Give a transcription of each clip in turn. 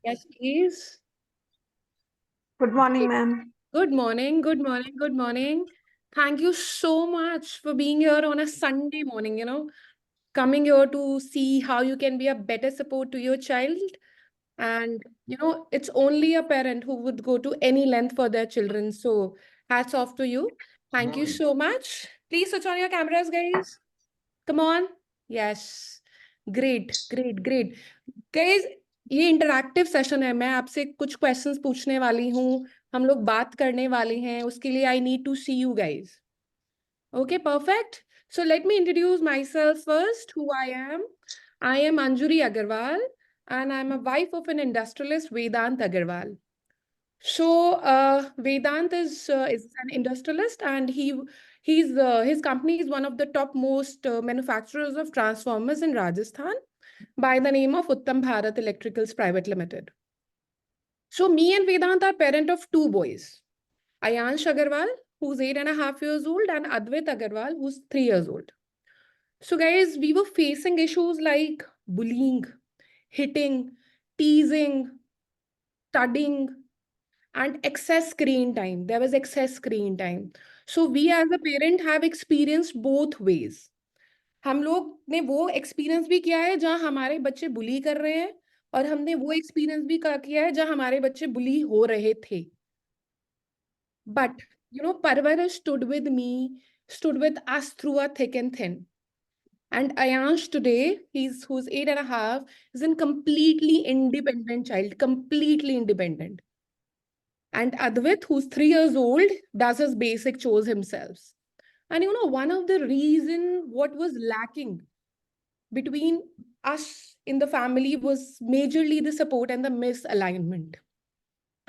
Yes, please. Good morning, ma'am. Good morning, good morning, good morning. Thank you so much for being here on a Sunday morning, coming here to see how you can be a better support to your child. And, it's only a parent who would go to any length for their children. So, hats off to you. Thank you so much. Please switch on your cameras, guys. Come on. Yes. Great, great, great. Guys, ये interactive session है। मैं आपसे कुछ questions पूछने वाली हूँ। हम लोग बात करने वाले हैं। उसके लिए I need to see you guys. Okay, perfect. So let me introduce myself first, who I am. I am Anjuri Agarwal, and I'm a wife of an industrialist, Vedant Agarwal. So Vedant is an industrialist, and his company is one of the top most manufacturers of transformers in Rajasthan by the name of Uttam Bharat Electricals Private Limited. So me and Vedant are parent of two boys, Ayansh Agarwal, who's 8.5 years old, and Advait Agarwal, who's 3 years old. So guys, we were facing issues like bullying, hitting, teasing, studying, and excess screen time. There was excess screen time. So we as a parent have experienced both ways. हम लोग ने वो experience भी किया है जहाँ हमारे बच्चे बुली कर रहे हैं, और हमने वो एक्सपीरियंस भी किया है जहाँ हमारे बच्चे बुली हो रहे थे. But Parvarish stood with me, stood with us through a thick and thin. And Ayansh today, who's 8.5, is a completely independent child, completely independent. And Advait, who's 3 years old, does his basic chores himself. And one of the reason what was lacking between us in the family was majorly the support and the misalignment.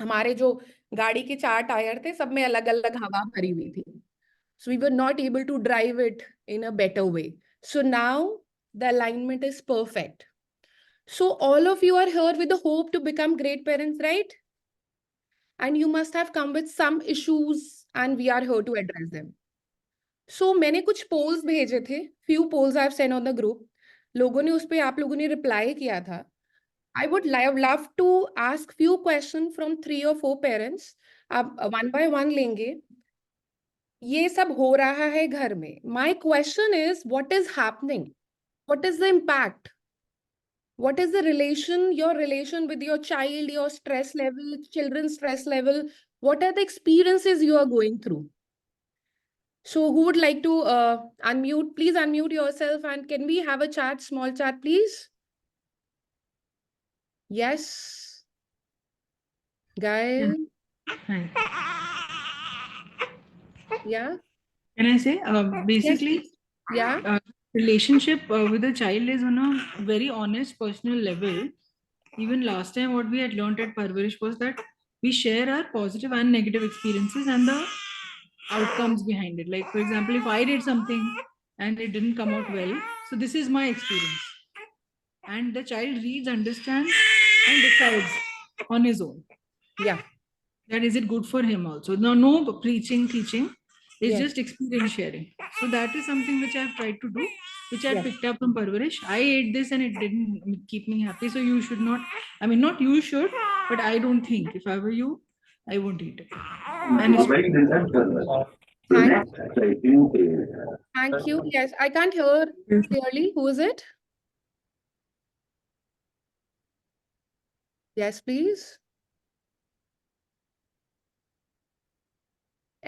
हमारे जो गाड़ी के 4 tyre थे, सब में अलग अलग हवा भरी हुई थी. So we were not able to drive it in a better way. So now the alignment is perfect. So all of you are here with the hope to become great parents, right? And you must have come with some issues, and we are here to address them. So मैंने कुछ polls भेजे थे. Few polls I've sent on the group. लोगों ने उस पे आप लोगों ने reply किया था. I would love to ask few questions from 3 or 4 parents. आप one by one लेंगे. ये सब हो रहा है घर में. My question is, what is happening? What is the impact? What is the relation, your relation with your child, your stress level, children's stress level? What are the experiences you are going through? So who would like to unmute? Please unmute yourself, and can we have a chat, small chat, please? Yes, guys. Yeah. Can I say, Yes, basically, please. Yeah. relationship with the child is on a very honest personal level. Even last time, what we had learned at Parvarish was that we share our positive and negative experiences and the outcomes behind it. Like, for example, if I did something and it didn't come out well, so this is my experience. And the child reads, understands, and decides on his own. Yeah. That is it good for him also. No preaching, teaching. It's Yes. just experience sharing. So that is something which I've tried to do, which I Yes. picked up from Parvarish. I ate this and it didn't keep me happy. So you should not, I mean, not you should, but I don't think if I were you, I won't eat it. And it's Thank Thank you. Yes, I can't hear clearly. Who is it? Yes, please.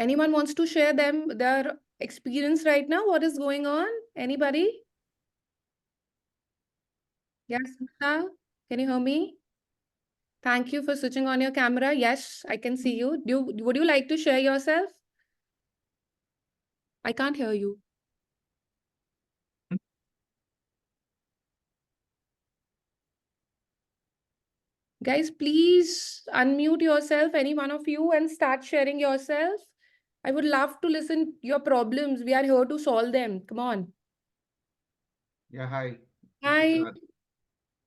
Anyone wants to share their experience right now? What is going on? Anybody? Yes, Smita, can you hear me? Thank you for switching on your camera. Yes, I can see you. Would you like to share yourself? I can't hear you. Guys, please unmute yourself, any one of you, and start sharing yourself. I would love to listen your problems. We are here to solve them. Come on. Yeah, hi. Hi. Prasad.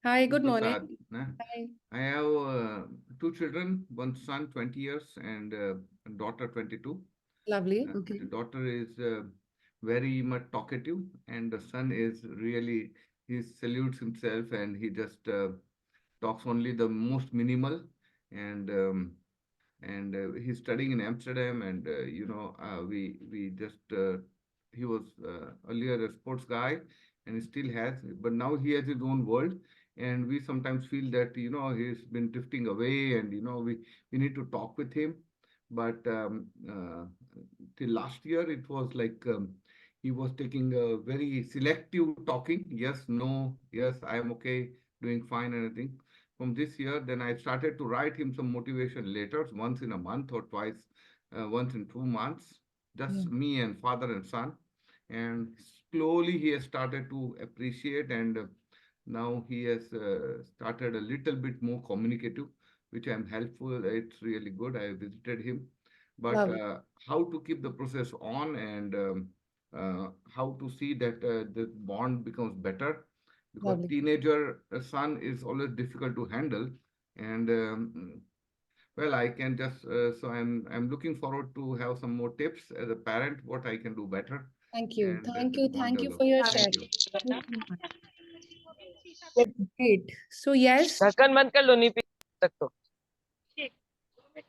Hi, good Prasad. morning. Nah. Hi. I have two children, one son 20 years and a daughter 22. Lovely. Okay. The daughter is very much talkative, and the son is really, he salutes himself and he just talks only the most minimal, and he's studying in Amsterdam, and we just he was earlier a sports guy, and he still has, but now he has his own world, and we sometimes feel that he's been drifting away, and we need to talk with him, but till last year it was like he was taking a very selective talking. Yes, no, yes, I am okay, doing fine, and everything. From this year, then I started to write him some motivation letters once in a month or twice, once in 2 months, Yeah. just me and father and son. And slowly he has started to appreciate, and now he has started a little bit more communicative, which I'm helpful. It's really good. I visited him, but Love, how to keep the process on, and how to see that the bond becomes better, because lovely. teenager son is always difficult to handle, and well, I can just so I'm looking forward to have some more tips as a parent what I can do better, Thank you. and Thank the you. bond Thank you develop. for your Thank sharing. you. Thank you so much. Great. So yes, ढक्कन बंद कर लो नहीं P सकते हो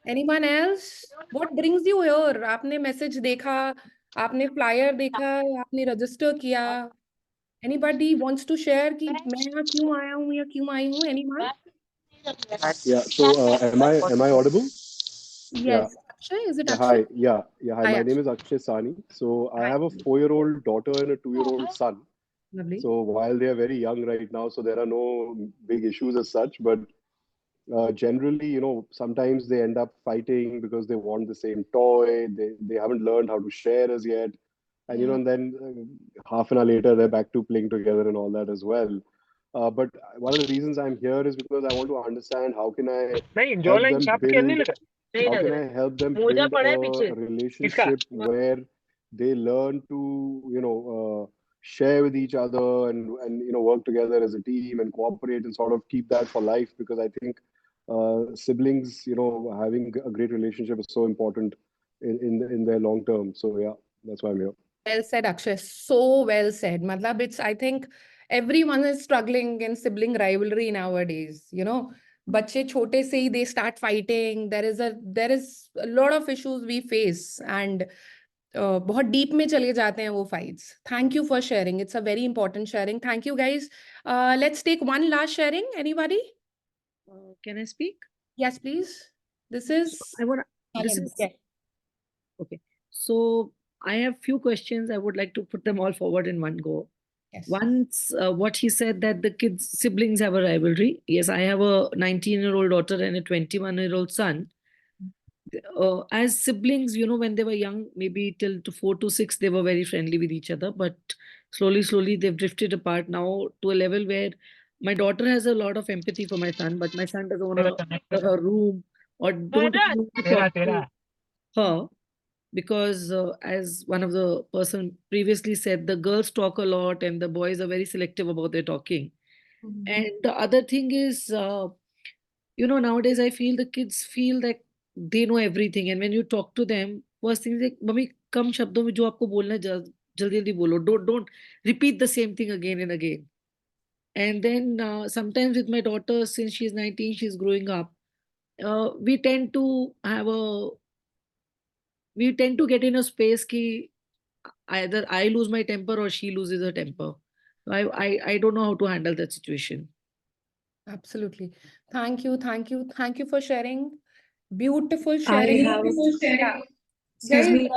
anyone else? What brings you here? आपने message देखा, आपने flyer देखा, आपने रजिस्टर किया. Anybody wants to share कि मैं यहाँ क्यों आया हूँ या क्यों आई हूँ? Anyone? Yeah. So, am I audible? Yeah. Yes. Akshay, is it Yeah. Akshay? Hi. Yeah. Yeah. Hi. Hi, My name Akshay. is Akshay Sani. So, I Hi. have a 4-year-old daughter and a 2-year-old son. Lovely. So, while they are very young right now, so there are no big issues as such. But generally, sometimes they end up fighting because they want the same toy. They haven't learned how to share as yet. And Yeah. and then half an hour later, they're back to playing together and all that as well. But one of the reasons I'm here is because I want to understand how can I नहीं जो help line them छाप के नहीं build लगा नहीं how लग can रहा I है help them मोजा build पड़ा है a पीछे किसका relationship where they learn to share with each other and work together as a team and cooperate and sort of keep that for life, because I think siblings, having a great relationship is so important in their long term. So yeah, that's why I'm here. Well said, Akshay. So well said. Matlab, I think everyone is struggling in sibling rivalry nowadays. बच्चे छोटे से ही they start fighting. There is a lot of issues we face, and बहुत deep में चले जाते हैं वो fights. Thank you for sharing. It's a very important sharing. Thank you, guys. Let's take one last sharing. Anybody? Can I speak? Yes, please. This is I want. This Anand. is Yeah. okay. So I have few questions. I would like to put them all forward in one go. Yes. Once, what he said that the kids siblings have a rivalry. Yes, I have a 19-year-old daughter and a 21-year-old son. As siblings, when they were young, maybe till to 4 to 6, they were very friendly with each other. But slowly, they've drifted apart now to a level where my daughter has a lot of empathy for my son, but my son doesn't want तेरा to connected enter her room or don't even want to तेरा talk तेरा to her because, as one of the person previously said, the girls talk a lot and the boys are very selective about their talking. And the other thing is, nowadays I feel the kids feel that they know everything, and when you talk to them, first thing is like, "Mummy, कम शब्दों में जो आपको बोलना है जल्दी जल्दी बोलो. Don't repeat the same thing again and again." And then sometimes with my daughter, since she's 19, she's growing up. We tend to have a we tend to get in a space ki either I lose my temper or she loses her temper. I don't know how to handle that situation. Absolutely. Thank you. Thank you. Thank you for sharing. Beautiful I sharing. have, Yeah. excuse Guys, me,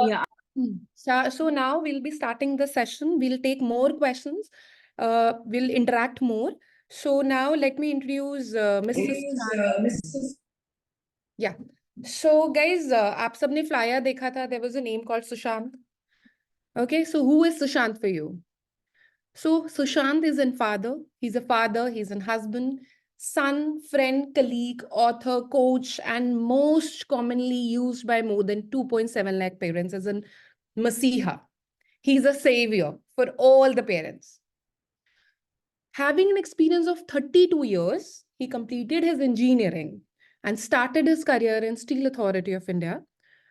yeah, so now we'll be starting the session. We'll take more questions. We'll interact more. So now let me introduce Mrs. Yeah. So guys, आप सबने flyer देखा था. There was a name called Sushant. Okay, so who is Sushant for you? So Sushant is a father. He's a father, he's a husband, son, friend, colleague, author, coach, and most commonly used by more than 2.7 lakh parents as a Masiha. He's a savior for all the parents. Having an experience of 32 years, he completed his engineering and started his career in Steel Authority of India.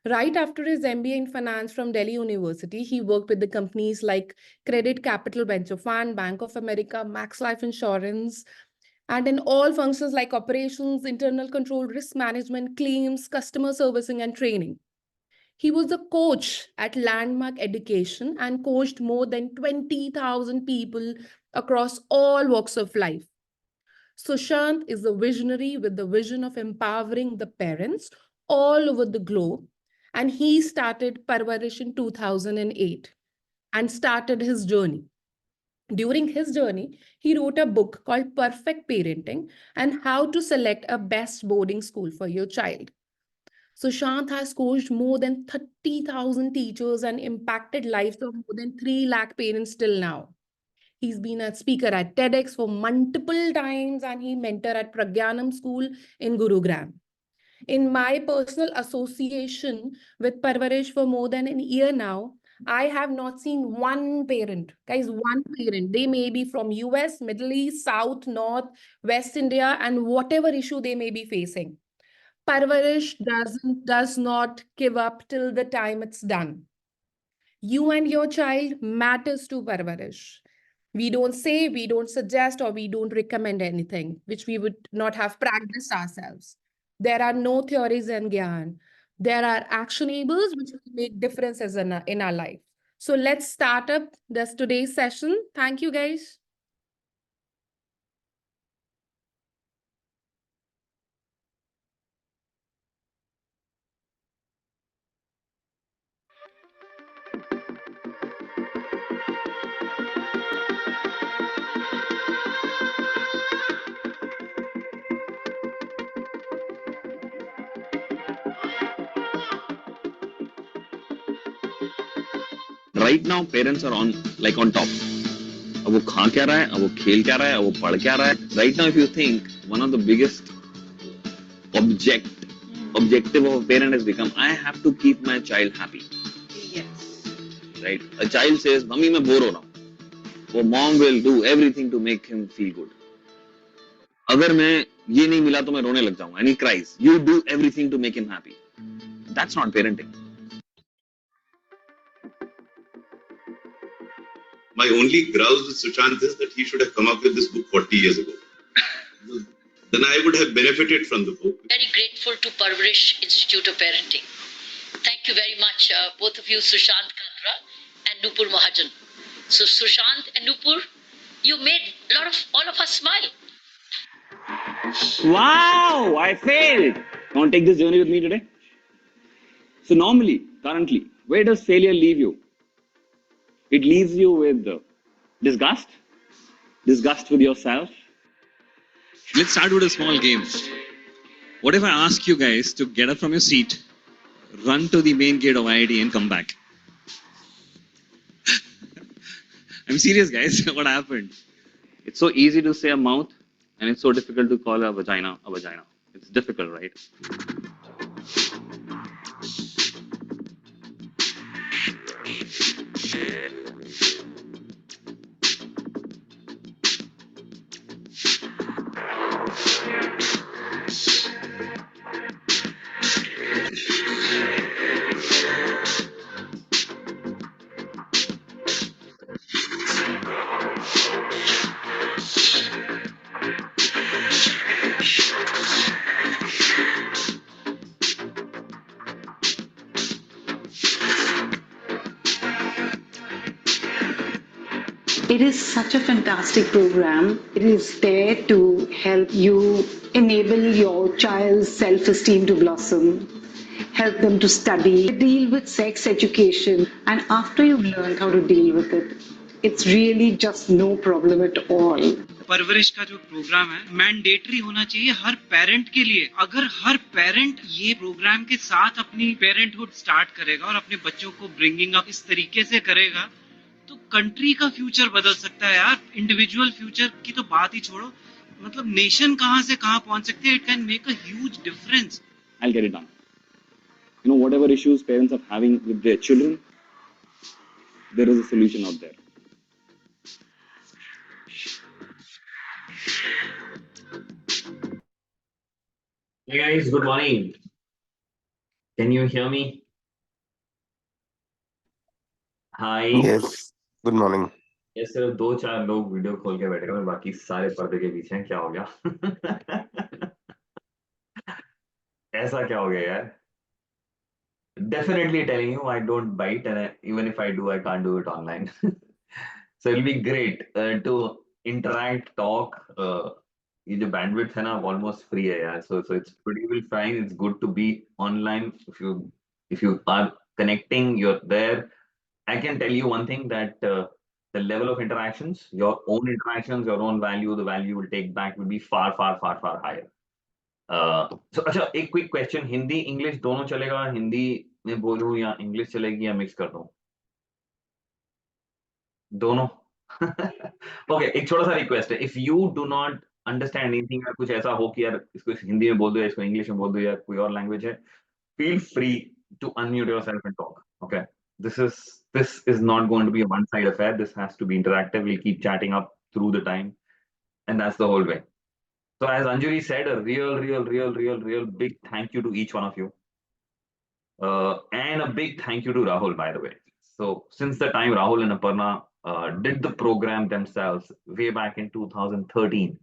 Right after his MBA in finance from Delhi University, he worked with the companies like Credit Capital Venture Fund, Bank of America, Max Life Insurance, and in all functions like operations, internal control, risk management, claims, customer servicing, and training. He was a coach at Landmark Education and coached more than 20,000 people across all walks of life. Sushant is a visionary with the vision of empowering the parents all over the globe. And he started Parvarish in 2008 and started his journey. During his journey, he wrote a book called Perfect Parenting and How to Select a Best Boarding School for Your Child. Sushant has coached more than 30,000 teachers and impacted lives of more than 3 lakh parents till now. He's been a speaker at TEDx for multiple times and he mentored at Pragyanam School in Gurugram. In my personal association with Parvarish for more than a year now, I have not seen one parent, guys, one parent. They may be from US, Middle East, South, North, West India, and whatever issue they may be facing. Parvarish does not give up till the time it's done. You and your child matters to Parvarish. We don't say, we don't suggest, or we don't recommend anything which we would not have practiced ourselves. There are no theories and gyan. There are actionables which will make differences in our life. So let's start up this today's session. Thank you, guys. Right now, parents are on top. अब वो खा क्या रहा है, अब वो खेल क्या रहा है, अब वो पढ़ क्या रहा है. Right now, if you think, one of the biggest objective of a parent has become, I have to keep my child happy. Yes. Right? A child says, "Mummy, मैं bore हो रहा हूँ." वो mom will do everything to make him feel good. अगर मैं ये नहीं मिला तो मैं रोने लग जाऊंगा. And he cries. You do everything to make him happy. That's not parenting. My only grouse with Sushant is that he should have come up with this book 40 years ago. Then I would have benefited from the book. Very grateful to Parvarish Institute of Parenting. Thank you very much, both of you, Sushant Katra and Nupur Mahajan. So Sushant and Nupur, you made all of us smile. Wow, I failed. Want to take this journey with me today? So normally, currently, where does failure leave you? It leaves you with disgust with yourself. Let's start with a small game. What if I ask you guys to get up from your seat, run to the main gate of IIT and come back? I'm serious, guys. What happened? It's so easy to say a mouth and it's so difficult to call a vagina a vagina. It's difficult, right? It is such a fantastic program. It is there to help you enable your child's self-esteem to blossom, help them to study, deal with sex education, and after you've learned how to deal with it, it's really just no problem at all. परवरिश का जो programme है mandatory होना चाहिए हर parent के लिए. अगर हर parent ये प्रोग्राम के साथ अपनी पेरेंटहुड स्टार्ट करेगा और अपने बच्चों को ब्रिंगिंग अप इस तरीके से करेगा तो कंट्री का फ्यूचर बदल सकता है यार. इंडिविजुअल फ्यूचर की तो बात ही छोड़ो, मतलब नेशन कहां से कहां पहुंच सकते हैं. It can make a huge difference. I'll get it done. You know, whatever issues parents are having with their children, there is a solution out there. Hey guys, good morning. Can you hear me? Hi. Yes, good morning. ये सिर्फ 2-4 लोग video खोल के बैठे हुए, बाकी सारे पर्दे के पीछे हैं। क्या हो गया? ऐसा क्या हो गया यार? Definitely telling you, I don't bite, and even if I do, I can't do it online. So it'll be great to interact, talk. ये जो bandwidth है ना, almost free है यार. So it's pretty well fine. It's good to be online. If you are connecting, you're there. I can tell you one thing that the level of interactions, your own interactions, your own value, the value you will take back will be far, far, far, far higher. So अच्छा, एक quick question, Hindi English दोनों चलेगा? हिंदी में बोलूं या English चलेगी या mix कर दूं? दोनों? ओके, एक छोटा सा रिक्वेस्ट है, if you do not understand anything, या कुछ ऐसा हो कि यार इसको हिंदी में बोल दो या इसको इंग्लिश में बोल दो या कोई और लैंग्वेज है, feel free to unmute yourself and talk. Okay, this is not going to be a one-side affair. This has to be interactive. We'll keep chatting up through the time, and that's the whole way. So as Anjali said, a real big thank you to each one of you. And a big thank you to Rahul, by the way. So since the time Rahul and Aparna did the program themselves way back in 2013,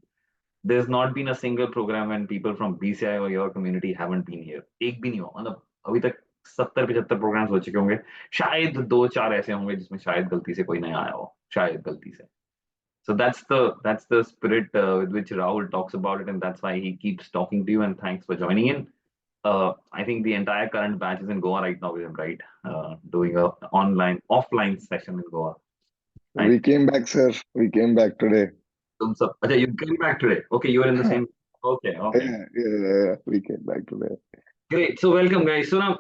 there's not been a single program when people from BCI or your community haven't been here. एक भी नहीं हुआ, मतलब अभी तक 70-75 programmes हो चुके होंगे, शायद 2-4 ऐसे होंगे जिसमें शायद गलती से कोई नहीं आया हो, शायद गलती से. So that's the spirit with which Rahul talks about it, and that's why he keeps talking to you. And thanks for joining in. I think the entire current batch is in Goa right now with him, right? Doing a offline session in Goa. Right? We came back, sir. We came back today. Okay, you came back today. Okay, you were in the same. Okay. Yeah. We came back today. Great. So welcome, guys. So now,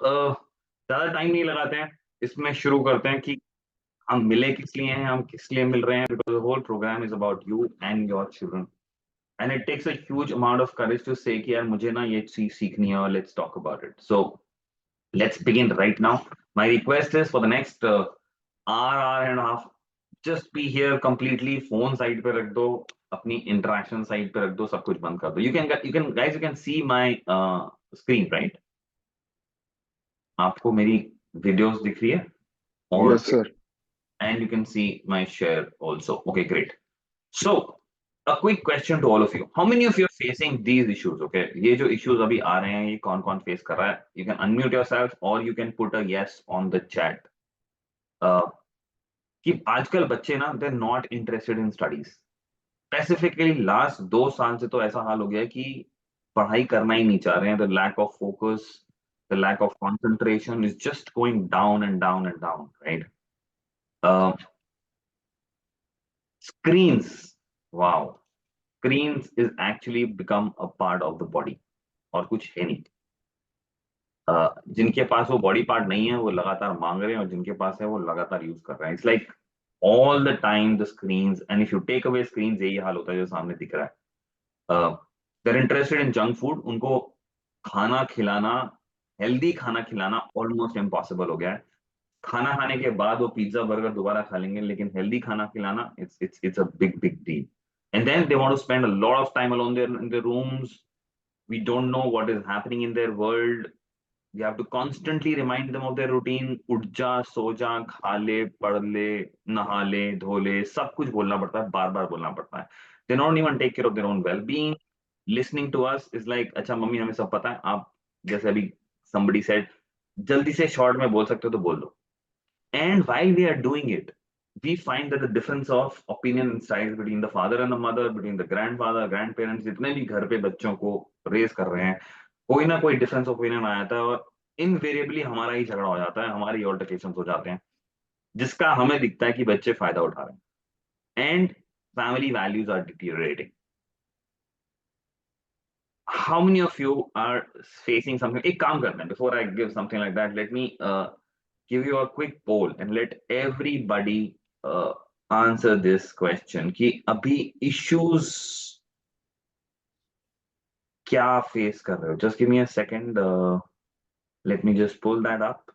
ज़्यादा time नहीं लगाते हैं, इसमें शुरू करते हैं कि हम मिले किस लिए हैं, हम किस लिए मिल रहे हैं, because the whole program is about you and your children. And it takes a huge amount of courage to say कि यार मुझे ना ये चीज सीखनी है और let's talk about it. So let's begin right now. My request is for the next hour and a half, just be here completely. Phone side पे रख दो, अपनी interaction side पे रख दो, सब कुछ बंद कर दो. You can see my screen, right? आपको मेरी videos दिख रही है? Yes, sir. And you can see my share also. Okay, great. So a quick question to all of you. How many of you are facing these issues? Okay, ये जो issues अभी आ रहे हैं, ये कौन face कर रहा है? You can unmute yourself or you can put a yes on the chat. कि आजकल बच्चे ना, they're not interested in studies. Specifically last 2 साल से तो ऐसा हाल हो गया है कि पढ़ाई करना ही नहीं चाह रहे हैं. The lack of focus, the lack of concentration is just going down and down and down, right? Screens, wow. Screens is actually become a part of the body. और कुछ है नहीं. जिनके पास वो बॉडी पार्ट नहीं है, वो लगातार मांग रहे हैं, और जिनके पास है, वो लगातार यूज कर रहे हैं. It's like all the time the screens, and if you take away screens, यही हाल होता है जो सामने दिख रहा है. They are interested in junk food. उनको खाना खिलाना, हेल्दी खाना खिलाना ऑलमोस्ट इम्पॉसिबल हो गया है. खाना खाने के बाद वो पिज्जा बर्गर दोबारा खा लेंगे, लेकिन हेल्दी खाना खिलाना, it's a big deal. And then they want to spend a lot of time alone there in their rooms. We don't know what is happening in their world. We have to constantly remind them of their routine. उठ जा, सो जा, खा ले, पढ़ ले, नहा ले, धो ले, सब कुछ बोलना पड़ता है, बार बार बोलना पड़ता है. They don't even take care of their own well-being. Listening to us is like, अच्छा मम्मी हमें सब पता है, आप जैसे अभी somebody said, जल्दी से शॉर्ट में बोल सकते हो तो बोल दो. And while we are doing it, we find that the difference of opinion and styles between the father and the mother, between the grandfather, grandparents, जितने भी घर पे बच्चों को रेज कर रहे हैं, कोई ना कोई डिफरेंस ओपिनियन आ जाता है, और इनवेरिएबली हमारा ही झगड़ा हो जाता है, हमारे ऑल्टरकेशंस हो जाते हैं, जिसका हमें दिखता है कि बच्चे फायदा उठा रहे हैं, and family values are deteriorating. How many of you are facing something? एक काम करते हैं, before I give something like that, let me give you a quick poll and let everybody answer this question कि अभी issues क्या face कर रहे हो? Just give me a second. Let me just pull that up.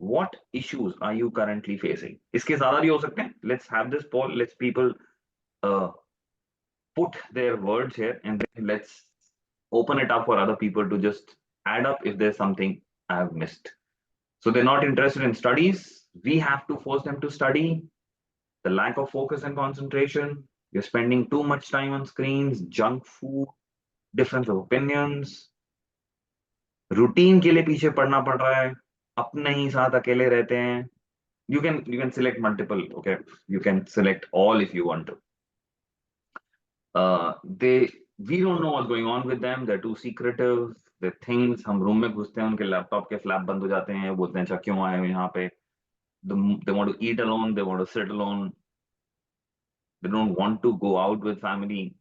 What issues are you currently facing? इसके ज़्यादा भी हो सकते हैं. Let's have this poll. Let's people put their words here, and then let's open it up for other people to just add up if there's something I have missed. So they're not interested in studies. We have to force them to study. The lack of focus and concentration, you're spending too much time on screens, junk food, difference of opinions, routine के लिए पीछे पड़ना पड़ रहा है, अपने ही साथ अकेले रहते हैं. You can select multiple, okay? You can select all if you want to. We don't know what's going on with them. They're too secretive. The things हम रूम में घुसते हैं, उनके लैपटॉप के फ्लैप बंद हो जाते हैं, बोलते हैं अच्छा क्यों आए हो यहाँ पे. They want to eat alone, they want to sit alone, they don't want to go out with family.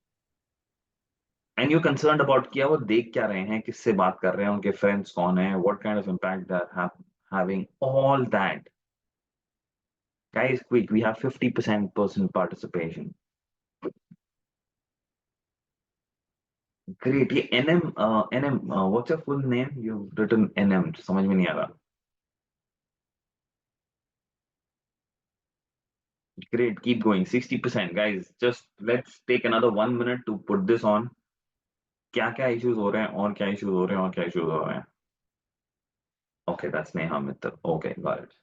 And you're concerned about क्या वो देख क्या रहे हैं, किससे बात कर रहे हैं, उनके friends कौन हैं, what kind of impact they're having, all that. Guys, quick, we have 50% participation. Great. ये NM, what's your full name? You've written NM, समझ में नहीं आ रहा. Great, keep going. 60%, guys. Just let's take another 1 minute to put this on. क्या issues हो रहे हैं और क्या issues हो रहे हैं और क्या issues हो रहे हैं. Okay, that's Neha Mittal. Okay, got it.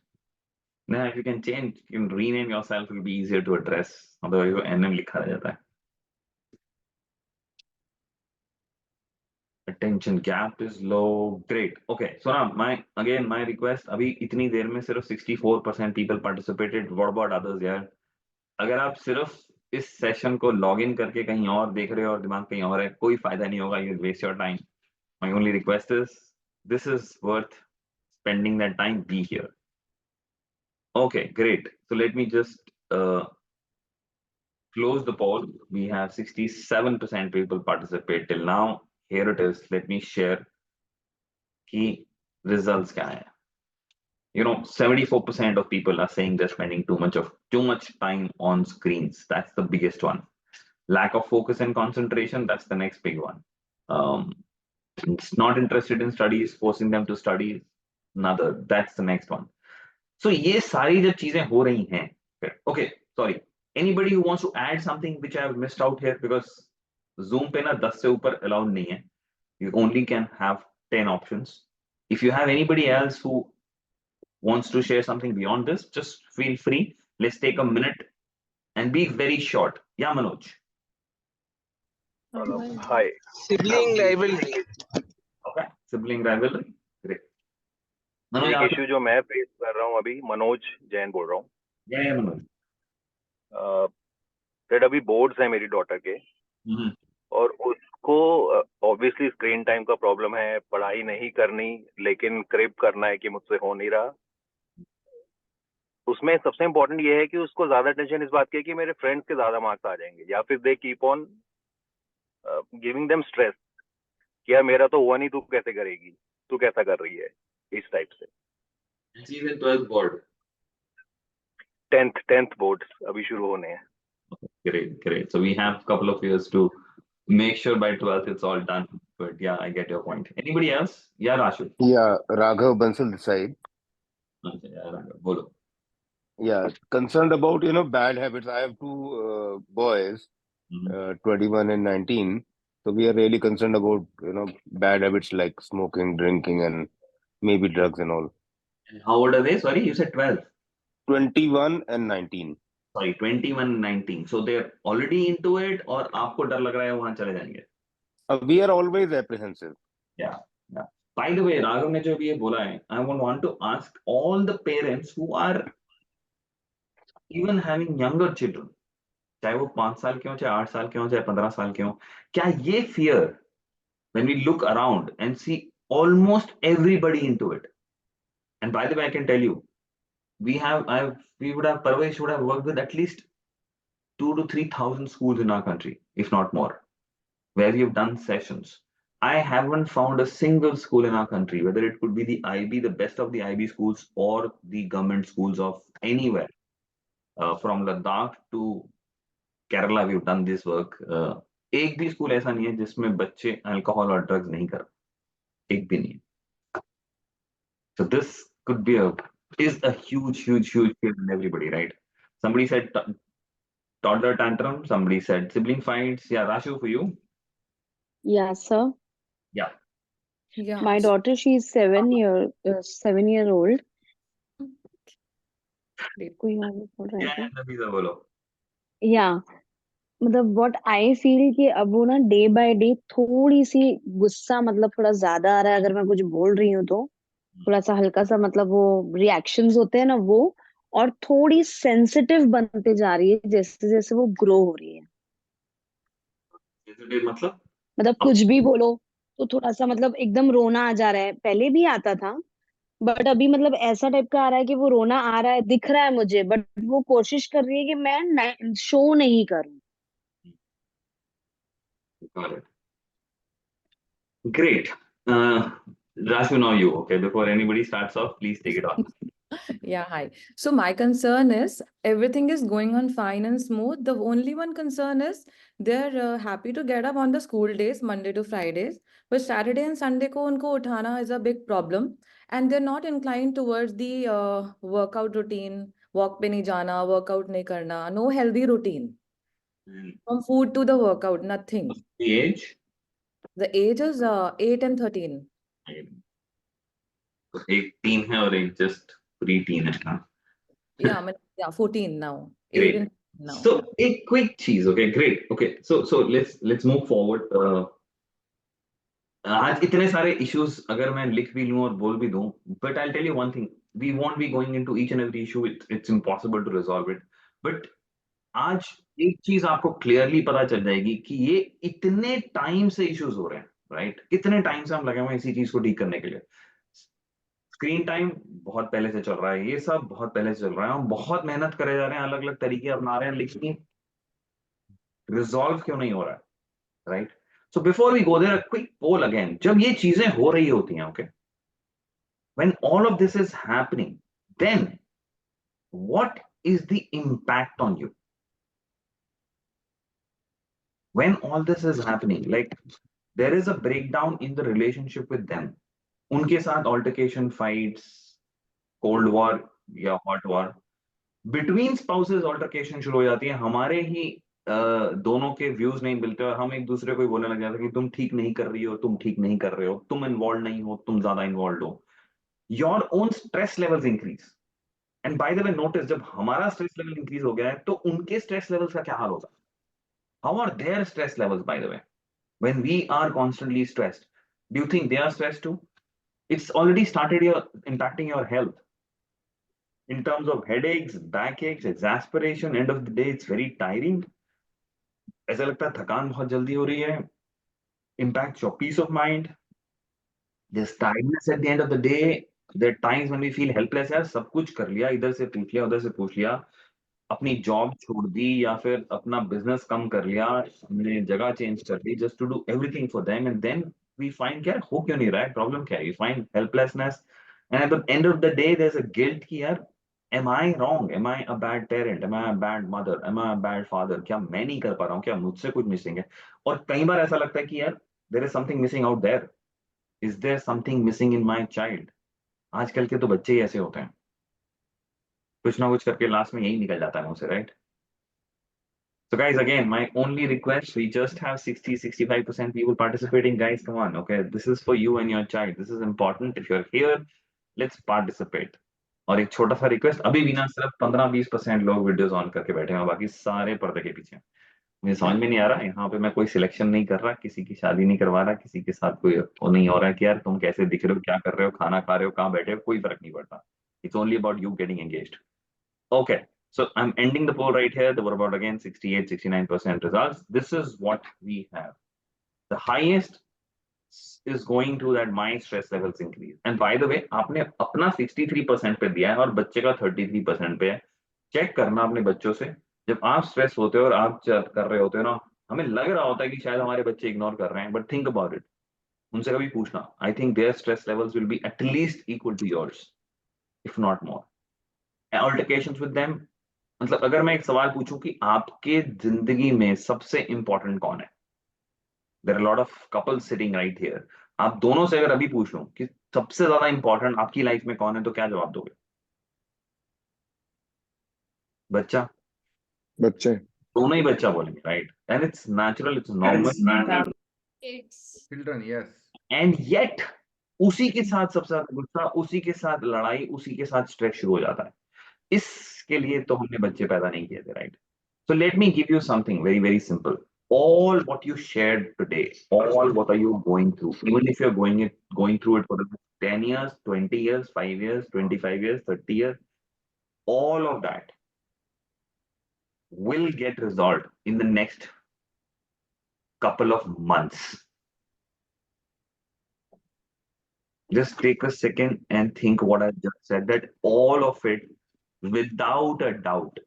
Now, if you can change, you can rename yourself, it'll be easier to address. Otherwise, वो NM लिखा रह जाता है. Attention gap is low. Great. Okay. So now my request. अभी इतनी देर में सिर्फ 64% people participated. What about others यार? अगर आप सिर्फ इस सेशन को लॉग इन करके कहीं और देख रहे हो और दिमाग कहीं और है, कोई फायदा नहीं होगा. You waste your time. My only request is this is worth spending that time. Be here. Okay. Great. So let me just close the poll. We have 67% people participate till now. Here it is. Let me share key results. क्या है? 74% of people are saying they're spending too much time on screens. That's the biggest one. Lack of focus and concentration, that's the next big one. It's not interested in studies, forcing them to study, another. That's the next one. So ये सारी जब चीजें हो रही हैं, okay, sorry. Anybody who wants to add something which I have missed out here, because Zoom पे ना 10 से ऊपर allowed नहीं है. You only can have 10 options. If you have anybody else who wants to share something beyond this, just feel free. Let's take a minute and be very short. Yeah, Manoj. Hi. Sibling rivalry. Okay. Sibling rivalry. Great. Manoj, एक issue जो मैं face कर रहा हूँ अभी, मनोज जैन बोल रहा हूँ. Yeah, Manoj. अभी बोर्ड्स हैं मेरी डॉटर के, और उसको ऑब्वियसली स्क्रीन टाइम का प्रॉब्लम है, पढ़ाई नहीं करनी लेकिन क्रेव करना है कि मुझसे हो नहीं रहा. उसमें सबसे इम्पोर्टेंट ये है कि उसको ज्यादा टेंशन इस बात की है कि मेरे फ्रेंड्स के ज्यादा मार्क्स आ जाएंगे, या फिर they keep on giving them stress कि यार मेरा तो हुआ नहीं, तू कैसे करेगी, तू कैसा कर रही है, इस टाइप से. 12th board. 10th boards अभी शुरू होने हैं. Great. So we have a couple of years to make sure by 12th it's all done. But yeah, I get your point. Anybody else? Yeah, Rashu. Yeah, Raghav Bansal this side. Okay, yeah, Raghav. Bolo. Yeah, concerned about bad habits. I have two boys, 21 and 19. So we are really concerned about bad habits like smoking, drinking, and maybe drugs and all. And how old are they? Sorry, you said 12. 21 and 19. Sorry, 21 and 19. So they're already into it, और आपको डर लग रहा है वहां चले जाएंगे? We are always apprehensive. Yeah. By the way, Raghav ने जो भी ये बोला है, I want to ask all the parents who are even having younger children, चाहे वो 5 साल के हो, चाहे 8 साल के हो, चाहे 15 साल के हो, क्या ये fear, when we look around and see almost everybody into it. And by the way, I can tell you, Parvesh would have worked with at least 2,000 to 3,000 schools in our country, if not more, where we have done sessions. I haven't found a single school in our country, whether it could be the IB, the best of the IB schools, or the government schools of anywhere, from Ladakh to Kerala, we've done this work. एक भी school ऐसा नहीं है जिसमें बच्चे alcohol और drugs नहीं कर, एक भी नहीं. So this could be is a huge fear in everybody, right? Somebody said toddler tantrum, somebody said sibling fights. Yeah, Rashu, for you. Yeah, sir. Yeah. My daughter, she's 7 year old. कोई और भी बोल रहा है क्या? नफीसा बोलो। या मतलब व्हाट आई फील कि अब वो ना डे बाय डे थोड़ी सी गुस्सा मतलब थोड़ा ज्यादा आ रहा है, अगर मैं कुछ बोल रही हूँ तो थोड़ा सा हल्का सा मतलब वो रिएक्शंस होते हैं ना वो, और थोड़ी सेंसिटिव बनते जा रही है जैसे जैसे वो ग्रो हो रही है। मतलब कुछ भी बोलो तो थोड़ा सा मतलब एकदम रोना आ जा रहा है, पहले भी आता था बट अभी मतलब ऐसा टाइप का आ रहा है कि वो रोना आ रहा है, दिख रहा है मुझे, बट वो कोशिश कर रही है कि मैं शो नहीं करूं। Got it. Great. Rashmi, now you. Okay, before anybody starts off, please take it on. Yeah, hi. So my concern is everything is going on fine and smooth. The only one concern is they're happy to get up on the school days, Monday to Fridays, but Saturday and Sunday ko unko uthana is a big problem, and they're not inclined towards the workout routine. Walk pe nahi jana, workout nahi karna, no healthy routine. From food to the workout, nothing. The age? The age is 8 and 13. तो एक teen है और एक just pre-teen है हाँ. Yeah, I mean, yeah, 14 now. 8 Great. and 13 now. So a quick cheese. Okay, great. Okay, so let's move forward. आज इतने सारे issues अगर मैं लिख भी लूं और बोल भी दूं, but I'll tell you one thing. We won't be going into each and every issue. It's impossible to resolve it. But आज एक चीज आपको क्लियरली पता चल जाएगी कि ये इतने टाइम से इश्यूज हो रहे हैं, राइट? कितने टाइम से हम लगे हुए हैं इसी चीज को ठीक करने के लिए। स्क्रीन टाइम बहुत पहले से चल रहा है, ये सब बहुत पहले से चल रहा है, हम बहुत मेहनत करे जा रहे हैं, अलग अलग तरीके अपना रहे हैं, लेकिन रिजॉल्व क्यों नहीं हो रहा है, right? So before we go there a quick poll again, जब ये चीजें हो रही होती हैं, okay, when all of this is happening, then what is the impact on you? When all this is happening, like there is a breakdown in the relationship with them. उनके साथ altercation, fights, cold war या hot war, between spouses altercation शुरू हो जाती है, हमारे ही दोनों के व्यूज नहीं मिलते और हम एक दूसरे को ही बोलने लग जाते हैं कि तुम ठीक नहीं कर रही हो, तुम ठीक नहीं कर रहे हो, तुम इन्वॉल्व नहीं हो, तुम ज्यादा इन्वॉल्व हो, your own stress levels increase. And by the way notice, जब हमारा स्ट्रेस लेवल इंक्रीज हो गया है तो उनके स्ट्रेस लेवल्स का क्या हाल होगा? How are their stress levels by the way? When we are constantly stressed, do you think they are stressed too? It's already started impacting your health in terms of headaches, backaches, exasperation. End of the day, it's very tiring. ऐसा लगता है थकान बहुत जल्दी हो रही है. Impacts your peace of mind. There's tiredness at the end of the day. There are times when we feel helpless. यार सब कुछ कर लिया, इधर से पूछ लिया, उधर से पूछ लिया, अपनी जॉब छोड़ दी या फिर अपना बिजनेस कम कर लिया, हमने जगह चेंज कर दी just to do everything for them, and then we find क्या हो क्यों नहीं रहा है, प्रॉब्लम क्या है, you find helplessness, and at the end of the day there is a guilt कि यार am I wrong, am I a bad parent, am I a bad mother, am I a bad father, क्या मैं नहीं कर पा रहा हूँ, क्या मुझसे कुछ मिसिंग है? और कई बार ऐसा लगता है कि यार there is something missing out there, is there something missing in my child? आजकल के तो बच्चे ही ऐसे होते हैं, कुछ ना कुछ करके लास्ट में यही निकल जाता है मुझसे, right? So guys, again, my only request, we just have 60-65% people participating. Guys, come on, okay? This is for you and your child. This is important. If you're here, let's participate. और एक छोटा सा request, अभी भी ना सिर्फ 15-20% लोग videos on करके बैठे हैं, बाकी सारे पर्दे के पीछे हैं। मुझे समझ में नहीं आ रहा, यहाँ पे मैं कोई सिलेक्शन नहीं कर रहा, किसी की शादी नहीं करवा रहा, किसी के साथ कोई वो नहीं हो रहा है कि यार तुम कैसे दिख रहे हो, क्या कर रहे हो, खाना खा रहे हो, कहाँ बैठे हो, कोई फर्क नहीं पड़ता। It's only about you getting engaged. Okay, so I'm ending the poll right here. There were about again 68-69% results. This is what we have. The highest is going to that my stress levels increase. And by the way, आपने अपना 63% पे दिया है और बच्चे का 33% पे है। चेक करना अपने बच्चों से, जब आप स्ट्रेस होते हो और आप कर रहे होते हो ना, हमें लग रहा होता है कि शायद हमारे बच्चे इग्नोर कर रहे हैं, बट थिंक अबाउट इट, उनसे कभी पूछना, I think their stress levels will be at least equal to yours, if not more. Altercations with them, मतलब अगर मैं एक सवाल पूछूं कि आपके जिंदगी में सबसे इंपॉर्टेंट कौन है, there are lot of couples sitting right here, आप दोनों से अगर अभी पूछ लूं कि सबसे ज्यादा इंपॉर्टेंट आपकी लाइफ में कौन है, तो क्या जवाब दोगे? बच्चा? बच्चे। दोनों ही बच्चा बोलेंगे, right? And it's natural, it's normal, Children, yes. And yet उसी के साथ सबसे ज्यादा गुस्सा, उसी के साथ लड़ाई, उसी के साथ स्ट्रेस शुरू हो जाता है। इसके लिए तो हमने बच्चे पैदा नहीं किए थे, right? So let me give you something very, very simple. All what you shared today, all what are you going through, even if you're going through it for the 10 years, 20 years, 5 years, 25 years, 30 years, all of that will get resolved in the next couple of months. Just take a second and think what I just said, that all of it, without a doubt.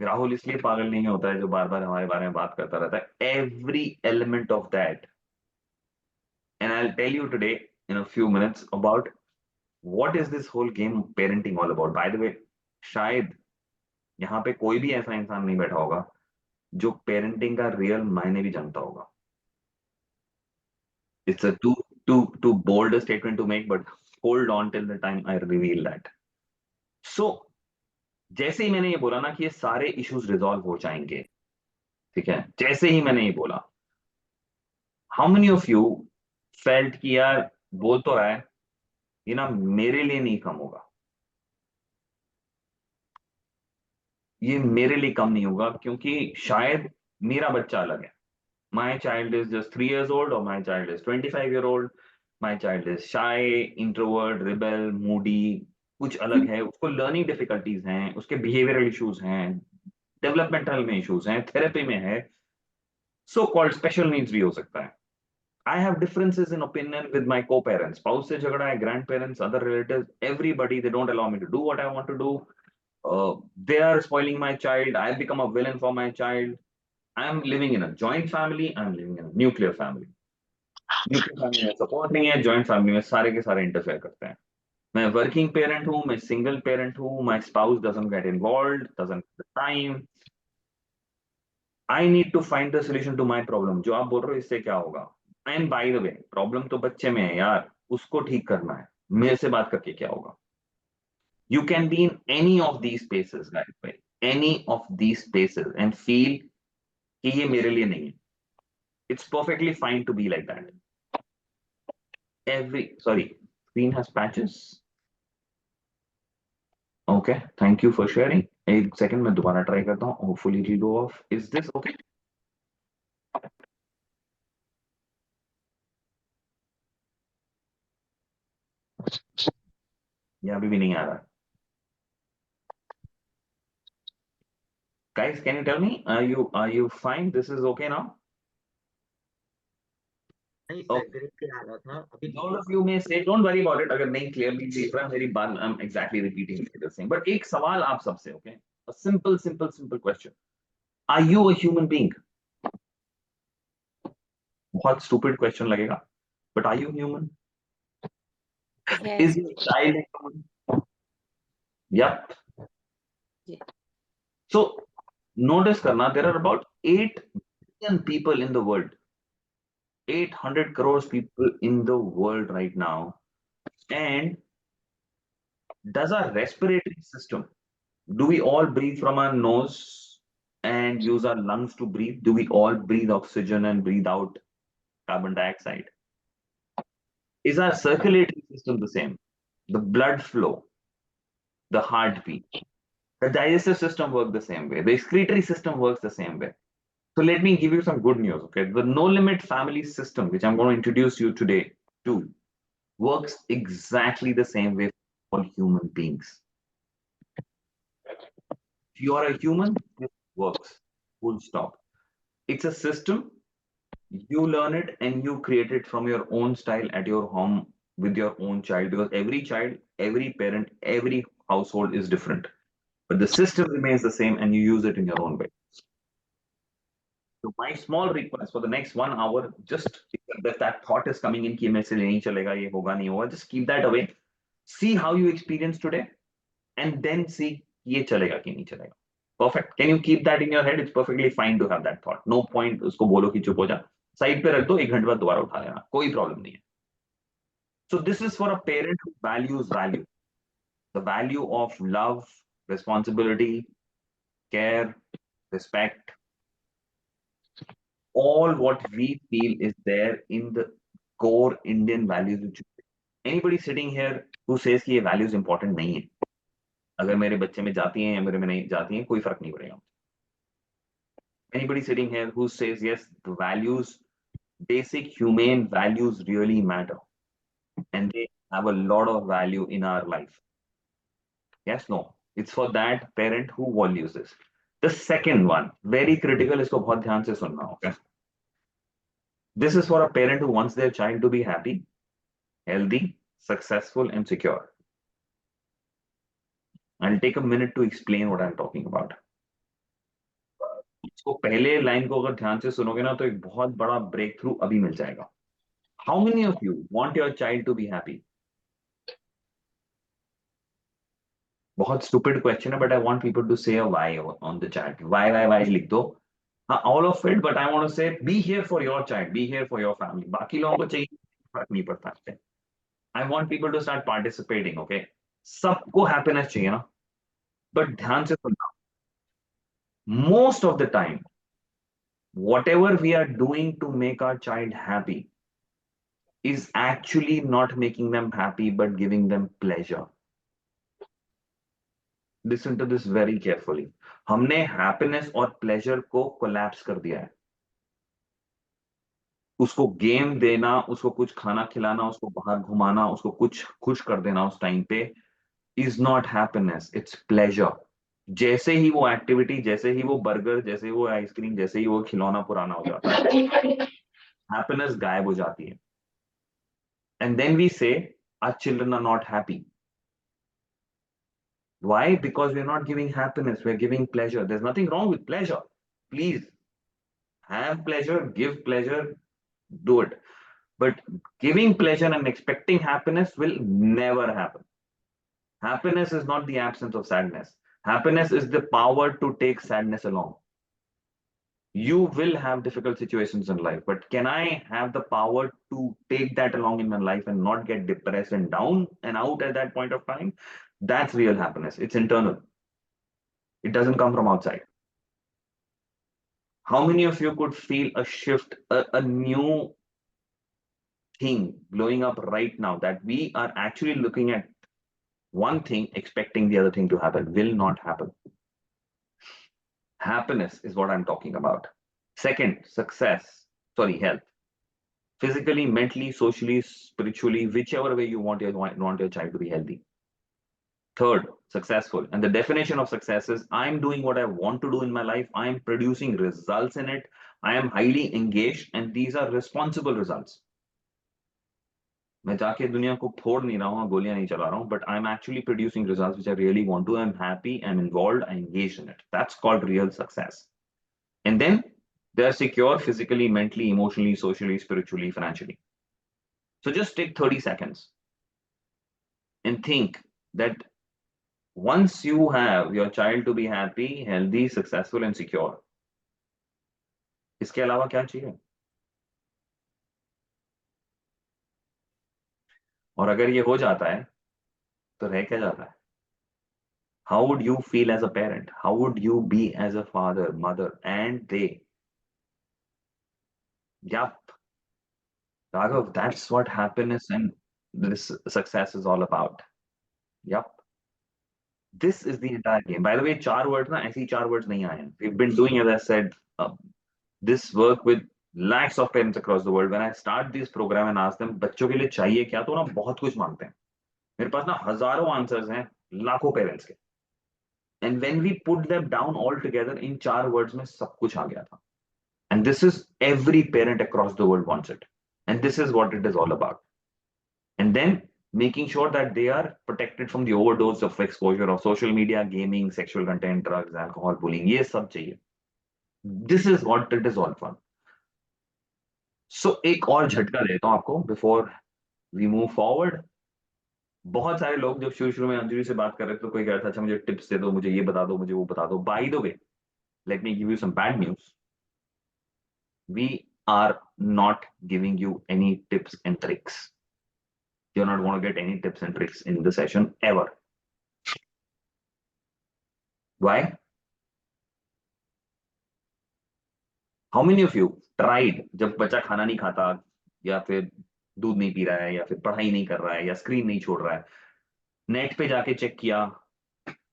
Rahul इसलिए पागल नहीं होता है जो बार बार हमारे बारे में बात करता रहता है. Every element of that, and I'll tell you today in a few minutes about what is this whole game parenting all about. By the way, शायद यहाँ पे कोई भी ऐसा इंसान नहीं बैठा होगा जो पेरेंटिंग का रियल मायने भी जानता होगा. It's a too bold a statement to make, but hold on till the time I reveal that. So जैसे ही मैंने ये बोला ना कि ये सारे इश्यूज रिजॉल्व हो जाएंगे, ठीक है, जैसे ही मैंने ये बोला, how many of you felt कि यार बोल तो रहा है ये ना मेरे लिए नहीं कम होगा, ये मेरे लिए कम नहीं होगा क्योंकि शायद मेरा बच्चा अलग है. My child is just 3 years old or my child is 25-year-old. My child is shy, introvert, rebel, moody. कुछ अलग है, उसको लर्निंग डिफिकल्टीज हैं, उसके बिहेवियरल इश्यूज हैं, डेवलपमेंटल में इश्यूज हैं, थेरेपी में है, सो कॉल्ड स्पेशल नीड्स भी हो सकता है. I have differences in opinion with my co-parents. Spouse से झगड़ा है, grandparents, other relatives, everybody, they don't allow me to do what I want to do. They are spoiling my child. I've become a villain for my child. I'm living in a joint family. I'm living in a nuclear family. Nuclear family में support नहीं है, joint family में सारे के सारे interfere करते हैं. मैं वर्किंग पेरेंट हूँ, मैं सिंगल पेरेंट हूँ, my spouse doesn't get involved, doesn't get time. I need to find the solution to my problem. जो आप बोल रहे हो इससे क्या होगा? And by the way, problem तो बच्चे में है यार, उसको ठीक करना है, मेरे से बात करके क्या होगा? You can be in any of these spaces, guys, any of these spaces and feel कि ये मेरे लिए नहीं है. It's perfectly fine to be like that. Screen has patches. Okay, thank you for sharing. एक सेकंड में दोबारा try करता हूँ. Hopefully it will go off. Is this okay? या अभी भी नहीं आ रहा? Guys, can you tell me? Are you fine? This is okay now? Okay. All of you may say, don't worry about it. अगर नहीं clearly देख रहा मेरी बात, I'm exactly repeating the same. But एक सवाल आप सबसे, okay? A simple question. Are you a human being? बहुत stupid question लगेगा. But are you human? Yes. Is your child a human? Yep. Yeah. So notice करना, there are about 8 billion people in the world. 800 crores people in the world right now. And does our respiratory system, do we all breathe from our nose and use our lungs to breathe? Do we all breathe oxygen and breathe out carbon dioxide? Is our circulatory system the same? The blood flow, the heartbeat, the digestive system works the same way. The excretory system works the same way. So let me give you some good news, okay? The no limit family system, which I'm going to introduce you today to, works exactly the same way for all human beings. If you are a human, it works. Full stop. It's a system. You learn it and you create it from your own style at your home with your own child, because every child, every parent, every household is different. But the system remains the same and you use it in your own way. So my small request for the next 1 hour, just if that thought is coming in कि मेरे से नहीं चलेगा, ये होगा नहीं होगा, just keep that away. See how you experience today, and then see ये चलेगा कि नहीं चलेगा. Perfect. Can you keep that in your head? It's perfectly fine to have that thought. No point उसको बोलो कि चुप हो जा. Side पे रख दो, 1 घंटे बाद दोबारा उठा लेना. कोई problem नहीं है. So this is for a parent who values value. The value of love, responsibility, care, respect. All what we feel is there in the core Indian values. Anybody sitting here who says कि ये values important नहीं है? अगर मेरे बच्चे में जाती हैं या मेरे में नहीं जाती हैं, कोई फर्क नहीं पड़ेगा. Anybody sitting here who says yes, the values, basic humane values really matter, and they have a lot of value in our life. Yes, no. It's for that parent who values this. The second one, very critical, इसको बहुत ध्यान से सुनना होगा. This is for a parent who wants their child to be happy, healthy, successful, and secure. I'll take a minute to explain what I'm talking about. इसको पहले line को अगर ध्यान से सुनोगे ना तो एक बहुत बड़ा ब्रेक थ्रू अभी मिल जाएगा. How many of you want your child to be happy? बहुत stupid question है, but I want people to say a why on the chat. Why लिख दो. हाँ, all of it, but I want to say be here for your child, be here for your family. बाकी लोगों को चाहिए, फर्क नहीं पड़ता है. I want people to start participating, okay? सबको happiness चाहिए ना, but ध्यान से सुनना. Most of the time, whatever we are doing to make our child happy is actually not making them happy, but giving them pleasure. Listen to this very carefully. हमने happiness और pleasure को collapse कर दिया है. उसको game देना, उसको कुछ खाना खिलाना, उसको बाहर घुमाना, उसको कुछ खुश कर देना उस टाइम पे is not happiness, it's pleasure. जैसे ही वो एक्टिविटी, जैसे ही वो बर्गर, जैसे ही वो आइसक्रीम, जैसे ही वो खिलौना पुराना हो जाता है, हैप्पीनेस गायब हो जाती है. And then we say our children are not happy. Why? Because we're not giving happiness, we're giving pleasure. There's nothing wrong with pleasure. Please have pleasure, give pleasure, do it. But giving pleasure and expecting happiness will never happen. Happiness is not the absence of sadness. Happiness is the power to take sadness along. You will have difficult situations in life, but can I have the power to take that along in my life and not get depressed and down and out at that point of time? That's real happiness. It's internal. It doesn't come from outside. How many of you could feel a shift, a new thing blowing up right now, that we are actually looking at one thing, expecting the other thing to happen? Will not happen. Happiness is what I'm talking about. Second, health. Physically, mentally, socially, spiritually, whichever way you want your child to be healthy. Third, successful. And the definition of success is I'm doing what I want to do in my life. I'm producing results in it. I am highly engaged, and these are responsible results. मैं जाके दुनिया को फोड़ नहीं रहा हूँ, गोलियां नहीं चला रहा हूँ, but I'm actually producing results which I really want to. I'm happy, I'm involved, I'm engaged in it. That's called real success. And then they're secure physically, mentally, emotionally, socially, spiritually, financially. So just take 30 seconds and think that once you have your child to be happy, healthy, successful, and secure, इसके अलावा क्या चाहिए? और अगर ये हो जाता है तो रह क्या जाता है? How would you feel as a parent? How would you be as a father, mother, and they? Yup. Raghav, that's what happiness and this success is all about. Yup. This is the entire game. By the way, 4 words ना, ऐसी 4 words नहीं आए हैं. We've been doing, as I said, this work with lakhs of parents across the world. When I start this program and ask them, बच्चों के लिए चाहिए क्या, तो ना बहुत कुछ मांगते हैं. मेरे पास ना हजारों आंसर्स हैं लाखों पेरेंट्स के. And when we put them down all together in 4 words में सब कुछ आ गया था. And this is every parent across the world wants it. And this is what it is all about. And then making sure that they are protected from the overdose of exposure of social media, gaming, sexual content, drugs, alcohol, bullying. ये सब चाहिए. This is what it is all for. So एक और झटका देता हूँ आपको before we move forward. बहुत सारे लोग जब शुरू में अंजलि से बात कर रहे थे तो कोई कह रहा था अच्छा मुझे टिप्स दे दो, मुझे ये बता दो, मुझे वो बता दो. By the way, let me give you some bad news. We are not giving you any tips and tricks. You're not going to get any tips and tricks in the session ever. Why? How many of you tried, जब बच्चा खाना नहीं खाता या फिर दूध नहीं P रहा है या फिर पढ़ाई नहीं कर रहा है या स्क्रीन नहीं छोड़ रहा है, नेट पे जाके चेक किया,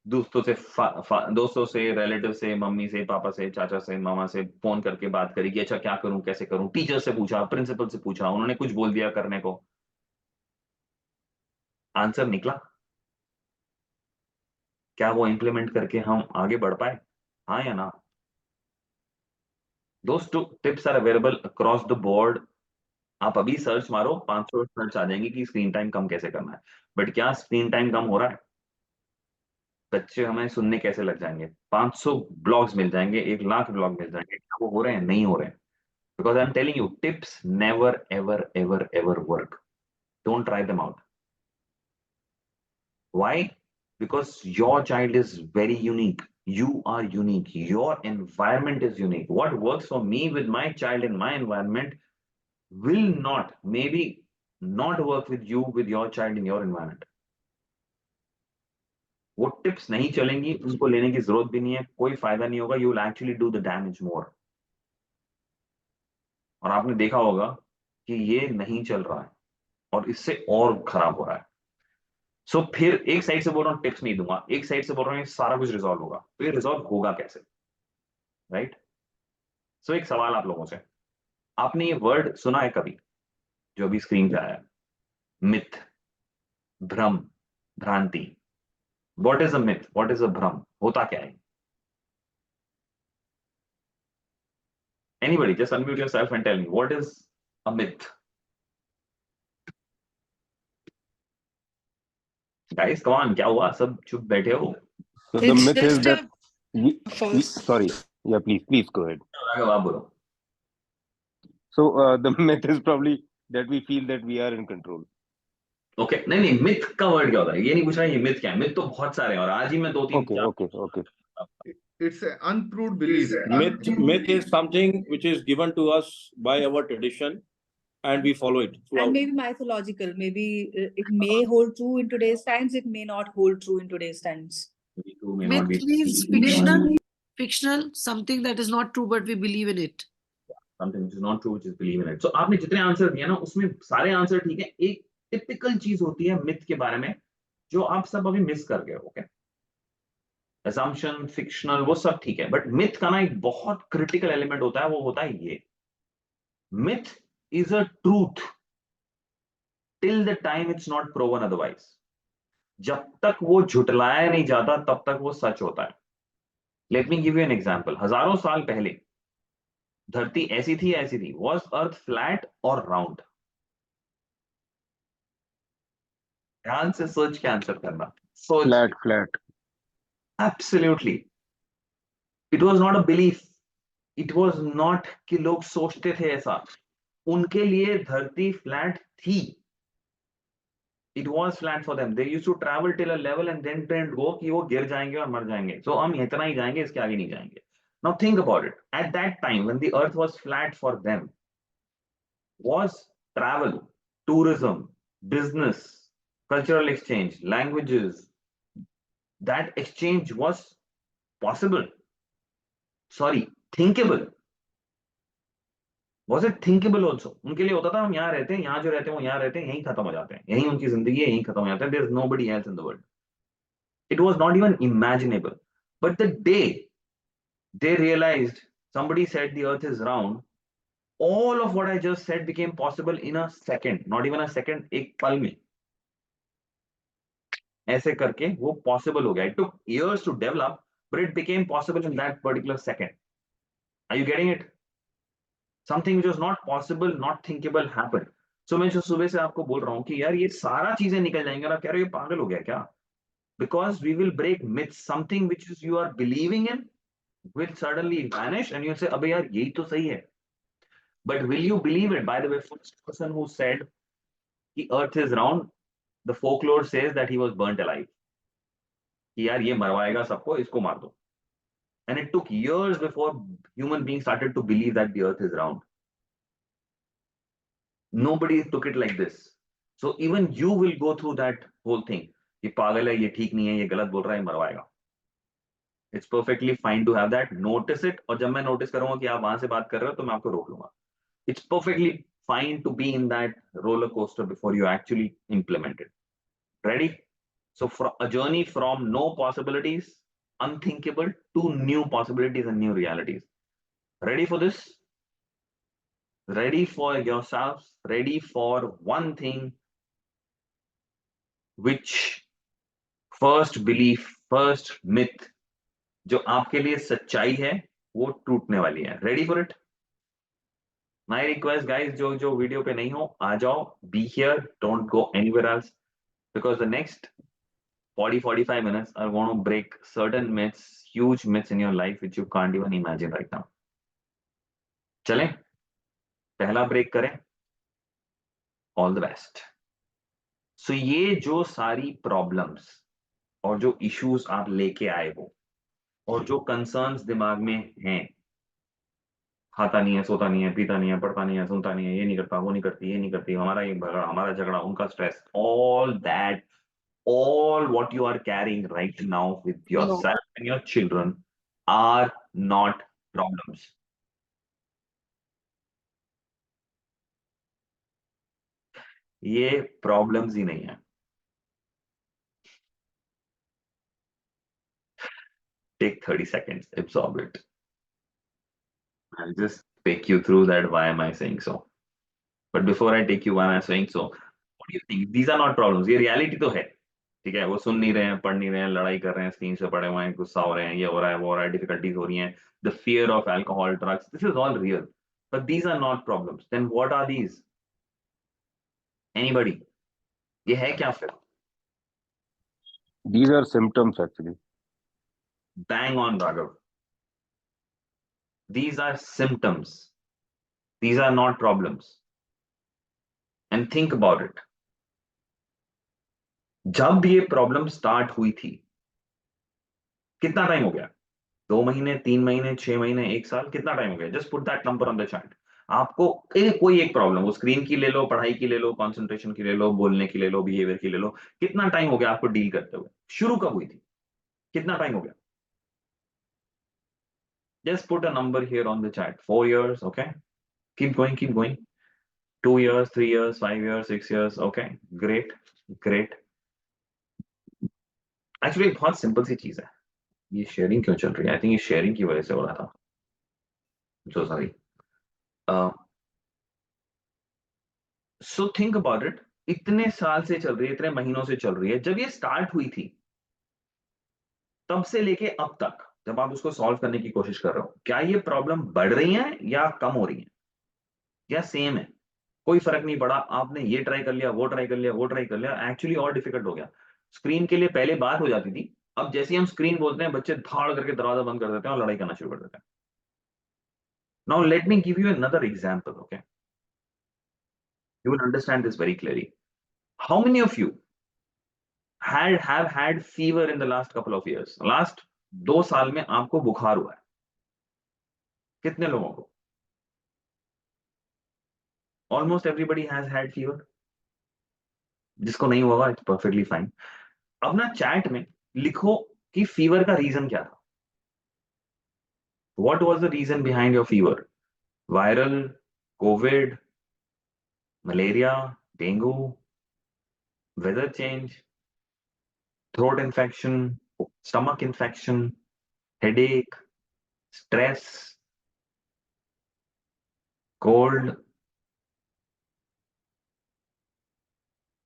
दोस्तों से, रिलेटिव से, मम्मी से, पापा से, चाचा से, मामा से फोन करके बात करी कि अच्छा क्या करूं, कैसे करूं, टीचर से पूछा, प्रिंसिपल से पूछा, उन्होंने कुछ बोल दिया करने को, आंसर निकला, क्या वो इंप्लीमेंट करके हम आगे बढ़ पाए? हाँ या ना? दोस्त tips are available across the board. आप अभी सर्च मारो, 500 सर्च आ जाएंगे कि स्क्रीन टाइम कम कैसे करना है। बट क्या स्क्रीन टाइम कम हो रहा है? बच्चे हमें सुनने कैसे लग जाएंगे, 500 ब्लॉग्स मिल जाएंगे, 1 लाख ब्लॉग मिल जाएंगे, क्या वो हो रहे हैं? नहीं हो रहे हैं। Because I am telling you, tips never ever ever ever work. Don't try them out. Why? Because your child is very unique. You are unique. Your environment is unique. What works for me with my child in my environment will not, maybe not work with you, with your child in your environment. वो tips नहीं चलेंगी, उनको लेने की जरूरत भी नहीं है, कोई फायदा नहीं होगा, you will actually do the damage more. और आपने देखा होगा कि ये नहीं चल रहा है और इससे और खराब हो रहा है। सो फिर एक साइड से बोल रहा हूँ टिप्स नहीं दूंगा, एक साइड से बोल रहा हूँ ये सारा कुछ रिजॉल्व होगा, तो ये रिजॉल्व होगा कैसे? राइट? सो एक सवाल आप लोगों से, आपने ये वर्ड सुना है कभी जो अभी स्क्रीन पे आया, मिथ, भ्रम, भ्रांति? What is a myth, what is a भ्रम? होता क्या है? Anybody just unmute yourself and tell me what is a myth. Guys come on, क्या हुआ, सब चुप बैठे हो? So the It's myth is just that false. sorry, yeah, please go ahead. आप बोलो। So the myth is probably that we feel that we are in control. Okay नहीं नहीं, मिथ का वर्ड क्या होता है, ये नहीं पूछ रहा ये मिथ क्या है। मिथ तो बहुत सारे हैं और आज ही मैं 2 3 Okay. It's an unproved belief. Myth is something which is given to us by our tradition, and we follow it. And maybe mythological. Maybe it may hold true in today's times. It may not hold true in today's times. Myth means fictional, something that is not true, but we believe in it. Something which is not true, which is believe in it. So आपने जितने answer दिए ना, उसमें सारे answer ठीक है। एक typical चीज होती है मिथ के बारे में जो आप सब अभी मिस कर गए। ओके, assumption, fictional, वो सब ठीक है, बट मिथ का ना एक बहुत क्रिटिकल एलिमेंट होता है, वो होता है ये, myth is a truth till the time it's not proven otherwise. जब तक वो झुटलाया नहीं जाता तब तक वो सच होता है। Let me give you an example. हजारों साल पहले धरती ऐसी थी, वॉज अर्थ फ्लैट और राउंड? ध्यान से सोच के आंसर करना। सोच। Flat. Absolutely, it was not a belief, it was not कि लोग सोचते थे ऐसा, उनके लिए धरती फ्लैट थी। It was flat for them, they used to travel till a level and then didn't go कि वो गिर जाएंगे और मर जाएंगे, सो हम इतना ही जाएंगे, इसके आगे नहीं जाएंगे। Now think about it, at that time when the earth was flat for them, was travel, tourism, business, cultural exchange, languages, that exchange was possible. Sorry, thinkable. Was it thinkable also? उनके लिए होता था हम यहाँ रहते हैं, यहाँ जो रहते हैं वो यहाँ रहते हैं, यहीं खत्म हो जाते हैं, यहीं उनकी जिंदगी है, यहीं खत्म हो जाते हैं, there is nobody else in the world. It was not even imaginable. But the day they realized, somebody said the earth is round, all of what I just said became possible in a second, not even a second, एक पल में ऐसे करके वो possible हो गया। It took years to develop but it became possible in that particular second. Are you getting it? Something which was not possible, not thinkable happened. So मैं जो सुबह से आपको बोल रहा हूँ कि यार ये सारा चीजें निकल जाएंगे, और आप कह रहे हो ये पागल हो गया क्या? Because we will break myths, something which is you are believing in will suddenly vanish and you'll say अबे यार यही तो सही है। But will you believe it? By the way, first person who said the earth is round, the folklore says that he was burnt alive. कि यार ये मरवाएगा सबको, इसको मार दो। And it took years before human beings started to believe that the earth is round. Nobody took it like this. So even you will go through that whole thing. ये पागल है, ये ठीक नहीं है, ये गलत बोल रहा है, ये मरवाएगा। It's perfectly fine to have that. Notice it. और जब मैं नोटिस करूंगा कि आप वहां से बात कर रहे हो तो मैं आपको रोक लूंगा। It's perfectly fine to be in that roller coaster before you actually implement it. Ready? So a journey from no possibilities, unthinkable, to new possibilities and new realities. Ready for this? Ready for yourselves? Ready for one thing, which first belief, first myth, जो आपके लिए सच्चाई है, वो टूटने वाली है. Ready for it? My request, guys, जो वीडियो पे नहीं हो, आ जाओ. Be here. Don't go anywhere else, because the next 40-45 minutes are going to break certain myths, huge myths in your life which you can't even imagine right now. चलें? पहला break करें. All the best. So ये जो सारी problems और जो issues आप लेके आए हो और जो कंसर्न्स दिमाग में हैं, खाता नहीं है, सोता नहीं है, पीता नहीं है, पढ़ता नहीं है, सुनता नहीं है, ये नहीं करता, वो नहीं करती, ये नहीं करती, हमारा ये झगड़ा, हमारा झगड़ा, उनका stress, all that, all what you are carrying right now with yourself and your children are not problems. ये प्रॉब्लम्स ही नहीं है. Take 30 seconds, absorb it. I'll just take you through that. Why am I saying so? But before I take you why am I saying so, what do you think? These are not problems. ये reality तो है. ठीक है, वो सुन नहीं रहे हैं, पढ़ नहीं रहे हैं, लड़ाई कर रहे हैं, स्क्रीन से पड़े हुए हैं, गुस्सा हो रहे हैं, ये हो रहा है, वो हो रहा है, डिफिकल्टीज हो रही हैं, the fear of alcohol, drugs, this is all real. But these are not problems. Then what are these? Anybody? ये है क्या फिर? These are symptoms actually. Bang on, Raghav. These are symptoms. These are not problems. And think about it. जब ये problem start हुई थी, कितना time हो गया? 2 महीने, 3 महीने, 6 महीने, 1 साल, कितना टाइम हो गया? Just put that number on the chat. आपको कोई एक प्रॉब्लम, वो स्क्रीन की ले लो, पढ़ाई की ले लो, कंसंट्रेशन की ले लो, बोलने की ले लो, बिहेवियर की ले लो, कितना टाइम हो गया आपको डील करते हुए? शुरू कब हुई थी? कितना टाइम हो गया? Just put a number here on the chat. 4 years, okay? Keep going, keep going. 2 years, 3 years, 5 years, 6 years, okay? Great, great. Actually बहुत सिंपल सी चीज है. ये शेयरिंग क्यों चल रही है? आई थिंक ये शेयरिंग की वजह से हो रहा था. So sorry. So think about it. इतने साल से चल रही है, इतने महीनों से चल रही है. जब ये स्टार्ट हुई थी, तब से लेके अब तक, जब आप उसको सॉल्व करने की कोशिश कर रहे हो, क्या ये प्रॉब्लम बढ़ रही है या कम हो रही है या सेम है? कोई फर्क नहीं पड़ा. आपने ये ट्राई कर लिया, वो ट्राई कर लिया, वो ट्राई कर लिया, एक्चुअली और डिफिकल्ट हो गया. स्क्रीन के लिए पहले बात हो जाती थी, अब जैसे ही हम स्क्रीन बोलते हैं, बच्चे धाड़ करके दरवाजा बंद कर देते हैं और लड़ाई करना शुरू कर देते हैं. Now let me give you another example, okay? You will understand this very clearly. How many of you have had fever in the last couple of years? Last 2 साल में आपको बुखार हुआ है? कितने लोगों को? Almost everybody has had fever. जिसको नहीं हुआ, इट्स परफेक्टली फाइन. अब ना चैट में लिखो कि फीवर का रीजन क्या था. What was the reason behind your fever? Viral, COVID, malaria, dengue, weather change, throat infection, stomach infection, headache, stress, cold.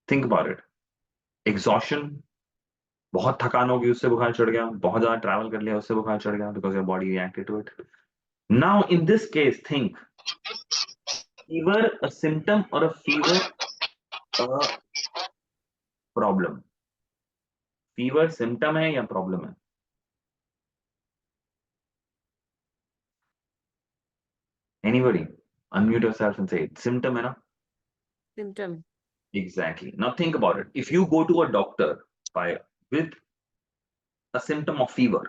Think about it. Exhaustion. बहुत थकान होगी, उससे बुखार चढ़ गया. बहुत ज्यादा ट्रैवल कर लिया, उससे बुखार चढ़ गया, because your body reacted to it. Now in this case, think, fever a symptom or a fever a problem? Fever symptom है या problem है? Anybody? Unmute yourself and say it. Symptom है ना? Symptom. Exactly. Now think about it. If you go to a doctor with a symptom of fever,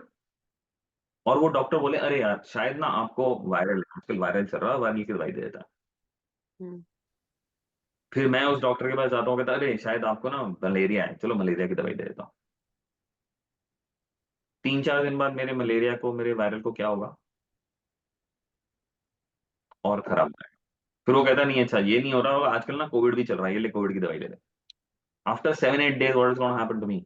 और वो doctor बोले अरे यार शायद ना आपको वायरल, आजकल वायरल चल रहा है, वायरल की दवाई दे देता है. फिर मैं उस डॉक्टर के पास जाता हूँ, कहता अरे शायद आपको ना मलेरिया है, चलो मलेरिया की दवाई दे देता हूँ. 3-4 दिन बाद मेरे मलेरिया को, मेरे वायरल को क्या होगा? और खराब हो जाएगा. फिर वो कहता नहीं अच्छा ये नहीं हो रहा होगा, आजकल ना कोविड भी चल रहा है, ये ले कोविड की दवाई ले ले. After 7-8 days, what is going to happen to me?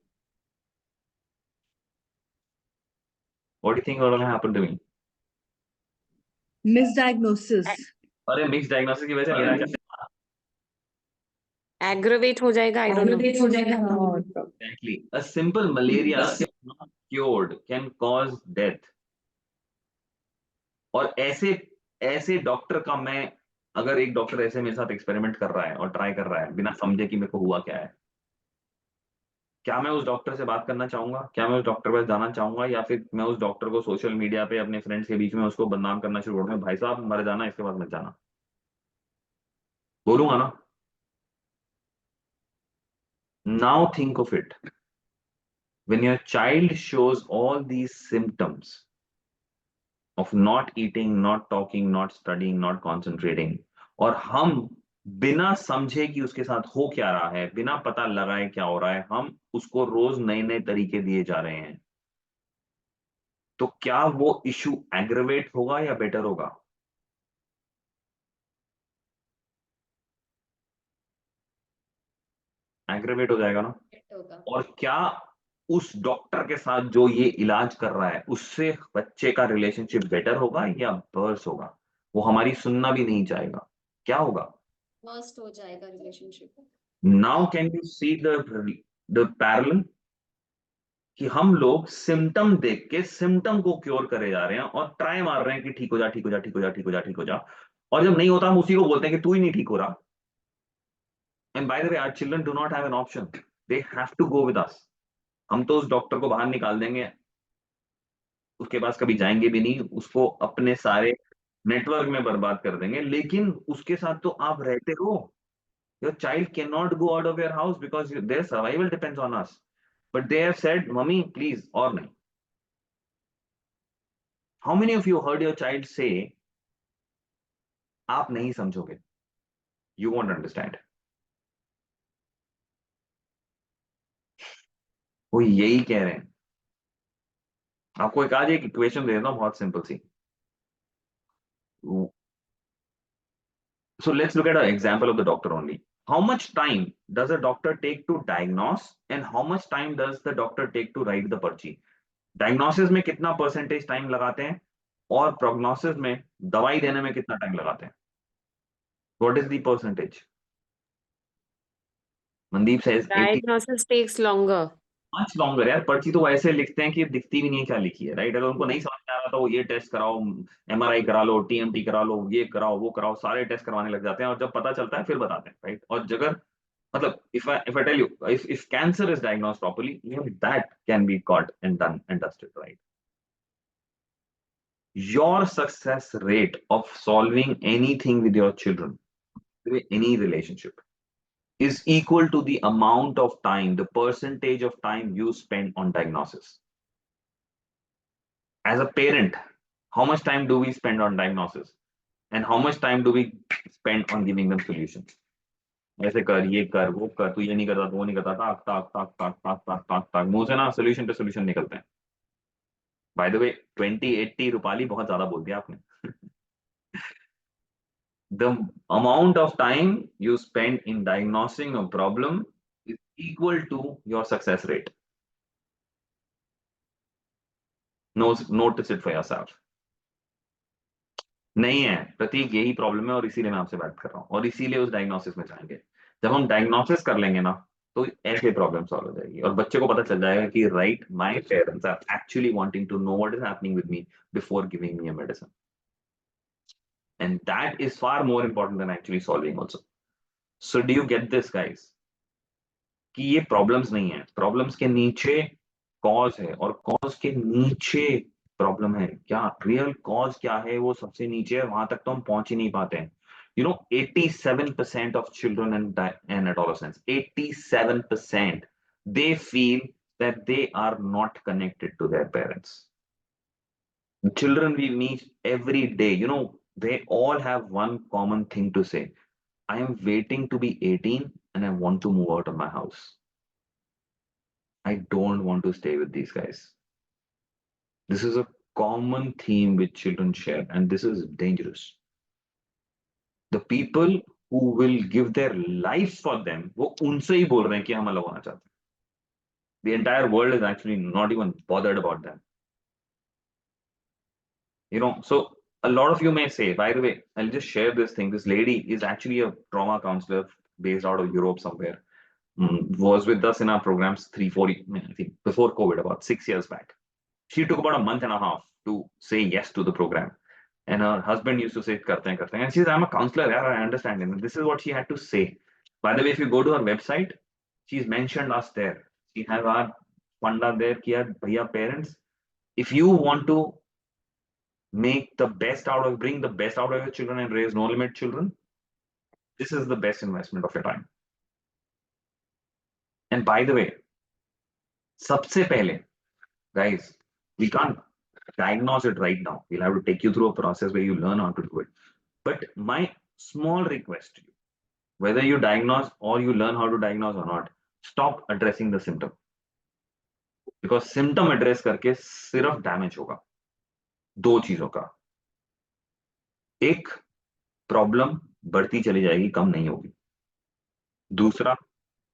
What do you think will happen to me? Misdiagnosis. अरे मिक्स डायग्नोसिस की वजह से मेरा क्या Aggravate हो जाएगा, I don't know. Aggravate हो जाएगा, हाँ. exactly a simple malaria if not cured can cause death. और ऐसे ऐसे डॉक्टर का मैं अगर एक डॉक्टर ऐसे मेरे साथ एक्सपेरिमेंट कर रहा है और ट्राई कर रहा है बिना समझे कि मेरे को हुआ क्या है, क्या मैं उस डॉक्टर से बात करना चाहूंगा? क्या मैं उस डॉक्टर के पास जाना चाहूंगा? या फिर मैं उस डॉक्टर को सोशल मीडिया पे अपने फ्रेंड्स के बीच में उसको बदनाम करना शुरू कर दूंगा, भाई साहब मर जाना, इसके बाद मत जाना? बोलूंगा ना? Now think of it, when your child shows all these symptoms of not eating, not talking, not studying, not concentrating, और हम बिना समझे कि उसके साथ हो क्या रहा है, बिना पता लगाए क्या हो रहा है, हम उसको रोज नए नए तरीके दिए जा रहे हैं, तो क्या वो इशू एग्रेवेट होगा या बेटर होगा? एग्रेवेट हो जाएगा ना? और क्या उस डॉक्टर के साथ जो ये इलाज कर रहा है उससे बच्चे का रिलेशनशिप बेटर होगा या वर्स होगा? वो हमारी सुनना भी नहीं चाहेगा, क्या होगा? Worst हो जाएगा relationship. Now can you see the parallel कि हम लोग सिम्टम देख के सिम्टम को क्योर करे जा रहे हैं और ट्राई मार रहे हैं कि ठीक हो जा, ठीक हो जा, ठीक हो जा, ठीक हो जा, ठीक हो जा, और जब नहीं होता हम उसी को बोलते हैं कि तू ही नहीं ठीक हो रहा. And by the way our children do not have an option, they have to go with us. हम तो उस डॉक्टर को बाहर निकाल देंगे, उसके पास कभी जाएंगे भी नहीं, उसको अपने सारे नेटवर्क में बर्बाद कर देंगे, लेकिन उसके साथ तो आप रहते हो. Your child can not go out of your house because their survival depends on us, but they have said mummy please और नहीं. How many of you heard your child से आप नहीं समझोगे, यू वोंट अंडरस्टैंड? वो यही कह रहे हैं. आपको एक आज एक इक्वेशन दे देता हूं बहुत सिंपल सी. So let's look at an example of the doctor only. How much time does a doctor take to diagnose and how much time does the doctor take to write the पर्ची? Diagnosis में कितना percentage time लगाते हैं और prognosis में दवाई देने में कितना टाइम लगाते हैं? What is the percentage? Mandeep says 80. Diagnosis takes longer. Much longer यार. पर्ची तो वैसे लिखते हैं कि दिखती भी नहीं है क्या लिखी है, राइट? अगर उनको नहीं समझ में आ रहा तो वो ये टेस्ट कराओ, एमआरआई करा लो, टीएमटी करा लो, ये कराओ वो कराओ, सारे टेस्ट करवाने लग जाते हैं और जब पता चलता है फिर बताते हैं, राइट? और जगह मतलब if I tell you if cancer is diagnosed properly, even that can be caught and done and dusted, right? Your success rate of solving anything with your children, any relationship, is equal to the amount of time, the percentage of time you spend on diagnosis. As a parent, how much time do we spend on diagnosis and how much time do we spend on giving them solutions? ऐसे कर, ये कर, वो कर, तू ये नहीं करता, वो नहीं करता, ताक ताक ताक ताक ताक ताक ताक ताक, मुंह से ना सोल्यूशन पे सोल्यूशन निकलते हैं. बाय द वे 2080 रूपाली बहुत ज्यादा बोल दिया आपने. The amount of time you spend in diagnosing a problem is equal to your success rate. Notice it for yourself. नहीं है प्रतीक, यही प्रॉब्लम है और इसीलिए मैं आपसे बात कर रहा हूँ और इसीलिए उस डायग्नोसिस में जाएंगे. जब हम डायग्नोसिस कर लेंगे ना तो ऐसे प्रॉब्लम सॉल्व हो जाएगी और बच्चे को पता चल जाएगा कि right, my parents are actually wanting to know what is happening with me before giving me a medicine. And that is far more important than actually solving also. So do you get this guys कि ये problems नहीं है, problems के नीचे cause है और cause के नीचे प्रॉब्लम है. क्या रियल कॉज क्या है वो सबसे नीचे है, वहां तक तो हम पहुंच ही नहीं पाते हैं. 87% of children and adolescents, 87%, they feel that they are not connected to their parents. The children we meet every day, they all have one common thing to say: I am waiting to be 18 and I want to move out of my house. I don't want to stay with these guys. This is a common theme which children share, and this is dangerous. The people who will give their life for them, वो उनसे ही बोल रहे हैं कि हम अलग होना चाहते हैं. The entire world is actually not even bothered about them. So a lot of you may say, by the way, I'll just share this thing. This lady is actually a trauma counselor based out of Europe somewhere. Was with us in our programs 3-4, I think before COVID, about 6 years back. She took about a month and a half to say yes to the program. And her husband used to say, karte hain, karte hain. And she says, I'm a counselor, yeah, I understand. And this is what she had to say. By the way, if you go to her website, she's mentioned us there. She has our funda there, kiya, bhaiya parents, if you want to bring the best out of your children and raise no limit children, this is the best investment of your time. And by the way, sabse pehle, guys, we can't diagnose it right now. We'll have to take you through a process where you learn how to do it. But my small request to you, whether you diagnose or you learn how to diagnose or not, stop addressing the symptom. Because symptom address करके सिर्फ damage होगा दो चीजों का. एक, problem बढ़ती चली जाएगी, कम नहीं होगी. दूसरा,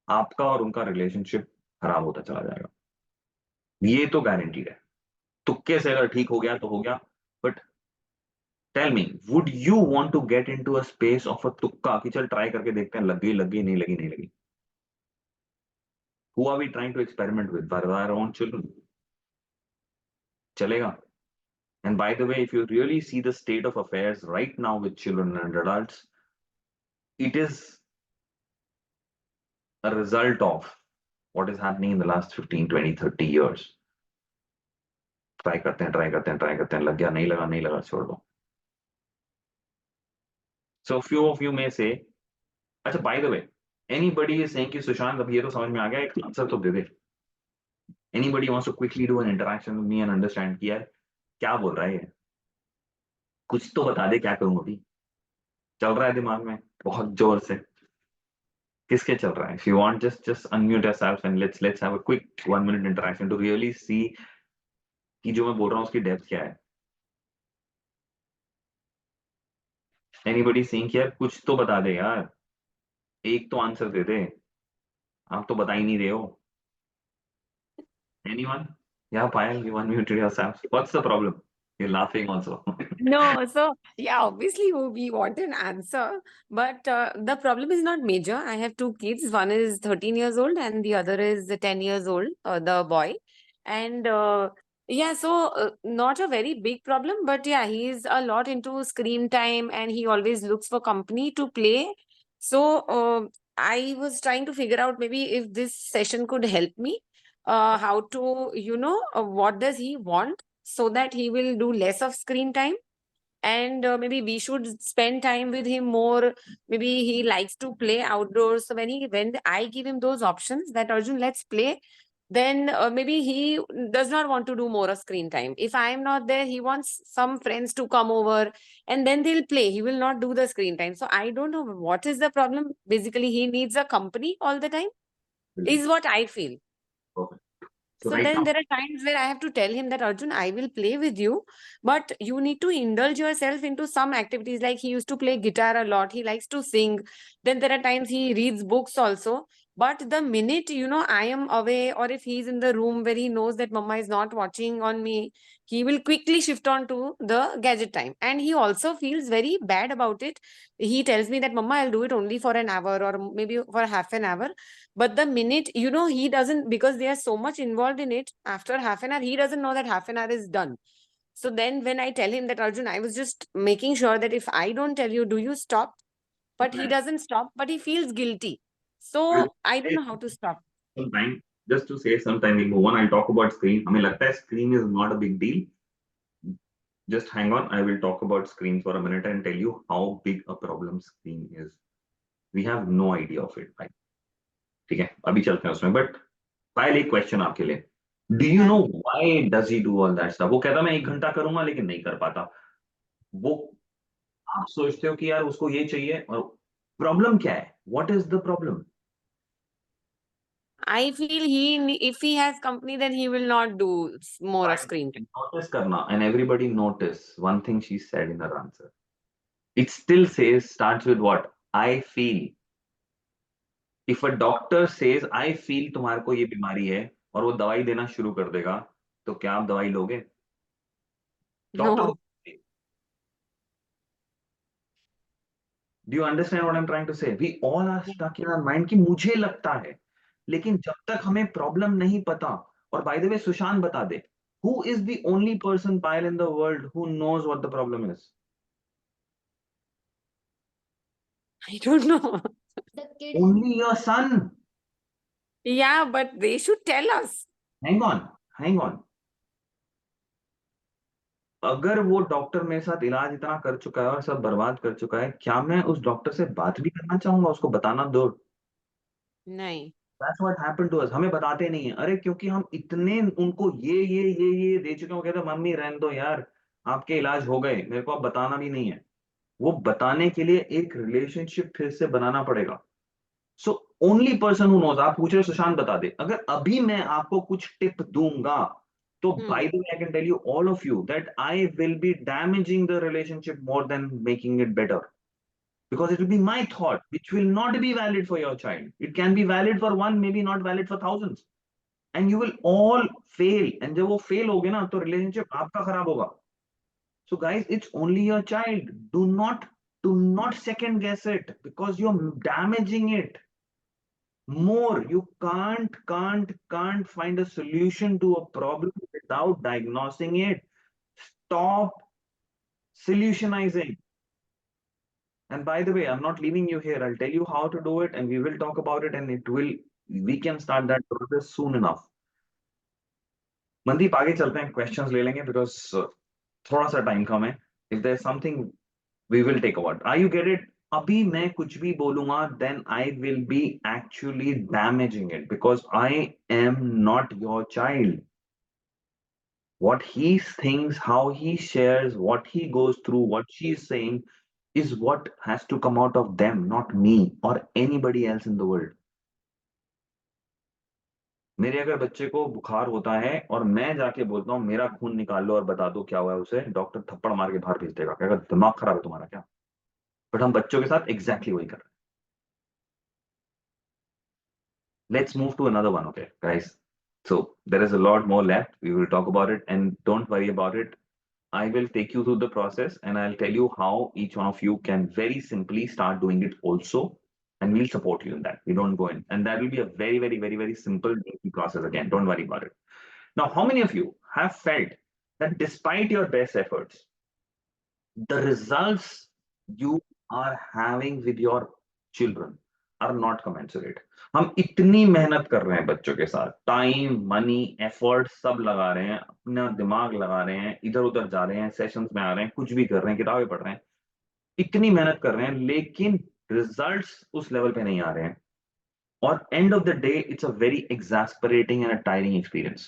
आपका और उनका रिलेशनशिप खराब होता चला जाएगा. ये तो गारंटीड है. तुक्के से अगर ठीक हो गया तो हो गया. But tell me, would you want to get into a space of a तुक्का कि चल ट्राई करके देखते हैं, लग गई नहीं लगी. Who are we trying to experiment with? With our own children. Chalega. And by the way, if you really see the state of affairs right now with children and adults, it is a result of what is happening in the last 15, 20, 30 years. Try करते हैं, लग गया, नहीं लगा, छोड़ दो. So few of you may say, अच्छा, by the way, anybody is saying कि सुशांत अब ये तो समझ में आ गया, एक आंसर तो दे दे. Anybody wants to quickly do an interaction with me and understand कि यार क्या बोल रहा है ये? कुछ तो बता दे, क्या करूं अभी? चल रहा है दिमाग में बहुत जोर से. किसके चल रहा है? If you want, just unmute yourself and let's have a quick 1-minute interaction to really see कि जो मैं बोल रहा हूँ उसकी डेप्थ क्या है. Anybody saying here, कुछ तो बता दे यार, एक तो आंसर दे दे. आप तो बता ही नहीं रहे हो. Anyone? Yeah, Payal, you unmuted yourself. What's the problem? You're laughing also. No, so yeah, obviously we want an answer, but the problem is not major. I have two kids. One is 13 years old and the other is 10 years old, the boy. And yeah, so not a very big problem, but yeah, he is a lot into screen time and he always looks for company to play. So I was trying to figure out maybe if this session could help me, how to, what does he want so that he will do less of screen time, and maybe we should spend time with him more. Maybe he likes to play outdoors, so when I give him those options that Arjun, let's play, then maybe he does not want to do more of screen time. If I am not there, he wants some friends to come over and then they'll play. He will not do the screen time. So I don't know what is the problem. Basically he needs a company all the time, is what I feel. Okay. So right then now, there are times where I have to tell him that, Arjun, I will play with you, but you need to indulge yourself into some activities. Like he used to play guitar a lot. He likes to sing. Then there are times he reads books also. But the minute, I am away, or if he's in the room where he knows that mama is not watching on me, he will quickly shift on to the gadget time. And he also feels very bad about it. He tells me that, mama, I'll do it only for an hour or maybe for half an hour. But the minute, he doesn't, because they are so much involved in it, after half an hour, he doesn't know that half an hour is done. So then when I tell him that, Arjun, I was just making sure that if I don't tell you, do you stop? But he doesn't stop, but he feels guilty. So I don't know how to stop. sometime, just to save some time, we'll move on. I'll talk about screen. हमें लगता है screen is not a big deal. Just hang on. I will talk about screen for a minute and tell you how big a problem screen is. We have no idea of it. Right? ठीक है, अभी चलते हैं उसमें. But पहले एक question आपके लिए. Do you know why does he do all that stuff? वो कहता मैं 1 घंटा करूंगा लेकिन नहीं कर पाता. वो आप सोचते हो कि यार उसको ये चाहिए, और प्रॉब्लम क्या है? What is the problem? I feel if he has company, then he will not do more of screen time. Notice karna, and everybody notice one thing she said in her answer. It still starts with what? I feel. If a doctor says I feel तुम्हारे को ये बीमारी है और वो दवाई देना शुरू कर देगा, तो क्या आप दवाई लोगे? Doctor No. को Do you understand what I'm trying to say? We all are stuck in our mind कि मुझे लगता है, लेकिन जब तक हमें प्रॉब्लम नहीं पता, और by the way सुशांत बता दे, who is the only person Payal in the world who knows what the problem is? I don't know. Only your son. Yeah, but they should tell us. Hang on, hang on. अगर वो doctor मेरे साथ इलाज इतना कर चुका है और सब बर्बाद कर चुका है, क्या मैं उस डॉक्टर से बात भी करना चाहूंगा, उसको बताना दो? नहीं. That's what happened to us. हमें बताते नहीं है, अरे क्योंकि हम इतने उनको ये दे चुके हैं, वो कहते हैं मम्मी रहने दो यार, आपके इलाज हो गए, मेरे को अब बताना भी नहीं है। वो बताने के लिए एक रिलेशनशिप फिर से बनाना पड़ेगा। So only person who knows, आप पूछ रहे हो सुशांत बता दे, अगर अभी मैं आपको कुछ टिप दूंगा, तो by the way I can tell you all of you that I will be damaging the relationship more than making it better, because it will be my thought which will not be valid for your child. It can be valid for one, maybe not valid for thousands, and you will all fail, and जब वो fail होगे ना तो relationship आपका खराब होगा. So guys, it's only your child. Do not second guess it, because you're damaging it more. You can't find a solution to a problem without diagnosing it. Stop solutionizing. And by the way, I'm not leaving you here. I'll tell you how to do it, and we will talk about it, and we can start that process soon enough. Mandeep, आगे चलते हैं, questions ले लेंगे because थोड़ा सा time कम है. If there's something, we will take a word. Are you get it? अभी मैं कुछ भी बोलूंगा, then I will be actually damaging it, because I am not your child. What he thinks, how he shares, what he goes through, what she's saying is what has to come out of them, not me or anybody else in the world. मेरे अगर बच्चे को बुखार होता है और मैं जाके बोलता हूँ मेरा खून निकाल लो और बता दो क्या हुआ है उसे, डॉक्टर थप्पड़ मार के बाहर भेज देगा, कहेगा दिमाग खराब है तुम्हारा क्या? बट हम बच्चों के साथ एग्जैक्टली वही कर रहे हैं. Let's move to another one, okay, guys? So there is a lot more left. We will talk about it, and don't worry about it. I will take you through the process, and I'll tell you how each one of you can very simply start doing it also, and we'll support you in that. We don't go in, and that will be a very, very, very, very simple easy process again. Don't worry about it. Now, how many of you have felt that despite your best efforts, the results you are having with your children are not commensurate? हम इतनी मेहनत कर रहे हैं बच्चों के साथ, time, money, effort सब लगा रहे हैं, अपना दिमाग लगा रहे हैं, इधर उधर जा रहे हैं, सेशंस में आ रहे हैं, कुछ भी कर रहे हैं, किताबें पढ़ रहे हैं, इतनी मेहनत कर रहे हैं, लेकिन रिजल्ट्स उस लेवल पे नहीं आ रहे हैं. और end of the day it's a very exasperating and a tiring experience.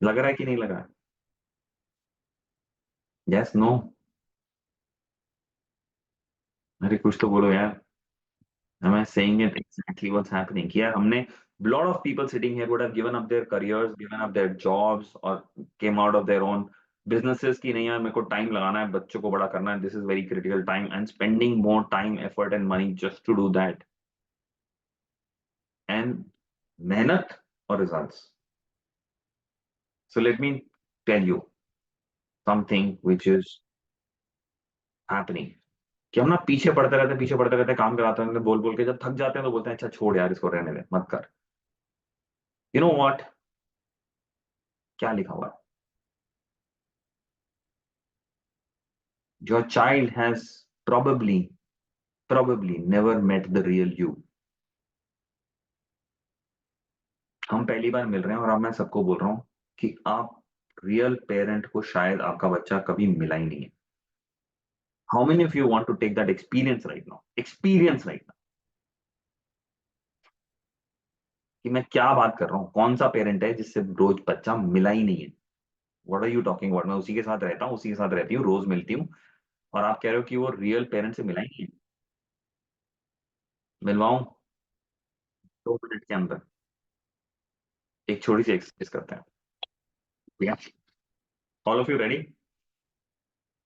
लग रहा है कि नहीं लग रहा है? Yes, no? अरे कुछ तो बोलो यार. Am I saying it exactly what's happening? Yeah, हमने lot of people sitting here would have given up their careers, given up their jobs, or came out of their own businesses की नहीं यार मेरे को time लगाना है, बच्चों को बड़ा करना है, this is very critical time, and spending more time, effort and money just to do that. And मेहनत और results. So let me tell you something which is happening. कि हम ना पीछे पड़ते रहते, काम कराते रहते, बोल बोल के जब थक जाते हैं तो बोलते हैं अच्छा छोड़ यार इसको, रहने दे, मत कर. You know what? क्या लिखा हुआ है? Your child has probably never met the real you. हम पहली बार मिल रहे हैं और अब मैं सबको बोल रहा हूं कि आप रियल पेरेंट को शायद आपका बच्चा कभी मिला ही नहीं है. How many of you want to take that experience right now? Experience right now. कि मैं क्या बात कर रहा हूँ, कौन सा पेरेंट है जिससे रोज बच्चा मिला ही नहीं है? What are you talking about? मैं उसी के साथ रहता हूँ, उसी के साथ रहती हूँ, रोज मिलती हूँ, और आप कह रहे हो कि वो रियल पेरेंट से मिला ही नहीं है. मिलवाऊं 2 मिनट के अंदर? एक छोटी सी एक्सरसाइज करते हैं. All of you ready?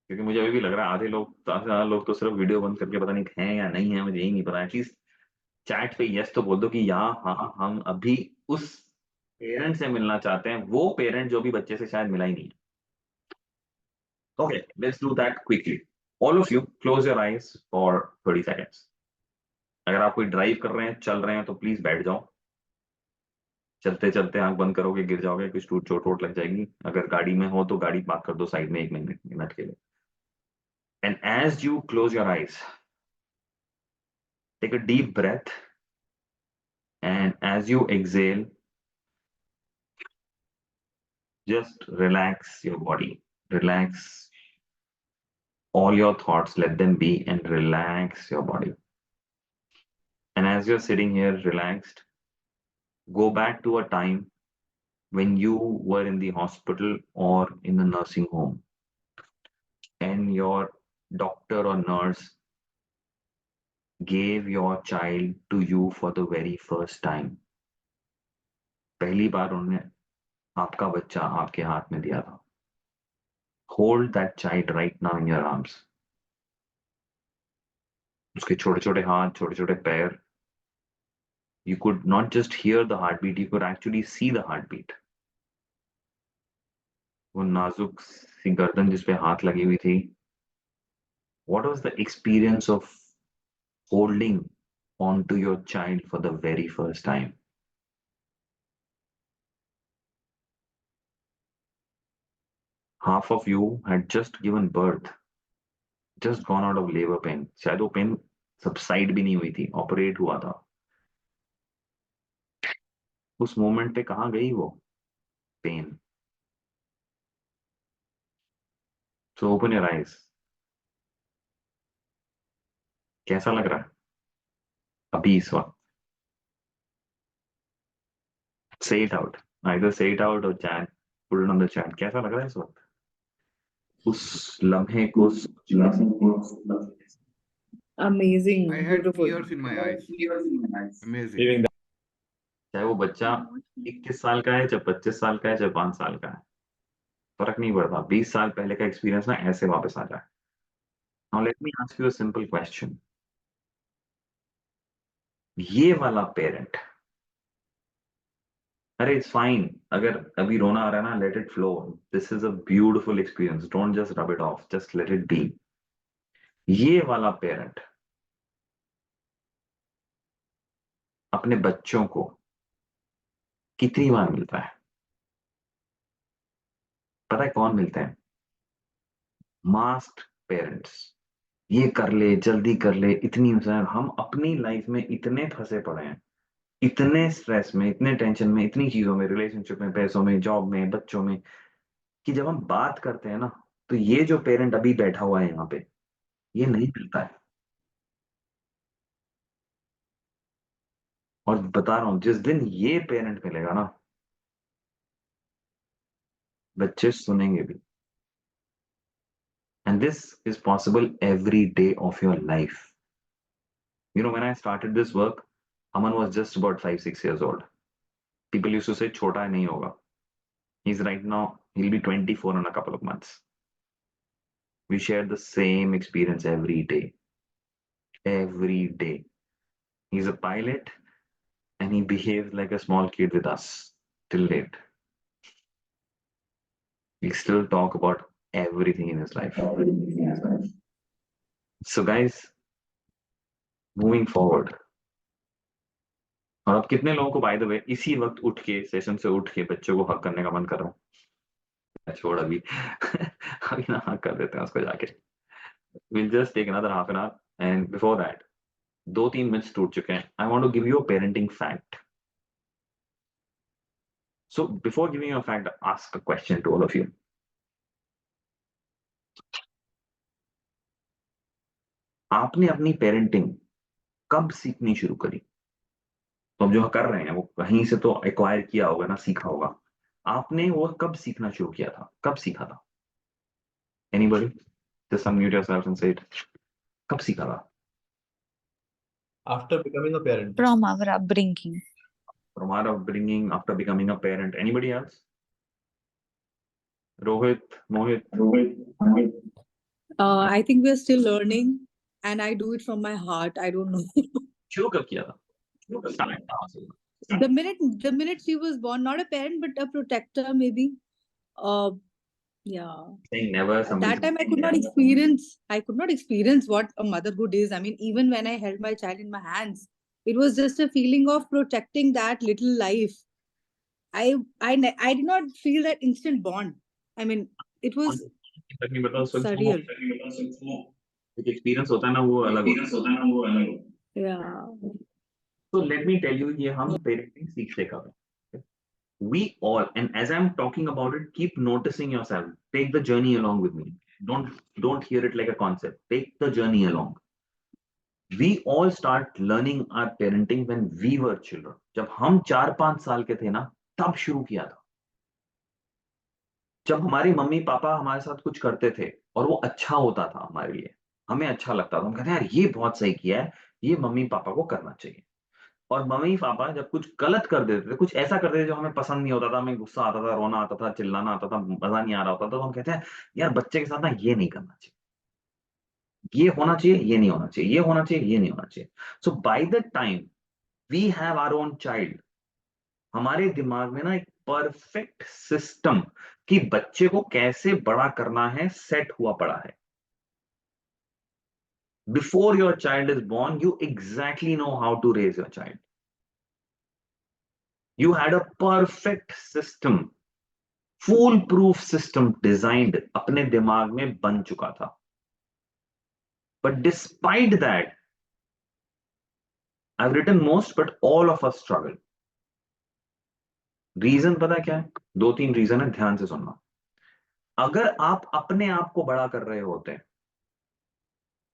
क्योंकि मुझे अभी भी लग रहा है आधे लोग, ज्यादा से ज्यादा लोग तो सिर्फ वीडियो बंद करके पता नहीं हैं या नहीं है, मुझे यही नहीं पता. एटलीस्ट चैट पे यस तो बोल दो कि या हाँ हम अभी उस पेरेंट से मिलना चाहते हैं, वो पेरेंट जो भी बच्चे से शायद मिला ही नहीं है. Okay, let's do that quickly. All of you, close your eyes for 30 seconds. अगर आप कोई ड्राइव कर रहे हैं, चल रहे हैं, तो प्लीज बैठ जाओ. चलते चलते आंख बंद करोगे, गिर जाओगे, कुछ चोट वोट लग जाएगी. अगर गाड़ी में हो तो गाड़ी पार्क कर दो साइड में 1 मिनट के लिए. And as you close your eyes, take a deep breath. And as you exhale, just relax your body. Relax all your thoughts, let them be, and relax your body. And as you're sitting here relaxed, go back to a time when you were in the hospital or in the nursing home, and your doctor or nurse gave your child to you for the very first time. पहली बार उन्होंने आपका बच्चा आपके हाथ में दिया था. Hold that child right now in your arms. उसके छोटे छोटे हाथ, छोटे छोटे पैर. You could not just hear the heartbeat, you could actually see the heartbeat. वो नाजुक सी गर्दन जिस पे हाथ लगी हुई थी. What was the experience of holding on to your child for the very first time? Half of you had just given birth, just gone out of labor pain. शायद वो पेन सबसाइड भी नहीं हुई थी, ऑपरेट हुआ था. उस moment पे कहाँ गई वो pen? So open your eyes. कैसा लग रहा है अभी इस वक्त? Say it out. Either say it out or chat. Put it on the chat. कैसा लग रहा है इस वक्त? उस लम्हे को Amazing, I had beautiful. tears in my eyes. Amazing. Feeling that. चाहे वो बच्चा 21 साल का है, चाहे 25 साल का है, चाहे 5 साल का है, फर्क नहीं पड़ता. 20 साल पहले का एक्सपीरियंस ना ऐसे वापस आ जाए. Now let me ask you a simple question. ये वाला पेरेंट, अरे इट्स फाइन, अगर अभी रोना आ रहा है ना, let it flow. This is a beautiful experience. Don't just rub it of, just let it be. ये वाला पेरेंट अपने बच्चों को कितनी बार मिलता है? पता है कौन मिलते हैं? Masked parents. ये कर ले, जल्दी कर ले, इतनी. हम अपनी लाइफ में इतने फंसे पड़े हैं, इतने स्ट्रेस में, इतने टेंशन में, इतनी चीजों में, रिलेशनशिप में, पैसों में, जॉब में, बच्चों में, कि जब हम बात करते हैं ना, तो ये जो पेरेंट अभी बैठा हुआ है यहाँ पे, ये नहीं मिलता है. और बता रहा हूं, जिस दिन ये पेरेंट मिलेगा ना, बच्चे सुनेंगे भी. And this is possible every day of your life. You know, when I started this work, Aman was just about 5-6 years old. People used to say, "Chota hai, nahi hoga." He's right now, he'll be 24 in a couple of months. We share the same experience every day. Every day. He's a pilot and he behaves like a small kid with us till date. We still talk about everything in his life. So guys, moving forward. और अब कितने लोगों को bye the वे इसी वक्त उठ के, session से उठ के बच्चों को हक करने का मन कर रहा हूँ? छोड़ अभी अभी ना हक कर देते हैं उसको जाके. We'll just take another half an hour. And before that, 2-3 minutes टूट चुके हैं. I want to give you a parenting fact. So before giving you a fact, ask a question to all of you. आपने अपनी parenting कब सीखनी शुरू करी? तो अब जो कर रहे हैं वो कहीं से तो एक्वायर किया होगा ना, सीखा होगा. आपने वो कब सीखना शुरू किया था? कब सीखा था? Anybody? Just unmute yourself and say it. कब सीखा था? After becoming a parent. From our upbringing. From our upbringing, after becoming a parent. Anybody else? Rohit, Mohit. I think we're still learning, and I do it from my heart. I don't know. शुरू कब किया था? Start कहाँ से? The minute she was born, not a parent but a protector maybe. Yeah. saying never. At Somebody that time, I could not experience what a motherhood is. I mean, even when I held my child in my hands, it was just a feeling of protecting that little life. I did not feel that instant bond. I mean, it was नहीं बताओ surreal. एक experience होता है ना वो अलग होता है. Yeah. So let me tell you, ये हम parenting सीखते कब हैं? We all, and as I'm talking about it, keep noticing yourself. Take the journey along with me. Don't hear it like a concept. Take the journey along. We all start learning our parenting when we were children. जब हम 4-5 साल के थे ना, तब शुरू किया था. जब हमारी मम्मी पापा हमारे साथ कुछ करते थे और वो अच्छा होता था हमारे लिए, हमें अच्छा लगता था, हम कहते हैं यार ये बहुत सही किया है, ये मम्मी पापा को करना चाहिए. और मम्मी पापा जब कुछ गलत कर देते थे, कुछ ऐसा कर देते थे जो हमें पसंद नहीं होता था, हमें गुस्सा आता था, रोना आता था, चिल्लाना आता था, मजा नहीं आ रहा होता, तो हम कहते हैं यार बच्चे के साथ ना ये नहीं करना चाहिए, ये होना चाहिए, ये नहीं होना चाहिए, ये होना चाहिए, ये नहीं होना चाहिए. So by the time we have our own child, हमारे दिमाग में ना एक परफेक्ट सिस्टम कि बच्चे को कैसे बड़ा करना है सेट हुआ पड़ा है. Before your child is born, you exactly know how to raise your child. You had a perfect system, foolproof system designed अपने दिमाग में बन चुका था. But despite that, I've written most, but all of us struggle. Reason पता क्या है? 2-3 reason है, ध्यान से सुनना. अगर आप अपने आप को बड़ा कर रहे होते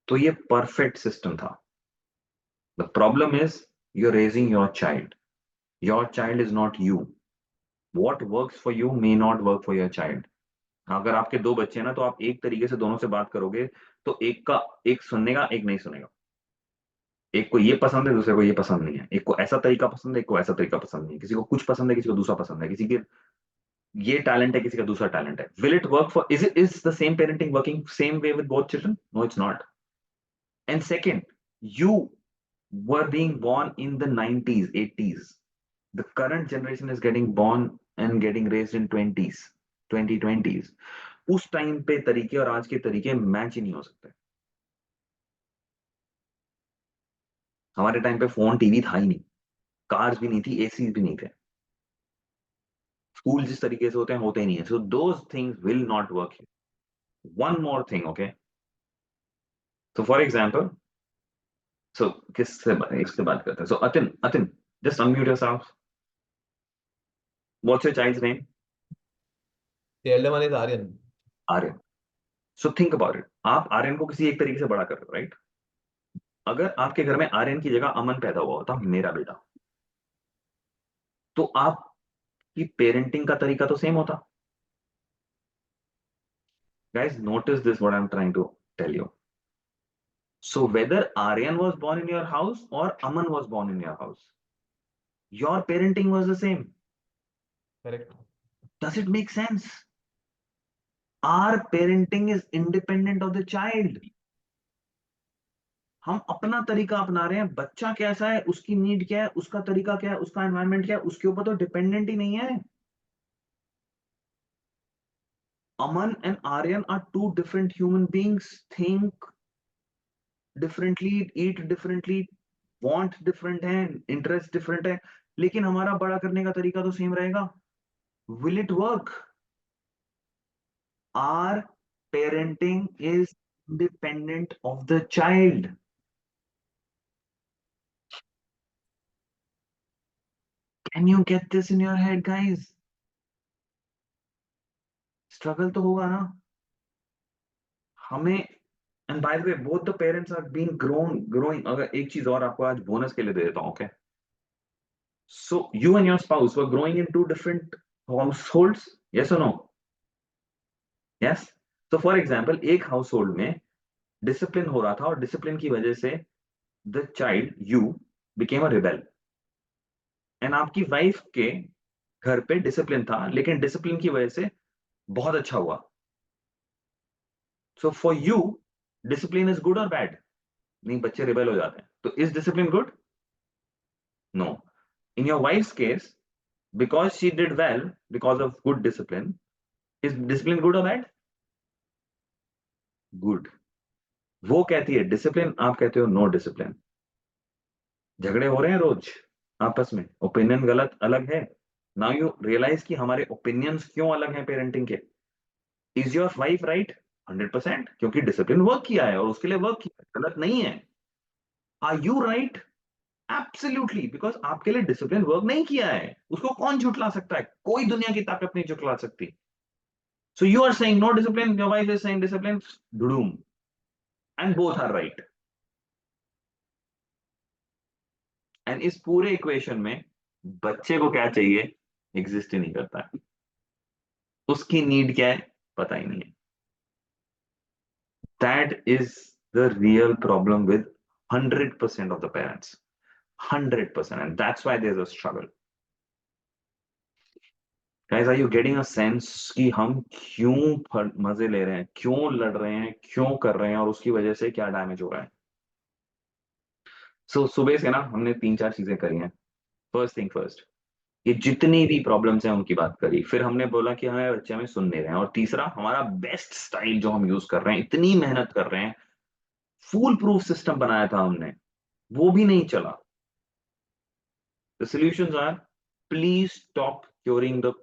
तो ये परफेक्ट सिस्टम था. The problem is you're raising your child. Your child is not you. What works for you may not work for your child. अगर आपके 2 बच्चे हैं ना, तो आप एक तरीके से दोनों से बात करोगे तो एक सुनेगा, एक नहीं सुनेगा. एक को ये पसंद है, दूसरे को ये पसंद नहीं है. एक को ऐसा तरीका पसंद है, एक को ऐसा तरीका पसंद नहीं है. किसी को कुछ पसंद है, किसी को दूसरा पसंद है. किसी के ये टैलेंट है, किसी का दूसरा टैलेंट है. Will it work for, is the same parenting working same way with both children? No, it's not. And second, you were being born in the 90s, 80s. The current generation is getting born and getting raised in 20s, 2020s. उस time पे तरीके और आज के तरीके match ही नहीं हो सकते. हमारे टाइम पे फोन टीवी था ही नहीं, कार्स भी नहीं थी, एसी भी नहीं थे. स्कूल जिस तरीके से होते ही नहीं है. So those things will not work. One more thing, okay. So for example, so इससे बात करते हैं. So Atin just unmute yourself. What's your child's name? The elder one is Aryan. Aryan. So think about it. आप आर्यन को किसी एक तरीके से बड़ा कर रहे हो, राइट? अगर आपके घर में आर्यन की जगह अमन पैदा हुआ होता, मेरा बेटा, तो आपकी पेरेंटिंग का तरीका तो सेम होता. Guys, notice this, what I'm trying to tell you. So whether Aryan was born in your house or Aman was born in your house, your parenting was the same. Correct. Does it make sense? Our parenting is independent of the child. हम अपना तरीका अपना रहे हैं. बच्चा कैसा है, उसकी नीड क्या है, उसका तरीका क्या है, उसका एनवायरनमेंट क्या है, उसके ऊपर तो डिपेंडेंट ही नहीं है. Aman and Aryan are two different human beings. Think differently, eat differently, want different है, interest different है, लेकिन हमारा बड़ा करने का तरीका तो सेम रहेगा. Will it work? Our parenting is independent of the child. Can you get this in your head, guys? Struggle तो होगा ना हमें. And by the way, both the parents are being growing. अगर एक चीज और आपको आज बोनस के लिए दे देता हूं, okay? So you and your spouse were growing in two different households, yes or no? Yes. So for example, एक household में डिसिप्लिन हो रहा था और डिसिप्लिन की वजह से the child you became a rebel. And आपकी वाइफ के घर पे डिसिप्लिन था, लेकिन डिसिप्लिन की वजह से बहुत अच्छा हुआ. So for you discipline is good or bad? नहीं, बच्चे रिबेल हो जाते हैं. तो is discipline good? No. In your wife's case, because she did well because of good discipline, is discipline good or bad? Good. वो कहती है discipline, आप कहते हो नो डिसिप्लिन. झगड़े हो रहे हैं रोज आपस में, ओपिनियन गलत अलग है. नाउ यू रियलाइज कि हमारे ओपिनियंस क्यों अलग हैं पेरेंटिंग के. Is your wife right? 100%, क्योंकि डिसिप्लिन वर्क किया है और उसके लिए वर्क किया है, गलत नहीं है. Are you right? Absolutely, because आपके लिए डिसिप्लिन वर्क नहीं किया है. उसको कौन झुटला सकता है? कोई दुनिया की ताकत नहीं झुटला सकती. So you are saying no discipline, your wife is saying discipline, doom, and both are right. And इस पूरे इक्वेशन में बच्चे को क्या चाहिए एग्जिस्ट ही नहीं करता है. उसकी नीड क्या है पता ही नहीं है. That is the real problem with 100% of the parents. 100%, and that's why there's a struggle. Guys, are you getting a sense कि हम क्यों मजे ले रहे हैं, क्यों लड़ रहे हैं, क्यों कर रहे हैं, और उसकी वजह से क्या डैमेज हो रहा है. सो सुबह से ना हमने 3-4 चीजें करी हैं. फर्स्ट थिंग फर्स्ट, ये जितनी भी प्रॉब्लम्स हैं उनकी बात करी. फिर हमने बोला कि हमारे बच्चे हमें सुन नहीं रहे हैं. और तीसरा, हमारा बेस्ट स्टाइल जो हम यूज कर रहे हैं, इतनी मेहनत कर रहे हैं, फूल प्रूफ सिस्टम बनाया था हमने, वो भी नहीं चला. The solutions are, please stop curing the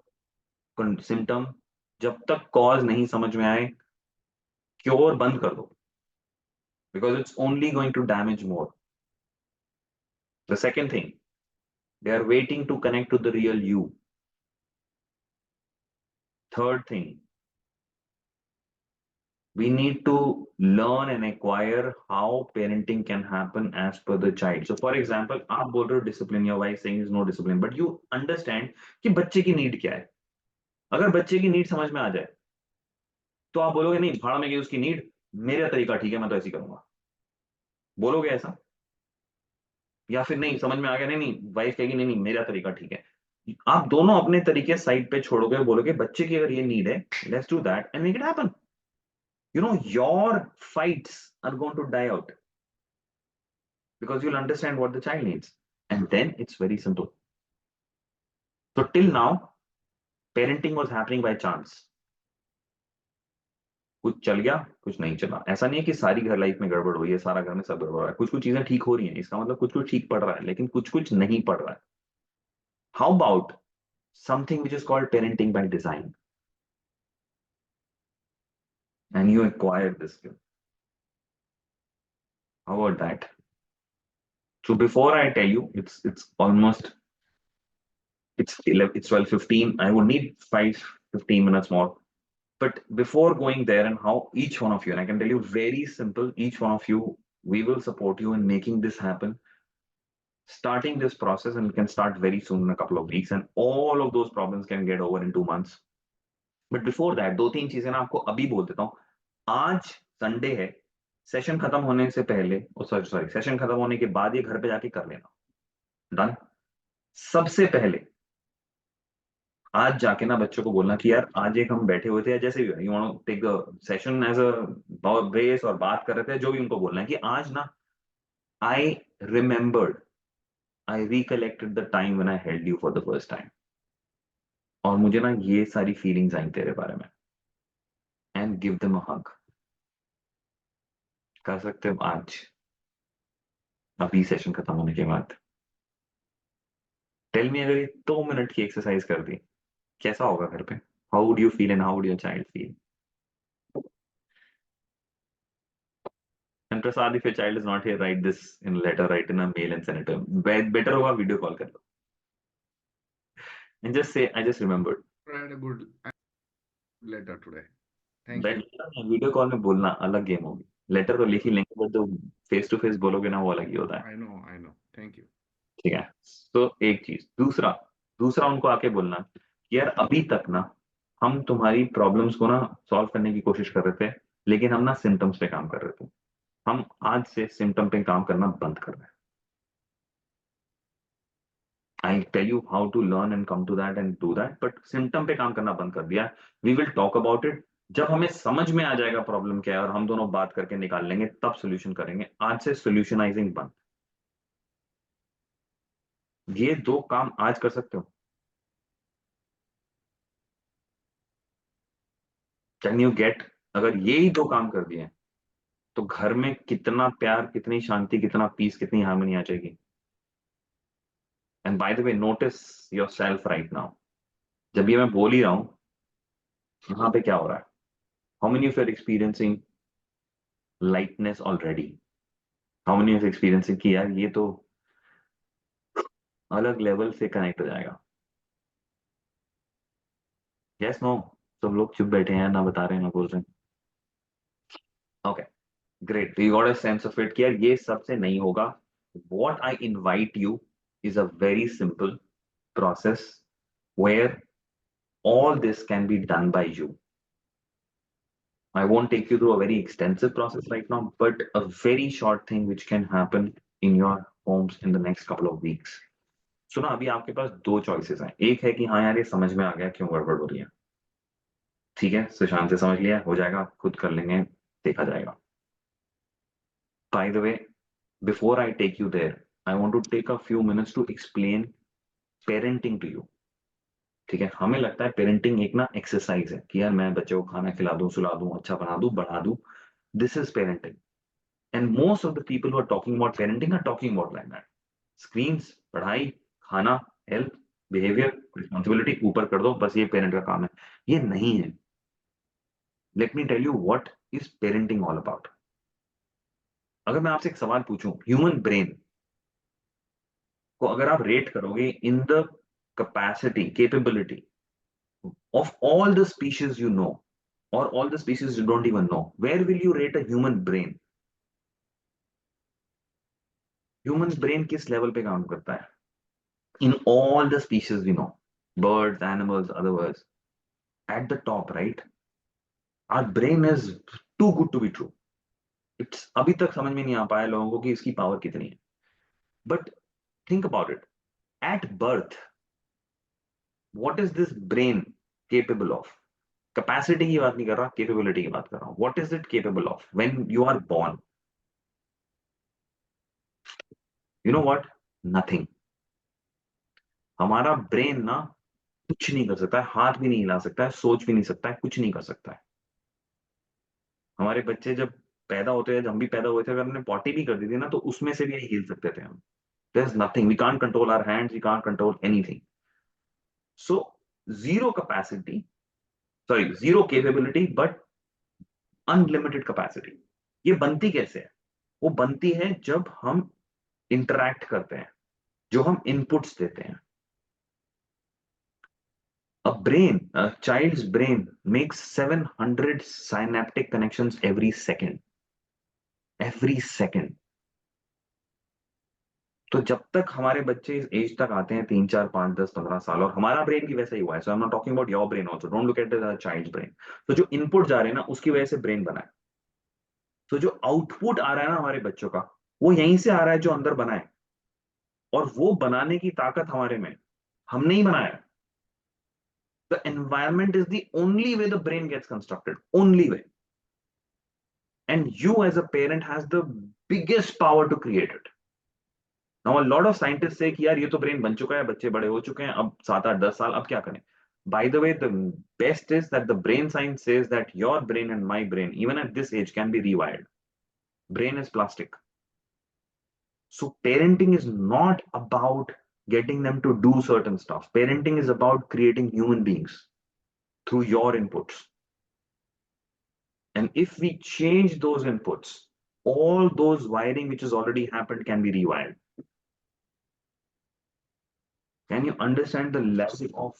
symptom. जब तक कॉज नहीं समझ में आए, क्योर बंद कर दो, because it's only going to damage more. The second thing, they are waiting to connect to the real you. Third thing, we need to learn and acquire how parenting can happen as per the child. So for example, आप बोल रहे हो discipline, your wife saying is no discipline, but you understand कि बच्चे की need क्या है. अगर बच्चे की नीड समझ में आ जाए तो आप बोलोगे नहीं भाड़ा में गई उसकी नीड, मेरा तरीका ठीक है, मैं तो ऐसे ही करूंगा. बोलोगे ऐसा? या फिर नहीं समझ में आ गया, नहीं नहीं वाइफ कहेगी नहीं नहीं मेरा तरीका ठीक है. आप दोनों अपने तरीके साइड पे छोड़ोगे, बोलोगे बच्चे की अगर ये नीड है, let's do that and make it happen. You know, your fights are going to die out because you'll understand what the child needs. And then it's very simple. So till now, parenting was happening by chance. कुछ चल गया, कुछ नहीं चला. ऐसा नहीं है कि सारी घर लाइफ में गड़बड़ हुई है, सारा घर में सब गड़बड़ है. कुछ कुछ चीजें ठीक हो रही हैं, इसका मतलब कुछ कुछ ठीक पड़ रहा है, लेकिन कुछ कुछ नहीं पड़ रहा है. How about something which is called parenting by design, and you acquire this skill. How about that? So before I tell you, it's almost it's 12:15. I would need 15 minutes more. But before going there, and how each one of you, and I can tell you very simple, each one of you, we will support you in making this happen, starting this process, and it can start very soon in a couple of weeks, and all of those problems can get over in 2 months. But before that, 2-3 चीजें ना आपको अभी बोल देता हूँ. आज Sunday है, session खत्म होने से पहले, सॉरी सेशन खत्म होने के बाद ये घर पे जाके कर लेना. डन. सबसे पहले आज जाके ना बच्चों को बोलना कि यार आज एक हम बैठे हुए थे, या जैसे भी you want to take the session as a brace, और बात कर रहे थे, जो भी उनको बोलना है कि आज ना I remembered, I recollected the time when I held you for the first time, और मुझे ना ये सारी फीलिंग्स आई तेरे बारे में, एंड गिव देम अ हग. कर सकते हो आज, अभी सेशन खत्म होने के बाद. टेल मी, अगर ये 2 मिनट की एक्सरसाइज कर दी, कैसा होगा घर पे? How would you feel and how would your child feel? And Prasad, if your child is not here, write this in a letter, write in a mail and send it to him. Better होगा video call कर लो. And just say, I just remembered. Write a good letter today. Thank But you. Video call में बोलना अलग game होगी. Letter तो लिख ही लेंगे, but जो फेस टू फेस बोलोगे ना वो अलग ही होता है. I know. Thank you. ठीक है. तो एक चीज. दूसरा उनको आके बोलना कि यार अभी तक ना हम तुम्हारी प्रॉब्लम्स को ना सॉल्व करने की कोशिश कर रहे थे, लेकिन हम ना सिम्टम्स पे काम कर रहे थे. हम आज से सिम्टम पे काम करना बंद कर रहे हैं. I tell you how to learn and come to that and do that, but symptom पे काम करना बंद कर दिया. We will talk about it. जब हमें समझ में आ जाएगा प्रॉब्लम क्या है और हम दोनों बात करके निकाल लेंगे, तब सोल्यूशन करेंगे. आज से सोल्यूशनाइजिंग बंद. ये 2 काम आज कर सकते हो. Can you get? अगर यही दो काम कर दिए तो घर में कितना प्यार, कितनी शांति, कितना पीस, कितनी हार्मनी आ जाएगी. And by the way, notice your self right now. जब ये मैं बोल ही रहा हूं, यहाँ पे क्या हो रहा है? How many of you are experiencing lightness already? How many of experiencing कि यार ये तो अलग लेवल से कनेक्ट हो जाएगा? Yes, no? सब लोग चुप बैठे हैं, ना बता रहे हैं, ना बोल रहे हैं. Okay, great. You got a sense of it कि यार ये सबसे नहीं होगा. What I invite you is a very simple process where all this can be done by you. I won't take you through a very extensive process right now, but a very short thing which can happen in your homes in the next couple of weeks. सुना, अभी आपके पास दो choices हैं. एक है कि हाँ यार ये समझ में आ गया क्यों गड़बड़ हो रही है. ठीक है, सुशांत से समझ लिया, हो जाएगा, खुद कर लेंगे, देखा जाएगा. By the way, before I take you there, I want to take a few minutes to explain parenting to you. ठीक है, हमें लगता है पेरेंटिंग एक ना एक्सरसाइज है कि यार मैं बच्चे को खाना खिला दूं, सुला दूं, अच्छा बना दूं, बढ़ा दूं. This is parenting. And most of the people who are talking about parenting are talking about like that. Screens, पढ़ाई, खाना, हेल्थ, बिहेवियर, रिस्पॉन्सिबिलिटी ऊपर कर दो, बस ये पेरेंट का काम है. ये नहीं है. Let me tell you what is parenting all about. अगर मैं आपसे एक सवाल पूछूं, ह्यूमन ब्रेन को अगर आप रेट करोगे in the capacity, capability of all the species you know, or all the species you don't even know, where will you rate a human brain? Human brain किस level पे काम करता है? In all the species we know, birds, animals, other birds, at the top, right? Our brain is too good to be true. It's अभी तक समझ में नहीं आ पाया लोगों को कि इसकी पावर कितनी है. But think about it. At birth, what is this brain capable of? Capacity की बात नहीं कर रहा, capability की बात कर रहा हूँ. What is it capable of when you are born? You know what? Nothing. हमारा ब्रेन ना कुछ नहीं कर सकता है, हाथ भी नहीं हिला सकता है, सोच भी नहीं सकता है, कुछ नहीं कर सकता है. हमारे बच्चे जब पैदा होते हैं, जब हम भी पैदा हुए थे, अगर हमने पॉटी भी कर दी थी ना, तो उसमें से भी हिल सकते थे हम. There is nothing. We can't control our hands, we can't control anything. So zero capacity, sorry zero capability, but unlimited capacity. ये बनती कैसे है? वो बनती है जब हम इंटरैक्ट करते हैं, जो हम इनपुट्स देते हैं. A child's brain makes 700 synaptic connections every second. Every second. तो जब तक हमारे बच्चे इस एज तक आते हैं, 3, 4, 5, 10, 15 साल, और हमारा ब्रेन भी वैसा ही हुआ है. So I am not talking about your brain also. Don't look at the child's brain. तो जो इनपुट जा रहे हैं ना, उसकी वजह से ब्रेन बना है. तो जो आउटपुट आ रहा है ना हमारे बच्चों का, वो यहीं से आ रहा है जो अंदर बना है. और वो बनाने की ताकत हमारे में, हमने ही बनाया. The environment is the only way the brain gets constructed. Only way. And you as a parent has the biggest power to create it. Now a lot of scientists say कि यार ये तो ब्रेन बन चुका है, बच्चे बड़े हो चुके हैं, अब 7, 8, 10 साल, अब क्या करें? By the way, the best is that the brain science says that your brain and my brain, even at this age, can be rewired. Brain is plastic. So parenting is not about getting them to do certain stuff. Parenting is about creating human beings through your inputs. And if we change those inputs, all those wiring which has already happened can be rewired. Can you understand the level of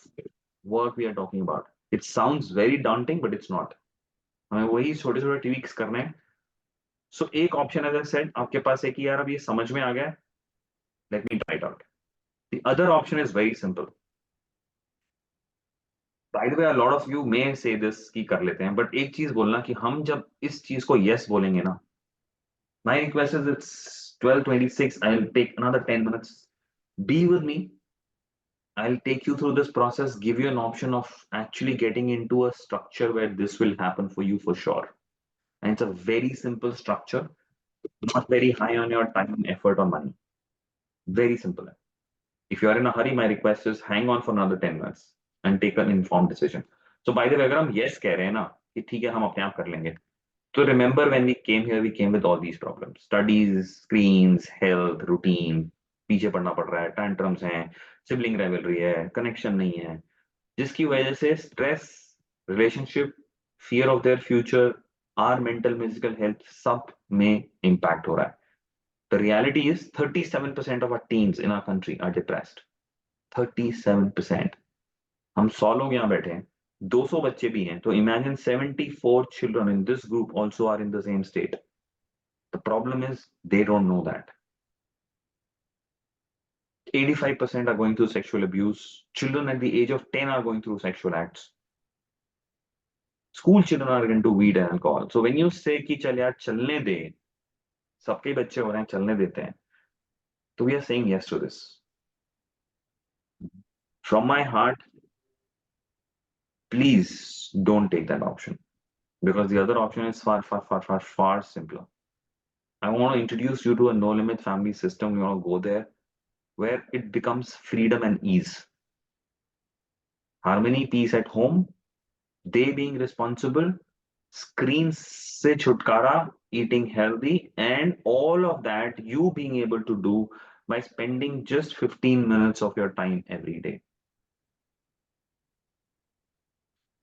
work we are talking about? It sounds very daunting, but it's not. हमें वही छोटे छोटे tweaks करने हैं. So एक option, as I said, आपके पास है कि यार अब ये समझ में आ गया, let me try it out. The other option is very simple. By the way, a lot of you may say this कि कर लेते हैं, but एक चीज बोलना कि हम जब इस चीज को yes बोलेंगे ना, my request is it's 12:26. I'll take another 10 minutes. Be with me. I'll take you through this process, give you an option of actually getting into a structure where this will happen for you for sure. And it's a very simple structure, not very high on your time, effort, or money. Very simple. If you are in a hurry, my request is hang on for another 10 minutes and take an informed decision. So by the way, अगर हम yes कह रहे हैं ना, कि ठीक है हम अपने आप कर लेंगे. So remember when we came here, we came with all these problems: studies, screens, health, routine. पीछे पढ़ना पड़ रहा है, tantrums हैं, sibling rivalry है, connection नहीं है, जिसकी वजह से stress, relationship, fear of their future, our mental, physical health सब में impact हो रहा है. The reality is 37% of our teens in our country are depressed. 37%. हम 100 लोग यहाँ बैठे हैं, 200 बच्चे भी हैं, तो imagine 74 children in this group also are in the same state. The problem is they don't know that. 85% are going through sexual abuse. Children at the age of 10 are going through sexual acts. School children are into weed and alcohol. So when you say कि चल यार चलने दे, सबके बच्चे हो रहे हैं चलने देते हैं, तो we are saying yes to this. From my heart, please don't take that option, because the other option is far simpler. I want to introduce you to a no limit family system. We want to go there where it becomes freedom and ease. Harmony, peace at home, they being responsible, screens se chutkara, eating healthy, and all of that you being able to do by spending just 15 minutes of your time every day.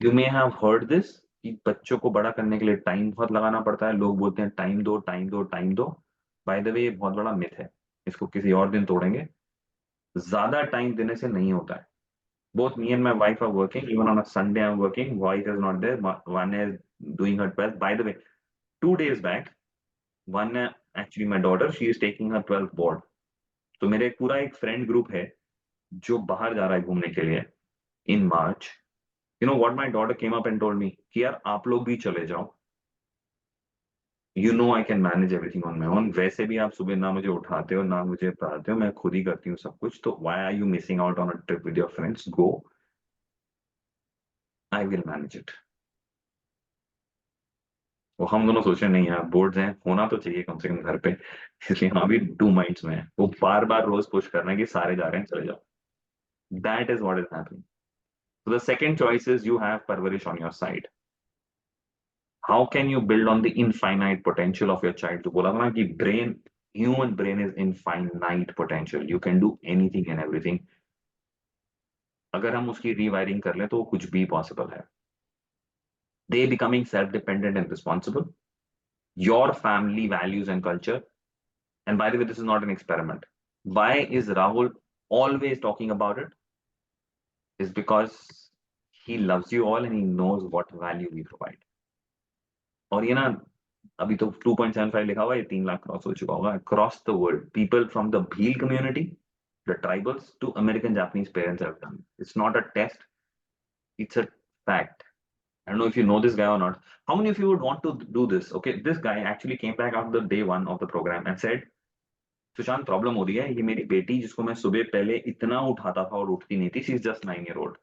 You may have heard this कि बच्चों को बड़ा करने के लिए time बहुत लगाना पड़ता है. लोग बोलते हैं टाइम दो टाइम दो टाइम दो. बाय द वे ये बहुत बड़ा मिथ है, इसको किसी और दिन तोड़ेंगे. ज्यादा टाइम देने से नहीं होता है. Both me and my wife are working. Even on a Sunday, I'm working. Wife is not there. One is doing her 12th. By the way, 2 days back, actually my daughter, she is taking her 12th board. तो मेरे पूरा एक friend group है जो बाहर जा रहा है घूमने के लिए in March. You know what my daughter came up and told me? कि यार आप लोग भी चले जाओ. You know I can manage everything on my own. वैसे भी आप सुबह ना मुझे उठाते हो ना मुझे पढ़ाते हो, मैं खुद ही करती हूँ सब कुछ. तो why are you missing out on a trip with your friends? Go. I will manage it. वो हम दोनों सोच रहे नहीं यार बोर्ड्स हैं, होना तो चाहिए कम से कम घर पे, इसलिए हम भी 2 minds में है. वो बार बार रोज पुश करना है कि सारे जा रहे हैं चले जाओ. That is what is happening. So the second choice is you have parvarish on your side. How can you build on the infinite potential of your child? तो बोला था ना कि human brain is infinite potential. You can do anything and everything. अगर हम उसकी rewiring कर लें तो कुछ भी possible है. They becoming self-dependent and responsible. Your family values and culture. And by the way, this is not an experiment. Why is Rahul always talking about it? Is because he loves you all and he knows what value we provide. और ये ना अभी तो 2.75 लिखा हुआ है, 3 lakh cross हो चुका होगा. Across the world, people from the Bhil community, the tribals, to American Japanese parents have done. It's not a test. It's a fact. I don't know if you know this guy or not. How many of you would want to do this? Okay, this guy actually came back after day 1 of the program and said, Sushant problem हो रही है, ये मेरी बेटी जिसको मैं सुबह पहले इतना उठाता था और उठती नहीं थी, she is just 9 year old.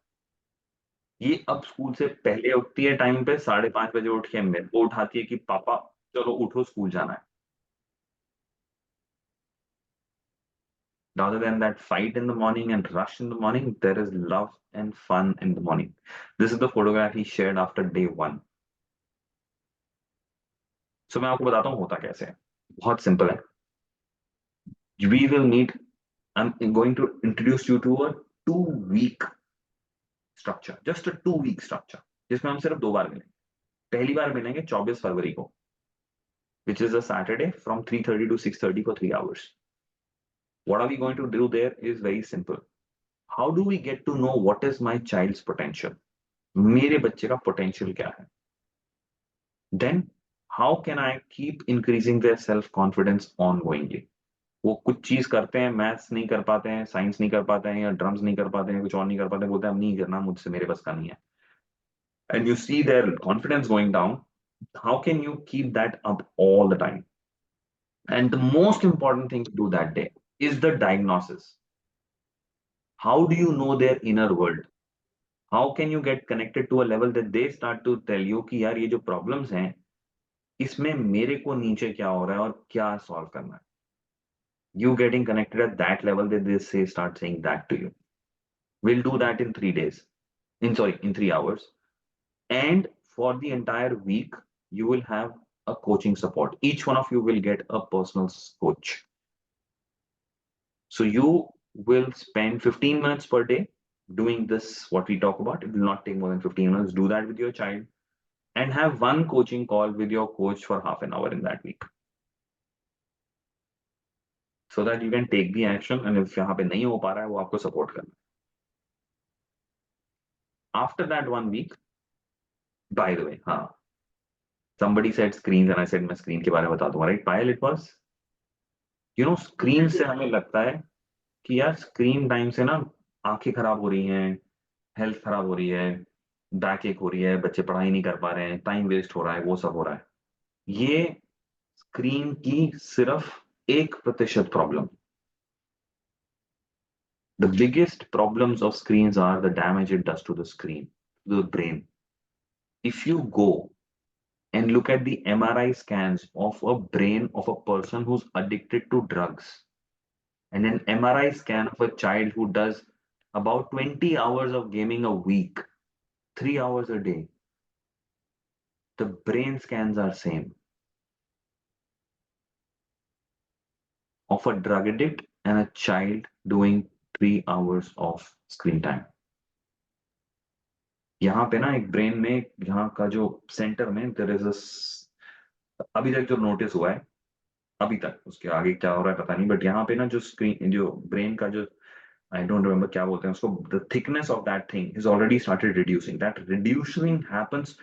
ये अब स्कूल से पहले उठती है टाइम पे, 5:30 बजे उठ के मेरे को उठाती है कि पापा चलो उठो स्कूल जाना है. Rather than that fight in the morning and rush in the morning, there is love and fun in the morning. This is the photograph he shared after day 1. So मैं आपको बताता हूँ होता कैसे है. बहुत सिंपल है. We will meet. I'm going to introduce you to a 2-week structure, just a 2-week structure, जिसमें हम सिर्फ 2 बार मिलेंगे. पहली बार मिलेंगे 24 फरवरी को, which is a Saturday from 3:30 to 6:30 for 3 hours. What are we going to do there is very simple. How do we get to know what is my child's potential? मेरे बच्चे का potential क्या है? Then how can I keep increasing their self-confidence ongoingly? वो कुछ चीज करते हैं, मैथ्स नहीं कर पाते हैं, साइंस नहीं कर पाते हैं, या ड्रम्स नहीं कर पाते हैं, कुछ और नहीं कर पाते हैं, बोलते हैं अब नहीं करना, मुझसे मेरे बस का नहीं है. And you see their confidence going down. How can you keep that up all the time? And the most important thing to do that day is the diagnosis. How do you know their inner world? How can you get connected to a level that they start to tell you कि यार ये जो problems हैं, इसमें मेरे को नीचे क्या हो रहा है और क्या solve करना है? You getting connected at that level that they start saying that to you. We'll do that in 3 days. In 3 hours. And for the entire week, you will have a coaching support. Each one of you will get a personal coach. So you will spend 15 minutes per day doing this, what we talk about. It will not take more than 15 minutes. Do that with your child and have one coaching call with your coach for half an hour in that week. So that you can take the action, and if यहाँ पे नहीं हो पा रहा है, वो आपको support करना. After that 1 week, by the way, somebody said screens and I said मैं screen के बारे में बता दूंगा, right? Payal, it was, screen से हमें लगता है कि यार screen time से ना आंखें खराब हो रही हैं, health खराब हो रही है, बैक एक हो रही है, बच्चे पढ़ाई नहीं कर पा रहे हैं, टाइम वेस्ट हो रहा है, वो सब हो रहा है. ये स्क्रीन की सिर्फ 1% problem. The biggest problems of screens are the damage it does to the screen, the brain. If you go and look at the MRI scans of a brain of a person who's addicted to drugs, and an MRI scan of a child who does about 20 hours of gaming a week, 3 hours a day, the brain scans are same. Of a drug addict and a child doing 3 hours of screen time. यहाँ पे ना एक brain में यहाँ का जो centre में there is अभी तक जो नोटिस हुआ है, अभी तक उसके आगे क्या हो रहा है पता नहीं, बट यहाँ पे ना जो स्क्रीन जो ब्रेन का जो आई डोंट रिमेम्बर क्या बोलते हैं उसको, the thickness of that thing is already started reducing. That reducing happens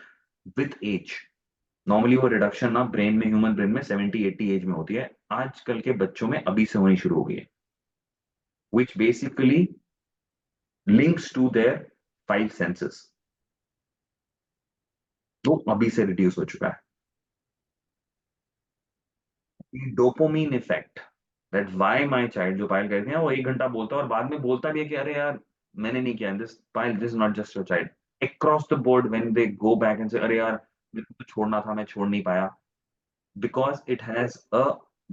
with age. Normally वो रिडक्शन ना ब्रेन में, ह्यूमन ब्रेन में 70-80 एज में होती है. आजकल के बच्चों में अभी से होनी शुरू हो गई है, which basically links to their 5 senses. वो अभी से रिड्यूस हो चुका है. Dopamine effect, that why my child, जो पायल कहते हैं वो 1 घंटा बोलता है और बाद में बोलता भी है कि अरे यार मैंने नहीं किया. This Payal, this is not just your child. across the board when they go back and say अरे यार मेरे को तो छोड़ना था, मैं छोड़ नहीं पाया, because it has a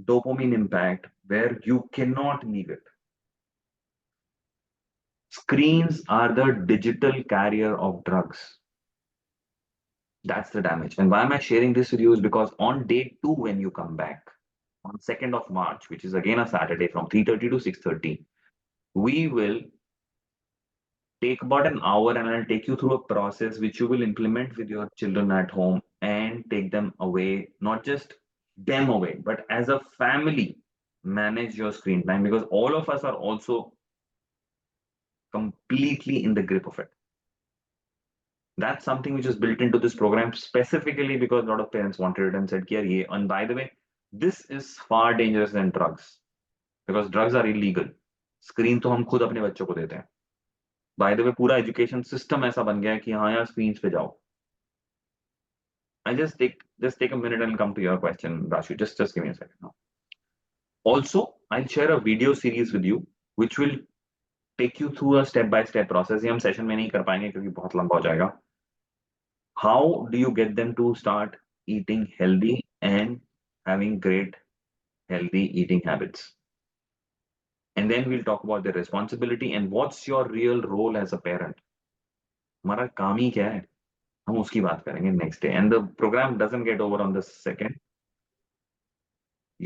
dopamine impact where you cannot leave it. Screens are the digital carrier of drugs. That's the damage. And why am I sharing this with you is because on day 2, when you come back on 2nd of March, which is again a Saturday from 3:30 to 6:30, we will take about an hour and I'll take you through a process which you will implement with your children at home and take them away, not just them away, but as a family, manage your screen time, because all of us are also completely in the grip of it. That's something which is built into this program specifically because a lot of parents wanted it and said, yeah, and by the way, this is far dangerous than drugs because drugs are illegal. Screen तो हम खुद अपने बच्चों को देते हैं. By the way, पूरा education system ऐसा बन गया है कि हाँ यार स्क्रीन्स पे जाओ. I just take a minute and come to your question, Rashu. Just give me a second now. Also, I'll share a video series with you which will take you through a step-by-step process. ये हम session में नहीं कर पाएंगे क्योंकि बहुत लंबा हो जाएगा. How do you get them to start eating healthy and having great healthy eating habits? And then we'll talk about the responsibility and what's your real role as a parent. हमारा काम ही क्या है, हम उसकी बात करेंगे next day. And the program doesn't get over on the 2nd.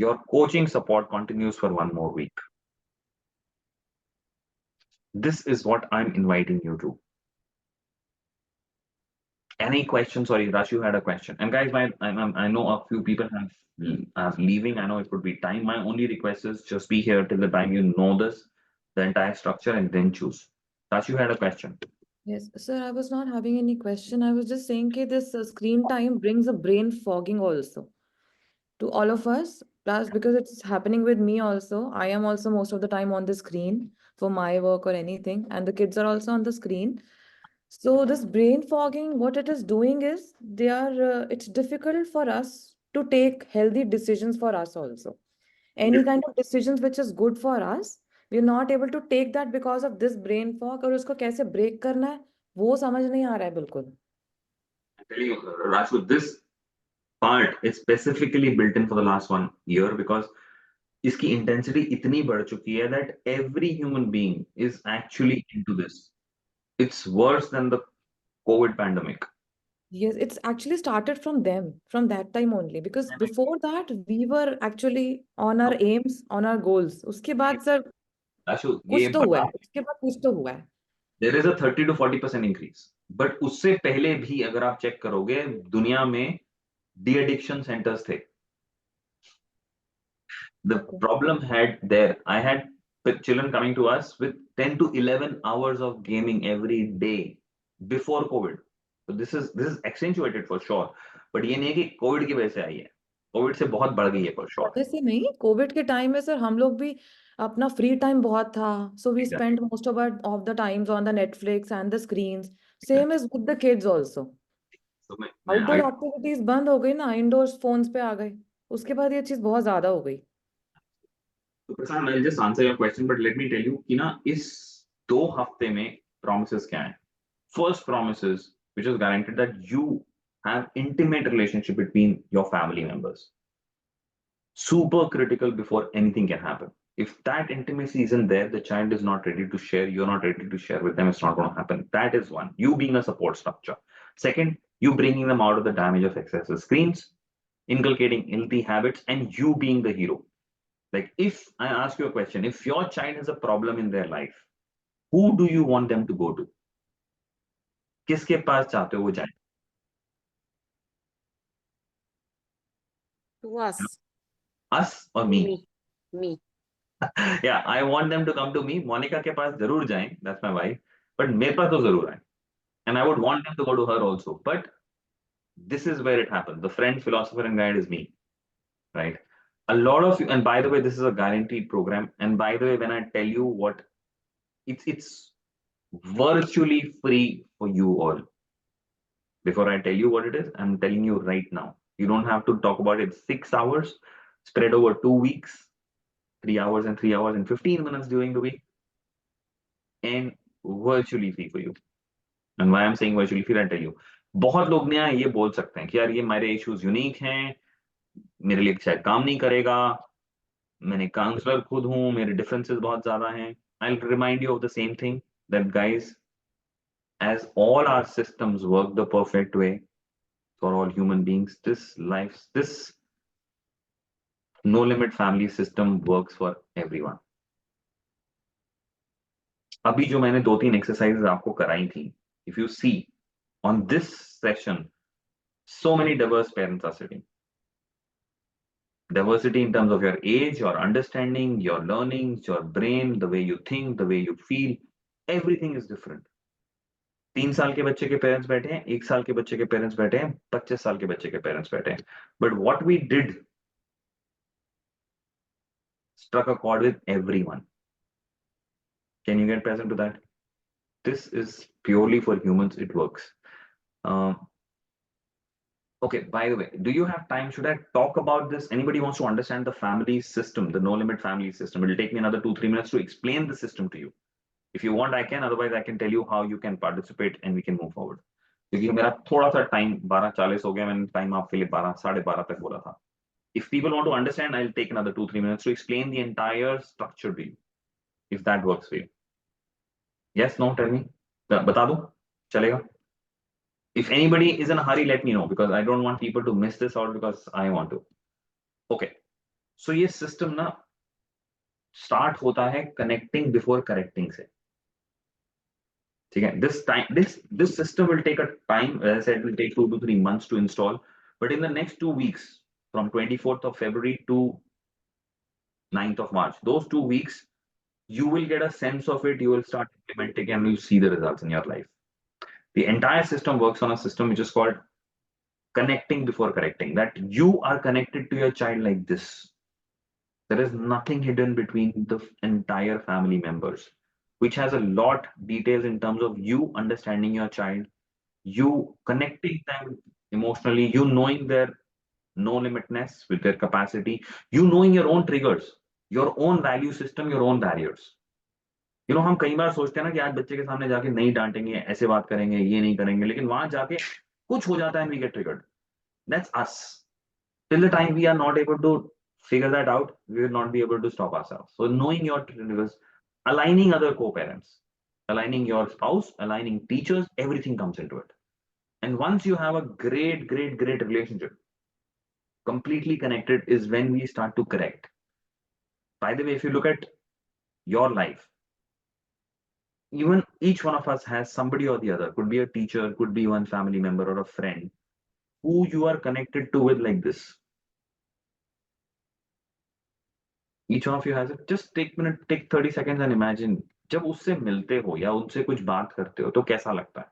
Your coaching support continues for 1 more week. This is what I'm inviting you to. Any questions? Sorry, Rashu had a question. And guys, I know a few people are leaving. I know it could be time. My only request is just be here till the time you know this, the entire structure, and then choose. Rashu had a question. Yes, sir, I was not having any question. I was just saying that this screen time brings a brain fogging also to all of us. Plus, because it's happening with me also. I am also most of the time on the screen for my work or anything, and the kids are also on the screen. So this brain fogging, what it is doing is it's difficult for us to take healthy decisions for us also. Any kind of decisions which is good for us, we're not able to take that because of this brain fog. और उसको कैसे break करना है वो समझ नहीं आ रहा है बिल्कुल. I'm telling you, Rashu, this part is specifically built in for the last 1 year because इसकी intensity इतनी बढ़ चुकी है that every human being is actually into this. It's worse than the COVID pandemic. Yes, it's actually started from them, from that time only. Because before that, we were actually on our aims, on our goals. उसके बाद sir Ashu, कुछ ये तो हुआ है, बता, उसके बाद कुछ तो हुआ है. there is a 30 to 40% increase. But उससे पहले भी अगर आप चेक करोगे, दुनिया में de-addiction centers थे. The problem had there, I had children coming to us with 10 to 11 hours of gaming every day before COVID. So this is accentuated for sure. But ये नहीं है कि COVID की वजह से आई है. COVID से बहुत बढ़ गई है for sure. वजह से नहीं, कोविड के टाइम में सर हम लोग भी अपना फ्री टाइम बहुत था. So we Exactly. Spend most of the time on the Netflix and the screens. Same is with the kids also. So outdoor activities बंद हो गई ना, इंडोर्स फोन्स पे आ गए. उसके बाद ये चीज बहुत ज्यादा हो गई. तो प्रशांत, I'll just answer your question, but let me tell you कि ना इस 2 हफ्ते में promises क्या हैं. First promise is, which is guaranteed, that you have intimate relationship between your family members. Super critical before anything can happen. If that intimacy isn't there, the child is not ready to share, you're not ready to share with them, it's not going to happen. That is one. You being a support structure. Second, you bringing them out of the damage of excessive screens, inculcating healthy habits, and you being the hero. Like, if I ask you a question, if your child has a problem in their life, who do you want them to go to? किसके पास चाहते हो वो जाए? To us. Us or me? Me. Yeah, I want them to come to me. Monica के पास जरूर जाएं, that's my wife. But मेरे पास तो जरूर आए. And I would want them to go to her also. But this is where it happens. The friend, philosopher, and guide is me, right? A lot of you, and by the way, this is a guaranteed program. And by the way, when I tell you what, it's virtually free for you all. Before I tell you what it is, I'm telling you right now. You don't have to talk about it 6 hours, spread over 2 weeks, 3 hours and 3 hours and 15 minutes during the week, and virtually free for you. And why I'm saying virtually free, I'll tell you. बहुत लोग ने ये बोल सकते हैं कि यार ये मेरे इश्यूज यूनिक हैं, मेरे लिए शायद काम नहीं करेगा, मैंने काउंसलर खुद हूं, मेरे डिफरेंसेस बहुत ज्यादा हैं. I'll remind you of the same thing, that guys, as all our systems work the perfect way for all human beings, this no limit family system works for everyone. अभी जो मैंने 2-3 exercises आपको कराई थी, if you see on this session, so many diverse parents are sitting. Diversity in terms of your age, your understanding, your learnings, your brain, the way you think, the way you feel, everything is different. 3 साल के बच्चे के parents बैठे हैं, 1 साल के बच्चे के पेरेंट्स बैठे हैं, 25 साल के बच्चे के पेरेंट्स बैठे हैं. But what we did struck a chord with everyone. Can you get present to that? This is purely for humans, it works. Okay, by the way, do you have time? Should I talk about this? Anybody wants to understand the family system, the no limit family system? It will take me another 2-3 minutes to explain the system to you. If you want, I can. Otherwise, I can tell you how you can participate and we can move forward. क्योंकि मेरा थोड़ा सा time 12:40 हो गया, मैंने time आपके लिए 12 तक बोला था. If people want to understand, I'll take another 2-3 minutes to explain the entire structure to you, if that works for you. Yes, no, tell me. बता दो, चलेगा? If anybody is in a hurry, let me know, because I don't want people to miss this out because I want to. Okay, so ये system ना start होता है connecting before correcting से. ठीक है? This system will take a time. As I said, it will take 2 to 3 months to install. But in the next 2 weeks, from 24th of February to 9th of March, those 2 weeks, you will get a sense of it. You will start implementing and you'll see the results in your life. The entire system works on a system which is called connecting before correcting. That you are connected to your child like this. There is nothing hidden between the entire family members, which has a lot details in terms of you understanding your child, you connecting them emotionally, you knowing their no limitness with their capacity, you knowing your own triggers, your own value system, your own barriers. You know, हम कई बार सोचते हैं ना कि आज बच्चे के सामने जाके नहीं डांटेंगे, ऐसे बात करेंगे, ये नहीं करेंगे, लेकिन वहां जाके कुछ हो जाता है and we get triggered. That's us. Till the time we are not able to figure that out, we will not be able to stop ourselves. So knowing your triggers, aligning other co-parents, aligning your spouse, aligning teachers, everything comes into it. And once you have a great, great, great relationship, completely connected, is when we start to correct. By the way, if you look at your life, even each one of us has somebody or the other, could be a teacher, could be one family member or a friend, who you are connected to with like this. Each one of you has it. Just take 30 seconds and imagine, जब उससे मिलते हो या उनसे कुछ बात करते हो तो कैसा लगता है?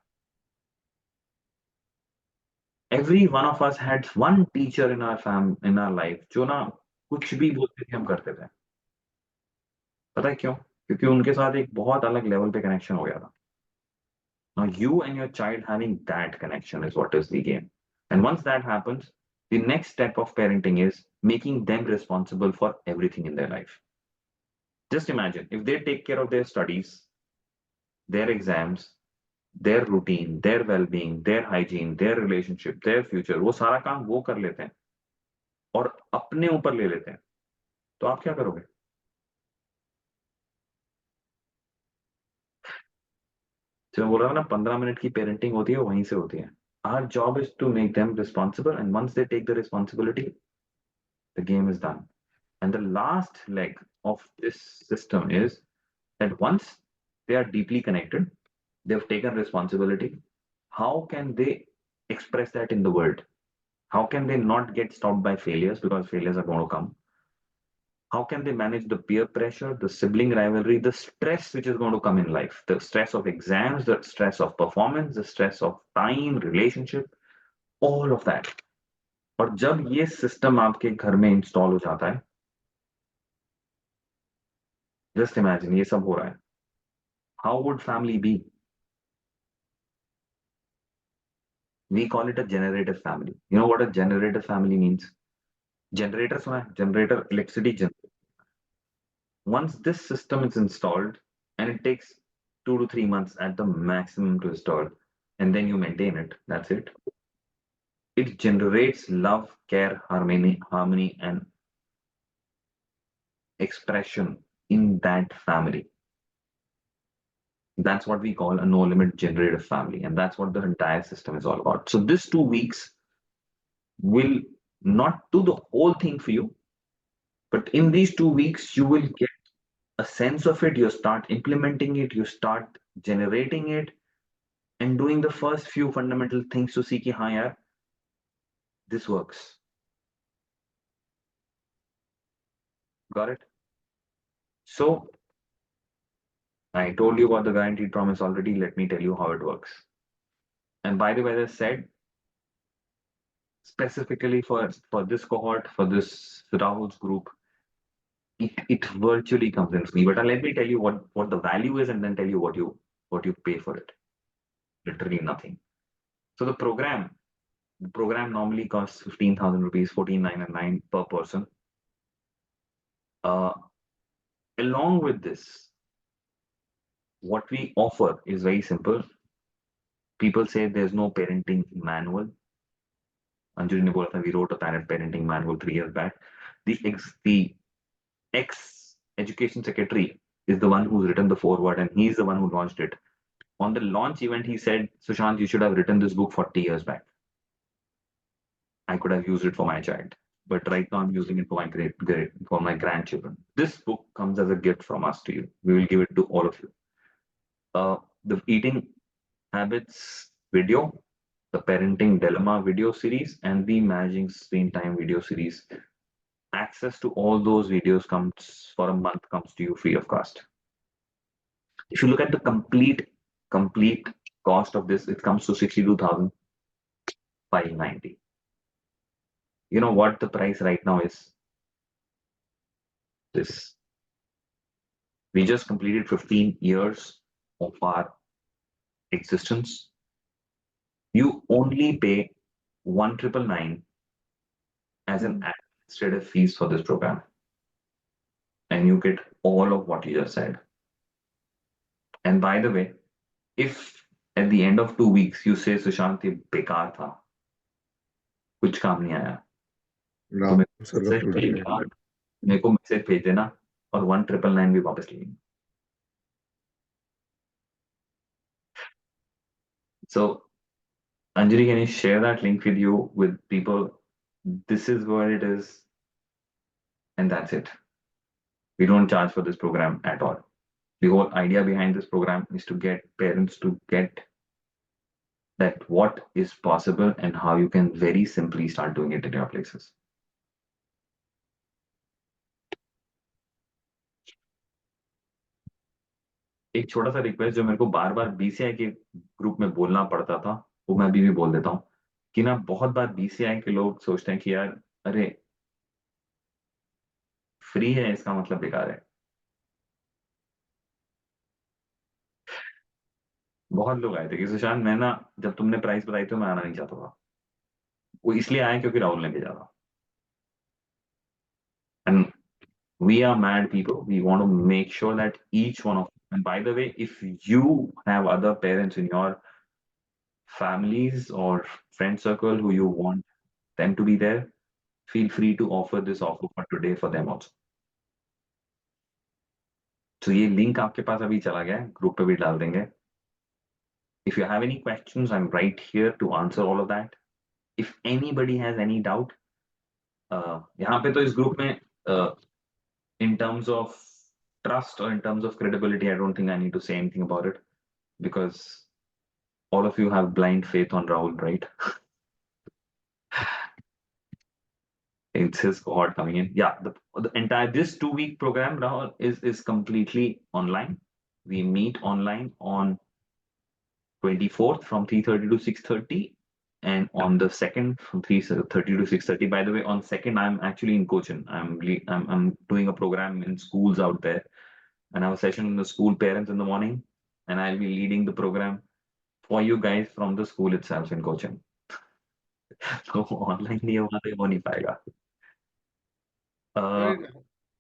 Every one of us had one teacher in our life जो ना कुछ भी बोलते थे हम करते थे. पता है क्यों? क्योंकि उनके साथ एक बहुत अलग लेवल पे कनेक्शन हो गया था. Now you and your child having that connection is what is the game. And once that happens, the next step of parenting is making them responsible for everything in their life. Just imagine if they take care of their studies, their exams, their routine, their well-being, their hygiene, their relationship, their future, वो सारा काम वो कर लेते हैं और अपने ऊपर ले लेते हैं, तो आप क्या करोगे? जो मैं बोल रहा हूँ ना 15 मिनट की पेरेंटिंग होती है वहीं से होती है. Our job is to make them responsible, and once they take the responsibility, the game is done. And the last leg of this system is that once they are deeply connected, they've taken responsibility, how can they express that in the world? How can they not get stopped by failures, because failures are going to come? How can they manage the peer pressure, the sibling rivalry, the stress which is going to come in life, the stress of exams, the stress of performance, the stress of time, relationship, all of that. और जब ये system आपके घर में install हो जाता है, just imagine ये सब हो रहा है, how would family be? We call it a generative family. You know what a generative family means? Generator सुना है? Generator, electricity generator. Once this system is installed, and it takes 2 to 3 months at the maximum to install, and then you maintain it, that's it. It generates love, care, harmony, and expression in that family. That's what we call a no limit generative family, and that's what the entire system is all about. So this 2 weeks will not do the whole thing for you, but in these 2 weeks you will get a sense of it. You start implementing it, you start generating it, and doing the first few fundamental things to see ki haan yaar, this works. Got it? So I told you about the guaranteed promise already. Let me tell you how it works. And by the way, as I said, specifically for this cohort, for this Rahul's group, it virtually comes in free. But let me tell you what the value is, and then tell you what you pay for it. Literally nothing. So the program normally costs 15,000 rupees, 14,999 per person. Along with this, what we offer is very simple. People say there's no parenting manual. Anjali ne bola tha, we wrote a parenting manual 3 years back. The ex-education secretary is the one who's written the foreword, and he's the one who launched it. On the launch event, he said, Sushant, you should have written this book 40 years back. I could have used it for my child, but right now I'm using it for my grandchildren. This book comes as a gift from us to you. We will give it to all of you. The eating habits video, the parenting dilemma video series, and the managing screen time video series. Access to all those videos comes for a month, comes to you free of cost. If you look at the complete cost of this, it comes to 62,590. You know what the price right now is? This. We just completed 15 years of our existence. You only pay 1,999 as an administrative fees for this program, and you get all of what you just said. And by the way, if at the end of 2 weeks you say Sushant ये बेकार था, कुछ काम नहीं आया, तो मेरे को मैसेज भेज देना और 1,999 भी वापस ले लेंगे. So Anjali, can you share that link with you, with people? This is where it is, and that's it. We don't charge for this program at all. The whole idea behind this program is to get parents to get that what is possible and how you can very simply start doing it in your places. एक छोटा सा request जो मेरे को बार बार BCI के group में बोलना पड़ता था, वो मैं अभी भी बोल देता हूँ कि ना बहुत बार बीसीआई के लोग सोचते हैं कि यार अरे फ्री है इसका मतलब बेकार है। बहुत लोग आए थे कि सुशांत मैं ना जब तुमने प्राइस बताई तो मैं आना नहीं चाहता था, वो इसलिए आए क्योंकि राहुल ने भेजा था। And we are mad people. We want to make sure that each one of, and by the way, if you have other parents in your families or friend circle who you want them to be there, feel free to offer this offer for today for them also. So ये link आपके पास अभी चला गया है, group पे भी डाल देंगे. If you have any questions, I'm right here to answer all of that. If anybody has any doubt, यहाँ पे तो इस group में in terms of trust or in terms of credibility, I don't think I need to say anything about it because all of you have blind faith on Rahul, right? It's his cohort coming in. Yeah, the entire this 2-week program, Rahul, is completely online. We meet online on 24th from 3:30 to 6:30, and on the 2nd from 3:30 to 6:30. By the way, on 2nd, I'm actually in Cochin. I'm doing a program in schools out there, and I have a session in the school parents in the morning, and I'll be leading the program for you guys from the school itself in Cochin. तो online नहीं होगा तो हो नहीं पाएगा.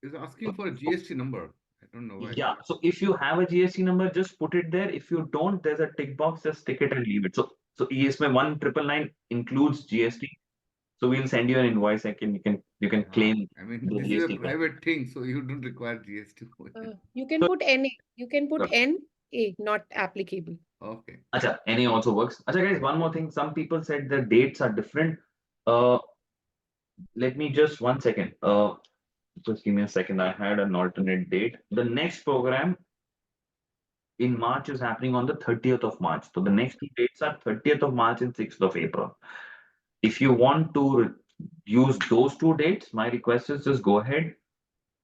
Is asking for a GST number. I don't know why. Yeah, so if you have a GST number, just put it there. If you don't, there's a tick box, just stick it and leave it. So इसमें 1999 includes GST. So we'll send you an invoice. You can claim I mean, the this is a GST. private thing, so you don't require GST. You can put NA. You can put Sure. NA, not applicable. Okay. Acha, NA also works. Acha guys, one more thing. Some people said the dates are different. Let me just 1 second. Just give me a second. I had an alternate date. The next program in March is happening on the 30th of March. So the next two dates are 30th of March and 6th of April. If you want to use those two dates, my request is just go ahead.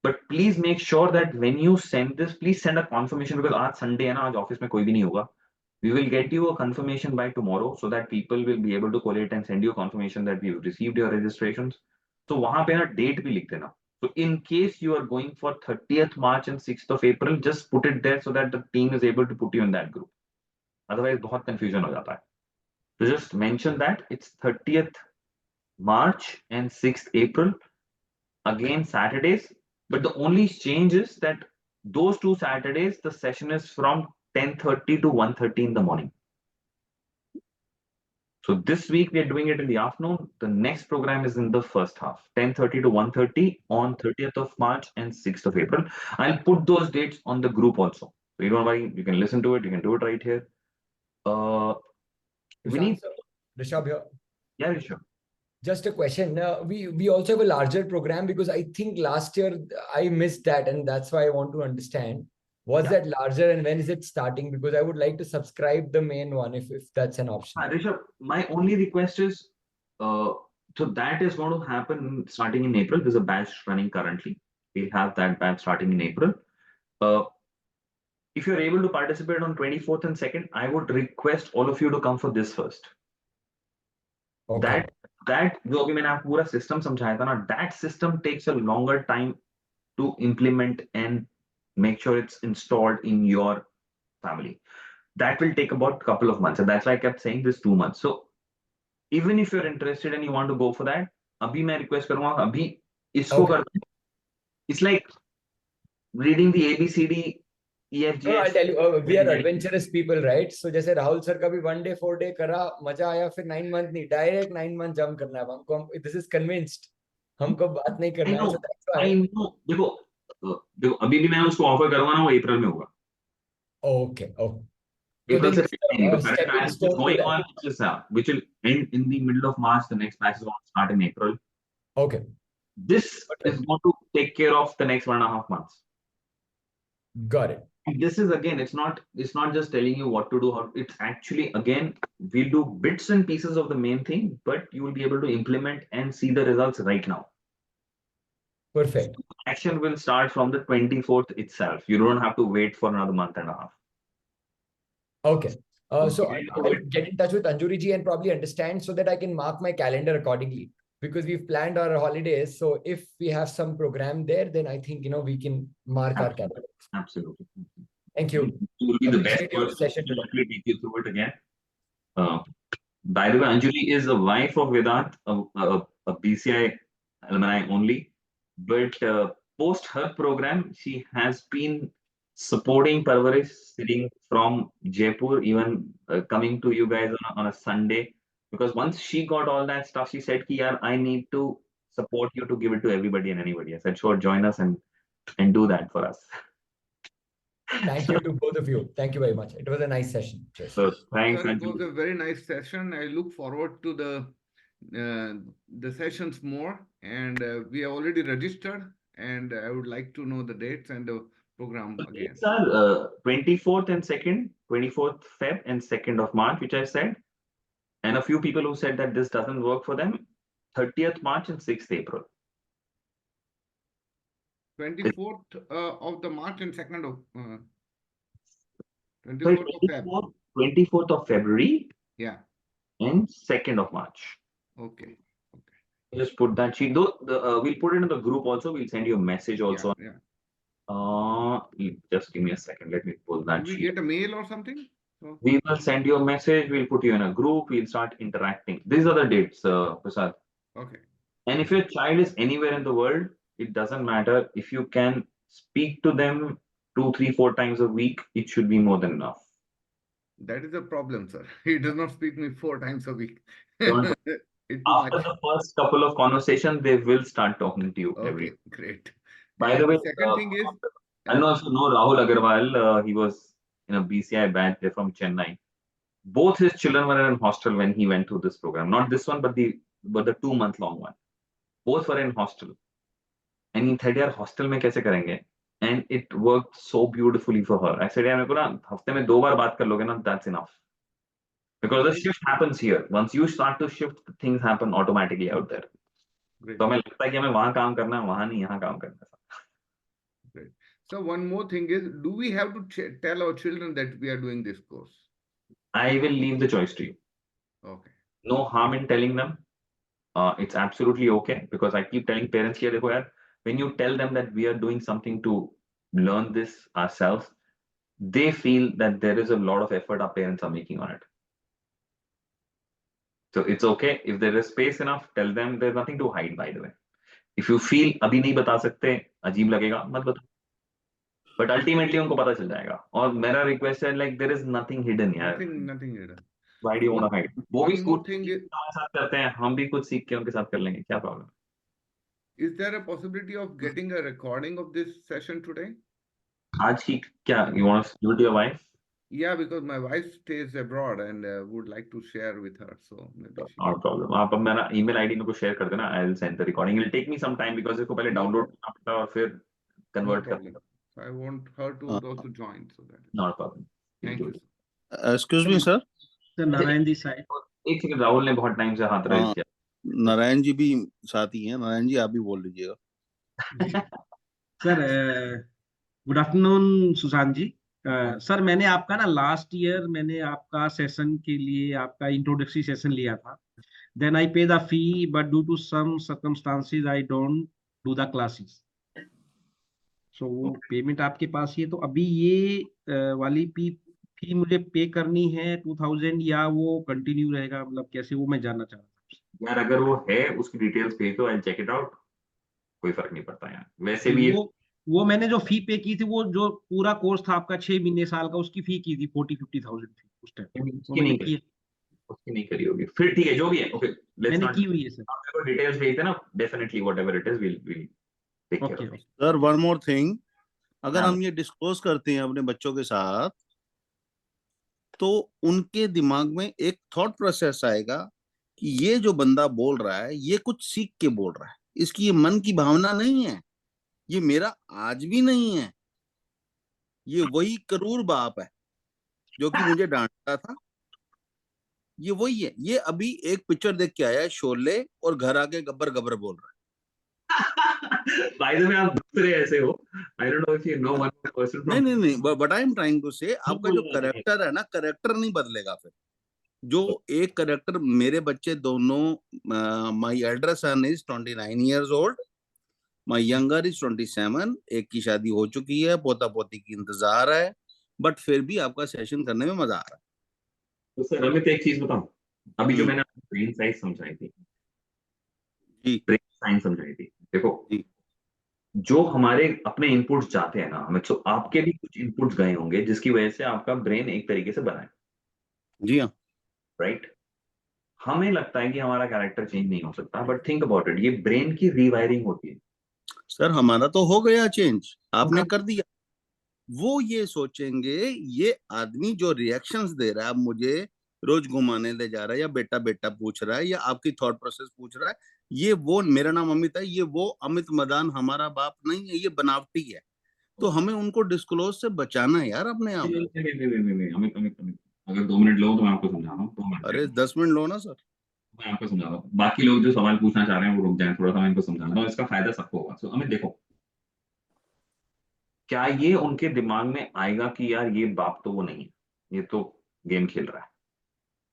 But please make sure that when you send this, please send a confirmation because आज Sunday है ना, आज office में कोई भी नहीं होगा. We will get you a confirmation by tomorrow so that people will be able to collate and send you a confirmation that we've received your registrations. So वहाँ पे ना date भी लिख देना. So in case you are going for 30th March and 6th of April, just put it there so that the team is able to put you in that group. Otherwise बहुत confusion हो जाता है. So just mention that it's 30th March and 6th April. Again Saturdays, but the only change is that those two Saturdays the session is from 10:30 to 1:30 in the morning. So this week we are doing it in the afternoon. The next program is in the first half, 10:30 to 1:30 on 30th of March and 6th of April. I'll put those dates on the group also. So you don't worry, you can listen to it, you can do it right here. We need Rishabh here. Yeah, Rishabh. Just a question. We also have a larger program because I think last year I missed that, and that's why I want to understand. Was that larger and when is it starting? Because I would like to subscribe the main one if that's an option. Rishabh, my only request is, so that is going to happen starting in April. There's a batch running currently. We'll have that batch starting in April. If you're able to participate on 24th and 2nd, I would request all of you to come for this first. Okay. That जो अभी मैंने आपको पूरा system समझाया था ना, that system takes a longer time to implement and make sure it's installed in your family. That will take about a couple of months, and that's why I kept saying this 2 months. So even if you're interested and you want to go for that, अभी मैं request करूँगा अभी इसको कर. It's like reading the ABCD, EFGH. No, I'll tell you, we are adventurous people, right? So जैसे Rahul sir का भी 1 day 4 day करा, मजा आया, फिर 9 month नहीं, direct 9 month jump करना है हमको. This is convinced. हमको बात नहीं करना है. So that's why. I know. देखो अभी भी मैं उसको ऑफर करूंगा ना, वो अप्रैल में होगा. Okay. April then se 15. The current stepping batch which is stone to going that. on, which will end in the middle of March. The next batch is going to start in April. Okay. This is going to take care of the next 1.5 months. Got it. This is again, it's not just telling you what to do. It's actually, again, we'll do bits and pieces of the main thing, but you will be able to implement and see the results right now. Perfect. Action will start from the 24th itself. You don't have to wait for another month and a half. Okay. So I'll get in touch with Anjuri ji and probably understand so that I can mark my calendar accordingly, because we've planned our holidays. So if we have some program there, then I think, we can mark our calendar. Absolutely. Thank you. You will be the best Appreciate your person session to today. actually take you through it again. By the way, Anjali is the wife of Vedant, a BCI alumni only. But post her program, she has been supporting Parvarish, sitting from Jaipur, even coming to you guys on a Sunday. Because once she got all that stuff, she said, "Yaar, I need to support you to give it to everybody and anybody." I said, "Sure, join us and do that for us." Thank you to both of you. Thank you very much. It was a nice session. Cheers. So thanks, Sir, it Anjali. was a very nice session. I look forward to the sessions more, and we are already registered, and I would like to know the dates and the program again. Dates are 24th and 2nd, 24th Feb and 2nd of March, which I said. And a few people who said that this doesn't work for them, 30th March and 6th April. 24th of the March and 2nd of Sorry, 24th of Feb. 24th of February Yeah. and 2nd of March. Okay. Just put that sheet. Though we'll put it in the group also. We'll send you a message also. Yeah. Just give me a second. Let me pull that Will we sheet. get a mail or something? We will send you a message. We'll put you in a group. We'll start interacting. These are the dates, Prasad. Okay. And if your child is anywhere in the world, it doesn't matter. If you can speak to them 2, 3, 4 times a week, it should be more than enough. That is a problem, sir. He does not speak me 4 times a week. Don't- It's too After much. the first couple of conversations, they will start talking to you every Okay, great. By And the way, the second thing is, I don't know if you know Rahul Agarwal. He was in a BCI batch. They're from Chennai. Both his children were in hostel when he went through this program. Not this one, but the 2-month-long one. Both were in hostel. And he said, "यार hostel में कैसे करेंगे?" And it worked so beautifully for her. I said, "यार मेरे को ना हफ्ते में 2 बार बात कर लोगे ना, that's enough." Because the shift happens here. Once you start to shift, things happen automatically out there. Great. तो हमें लगता है कि हमें वहाँ काम करना है, वहाँ नहीं, यहाँ काम करना है. Great. So one more thing is, do we have to tell our children that we are doing this course? I will leave the choice to you. Okay. No harm in telling them. It's absolutely okay, because I keep telling parents here, देखो यार, when you tell them that we are doing something to learn this ourselves, they feel that there is a lot of effort our parents are making on it. So it's okay. If there is space enough, tell them. There's nothing to hide, by the way. If you feel अभी नहीं बता सकते, अजीब लगेगा, मत बताओ. But ultimately उनको पता चल जाएगा. और मेरा request है, like, there is nothing hidden यार. Nothing hidden. Why do you want to hide? वो भी One more school thing is, हमारे साथ करते हैं, हम भी कुछ सीख के उनके साथ कर लेंगे, क्या problem? is there a possibility of getting a recording of this session today? आज की क्या? You want to give it to your wife? Yeah, because my wife stays abroad and would like to share with her. So maybe she No problem. आप अब मेरा email ID मेरे को share कर देना. I'll send the recording. It'll take me some time because इसको पहले download करना पड़ता है और फिर No convert करना problem. So I want her to also join. So that. Not a problem. Thank you. Excuse me, sir. Sir Narayan ji side एक second, Rahul ने बहुत टाइम से हाथ रेज किया. नारायण जी भी साथी हैं. नारायण जी आप भी बोल लीजिएगा. सर गुड आफ्टरनून सुशांत जी. सर मैंने आपका ना लास्ट ईयर मैंने आपका सेशन के लिए आपका इंट्रोडक्टरी सेशन लिया था. Then I pay the fee but due to some circumstances I don't do the classes. So वो पेमेंट आपके पास ही है. तो अभी ये वाली फी मुझे पे करनी है 2000 या वो कंटिन्यू रहेगा, मतलब कैसे, वो मैं जानना चाह रहा था. यार अगर वो है उसकी डिटेल्स भेज दो. I'll check it out. कोई फर्क नहीं पड़ता यार. वैसे भी वो मैंने जो फी पे की थी, वो जो पूरा कोर्स था आपका 6 महीने साल का, उसकी फी की थी 40-50,000 थी उस टाइम. उसकी नहीं करी होगी. फिर ठीक है, जो भी है. ओके, लेट्स मैंने नॉट की हुई है सर. आप मेरे को डिटेल्स भेज देना. Definitely whatever it is will take care of. Sir one more thing, अगर हम ये डिस्क्लोज करते हैं अपने बच्चों के साथ तो उनके दिमाग में एक थॉट प्रोसेस आएगा कि ये जो बंदा बोल रहा है ये कुछ सीख के बोल रहा है, इसकी ये मन की भावना नहीं है, ये मेरा आज भी नहीं है, ये वही करूर बाप है जो कि मुझे डांटता था, ये वही है, ये अभी एक पिक्चर देख के आया है शोले और घर आके गब्बर गब्बर बोल रहा है। By the way, आप दूसरे ऐसे हो. I don't know if you know one person नहीं from. नहीं नहीं, but I am trying to say आपका जो करेक्टर है ना, करेक्टर नहीं बदलेगा फिर। जो एक करेक्टर, मेरे बच्चे दोनों, my elder son is 29 years old, my younger is 27, एक की शादी हो चुकी है, पोता पोती की इंतजार है, बट फिर भी आपका सेशन करने में मजा आ रहा तो सर अमित एक चीज बताऊं, अभी जो है। मैंने आपको ब्रेन साइज समझाई थी, जी ब्रेन साइंस समझाई थी, देखो जी जो हमारे अपने इनपुट्स जाते हैं ना हमें, तो आपके भी कुछ इनपुट्स गए होंगे जिसकी वजह से आपका ब्रेन एक तरीके से बना है, जी हाँ राइट? हमें लगता है कि हमारा कैरेक्टर चेंज नहीं हो सकता, बट थिंक अबाउट इट, ये ब्रेन की रीवायरिंग होती है। सर, हमारा तो हो गया चेंज, आपने कर दिया। वो ये सोचेंगे ये आदमी जो रिएक्शंस दे रहा है, अब मुझे रोज घुमाने ले जा रहा है, या बेटा बेटा पूछ रहा है, या आपकी थॉट प्रोसेस पूछ रहा है, ये वो, मेरा नाम अमित है, ये वो अमित मदान हमारा बाप नहीं है, ये बनावटी है। तो हमें उनको डिस्क्लोज से बचाना है यार अपने आप को। नहीं, अमित अमित अमित, अगर 2 मिनट लो तो मैं आपको समझा रहा हूँ, 2 मिनट अरे देखो, 10 मिनट लो ना सर। मैं आपको समझा रहा हूँ, बाकी लोग जो सवाल पूछना चाह रहे हैं वो रुक जाएं थोड़ा सा, मैं इनको समझा रहा हूँ, इसका फायदा सबको होगा। सो अमित देखो, क्या ये उनके दिमाग में आएगा कि यार ये बाप तो वो नहीं है, ये तो गेम खेल रहा है?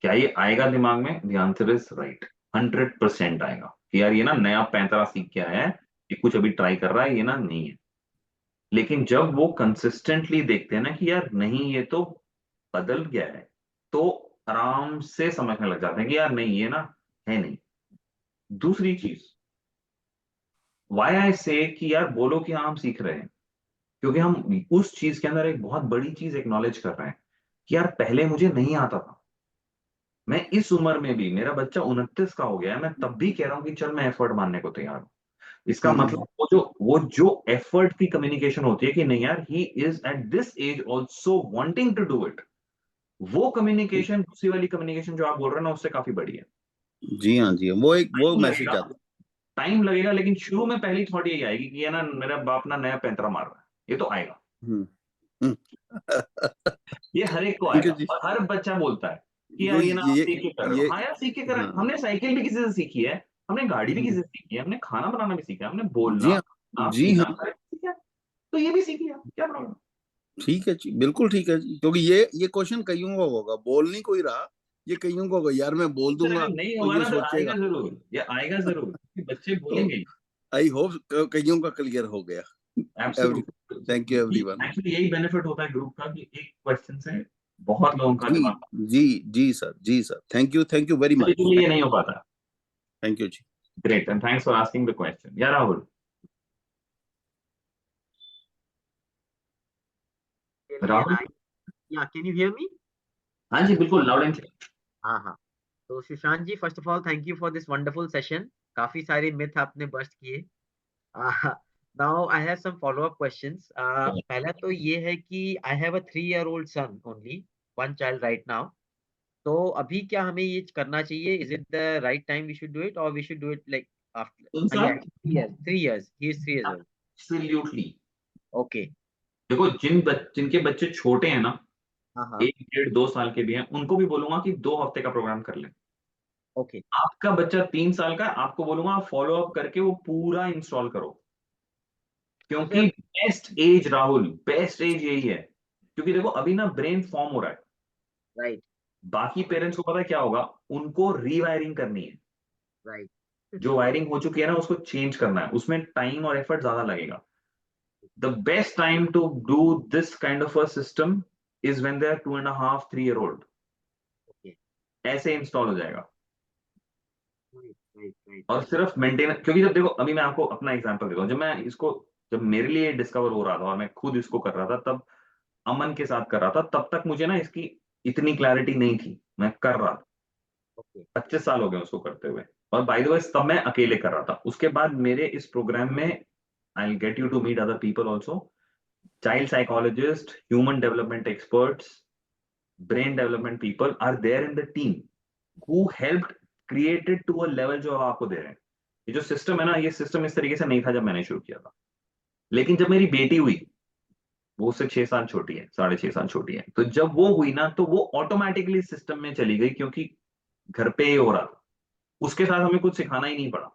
क्या ये आएगा दिमाग में? द आंसर इज राइट, 100% आएगा कि यार ये ना नया पैंतरा सीख के आया है, ये कुछ अभी ट्राई कर रहा है, ये ना नहीं है। लेकिन जब वो कंसिस्टेंटली देखते हैं ना कि यार नहीं ये तो बदल गया है, तो आराम से समझने लग जाते हैं कि यार नहीं ये ना है नहीं। दूसरी चीज, वाई आई से कि यार बोलो कि हाँ हम सीख रहे हैं, क्योंकि हम उस चीज के अंदर एक बहुत बड़ी चीज एक्नॉलेज कर रहे हैं कि यार पहले मुझे नहीं आता था, मैं इस उम्र में भी, मेरा बच्चा 29 का हो गया है, मैं तब भी कह रहा हूँ कि चल मैं एफर्ट मानने को तैयार हूँ। इसका मतलब वो जो एफर्ट की कम्युनिकेशन होती है कि नहीं यार he is at this age also wanting to do it, वो कम्युनिकेशन, दूसरी वाली कम्युनिकेशन जो आप बोल रहे हैं ना उससे काफी बड़ी है। जी हाँ जी हाँ, वो टाइम मैसेज लगेगा, आता टाइम लगेगा, लेकिन शुरू में पहली थॉट यही आएगी कि ये ना मेरा बाप ना नया पैंतरा मार रहा है, ये तो आएगा, है। हम्म। ये हर एक को थैंक यू आएगा। जी। और हर बच्चा बोलता है कि यार जो ये ना आप सीख के कर रहे हो। ये हाँ यार सीख के कर रहे हैं, हाँ हमने साइकिल भी किसी से सीखी है, हमने गाड़ी भी किसी हम्म, से सीखी है, हमने खाना बनाना भी सीखा है, हमने जी बोलना हाँ आप जी पीना हाँ, सारे सीखा है, तो ये भी सीख लिया, क्या प्रॉब्लम? ठीक है जी, बिल्कुल ठीक है जी, क्योंकि ये क्वेश्चन कईयों को होगा, बोल नहीं कोई रहा, ये कईयों को होगा, यार मैं बोल सर दूंगा अगर नहीं तो होगा ये ना तो सोचेगा। आएगा जरूर, ये आएगा जरूर, क्योंकि बच्चे तो बोलेंगे ही। आई होप कईयों का क्लियर हो गया। Every thank you absolutely, everyone. Actually यही बेनिफिट होता है ग्रुप का कि एक क्वेश्चन से बहुत लोगों का जी दिमाग, जी जी sir, thank you very much, ये नहीं हो पाता। थैंक यू जी। Great, and thanks for asking the question. या Rahul? Really, and Rahul, yeah, can you hear me? हाँ जी बिल्कुल, लाउड एंड क्लियर। हाँ हाँ। तो Sushant ji, first of all thank you for this wonderful session. काफी सारे मिथ आपने बस्ट किए। Now I have some follow up questions. पहला तो ये है कि I have a 3 year old son, only one child right now. तो अभी क्या हमें ये करना चाहिए? Is it the right time we should do it, और we should do it like after? या 3 years, he is 3 years old। Absolutely. Okay. देखो जिनके बच्चे छोटे हैं ना, हाँ हाँ। 1 1.5 2 साल के भी हैं, उनको भी बोलूंगा कि 2 हफ्ते का प्रोग्राम कर लें। ओके। आपका बच्चा 3 साल का है, आपको बोलूंगा फॉलो अप करके वो पूरा इंस्टॉल करो, क्योंकि best age Rahul, best age यही है। क्योंकि देखो अभी ना ब्रेन फॉर्म हो रहा है, राइट बाकी पेरेंट्स को पता है क्या होगा, उनको रीवायरिंग करनी है, राइट। जो वायरिंग हो चुकी है ना उसको चेंज करना है, उसमें टाइम और एफर्ट ज्यादा लगेगा। The best time to do this kind of a system is when they are 2.5 3 year old, okay. ऐसे इंस्टॉल हो जाएगा। Right right right. और सिर्फ मेंटेन, क्योंकि जब देखो अभी मैं आपको अपना एग्जांपल देता हूँ, जब मेरे लिए डिस्कवर हो रहा था और मैं खुद इसको कर रहा था, तब अमन के साथ कर रहा था, तब तक मुझे ना इसकी इतनी क्लैरिटी नहीं थी, मैं कर रहा था। ओके। 25 साल हो गए उसको करते हुए, और बाय द वे तब मैं अकेले कर रहा था। उसके बाद मेरे इस प्रोग्राम में I will get you to meet other people also, child psychologist, human development experts, brain development people are there in the team who helped create it to a level जो अब आपको दे रहे हैं। ये जो सिस्टम है ना, ये सिस्टम इस तरीके से नहीं था जब मैंने शुरू किया था। लेकिन जब मेरी बेटी हुई, वो उससे 6 साल छोटी है, 6.5 साल छोटी है, तो जब वो हुई ना, तो वो ऑटोमेटिकली सिस्टम में चली गई, क्योंकि घर पे ये हो रहा था। उसके साथ हमें कुछ सिखाना ही नहीं पड़ा।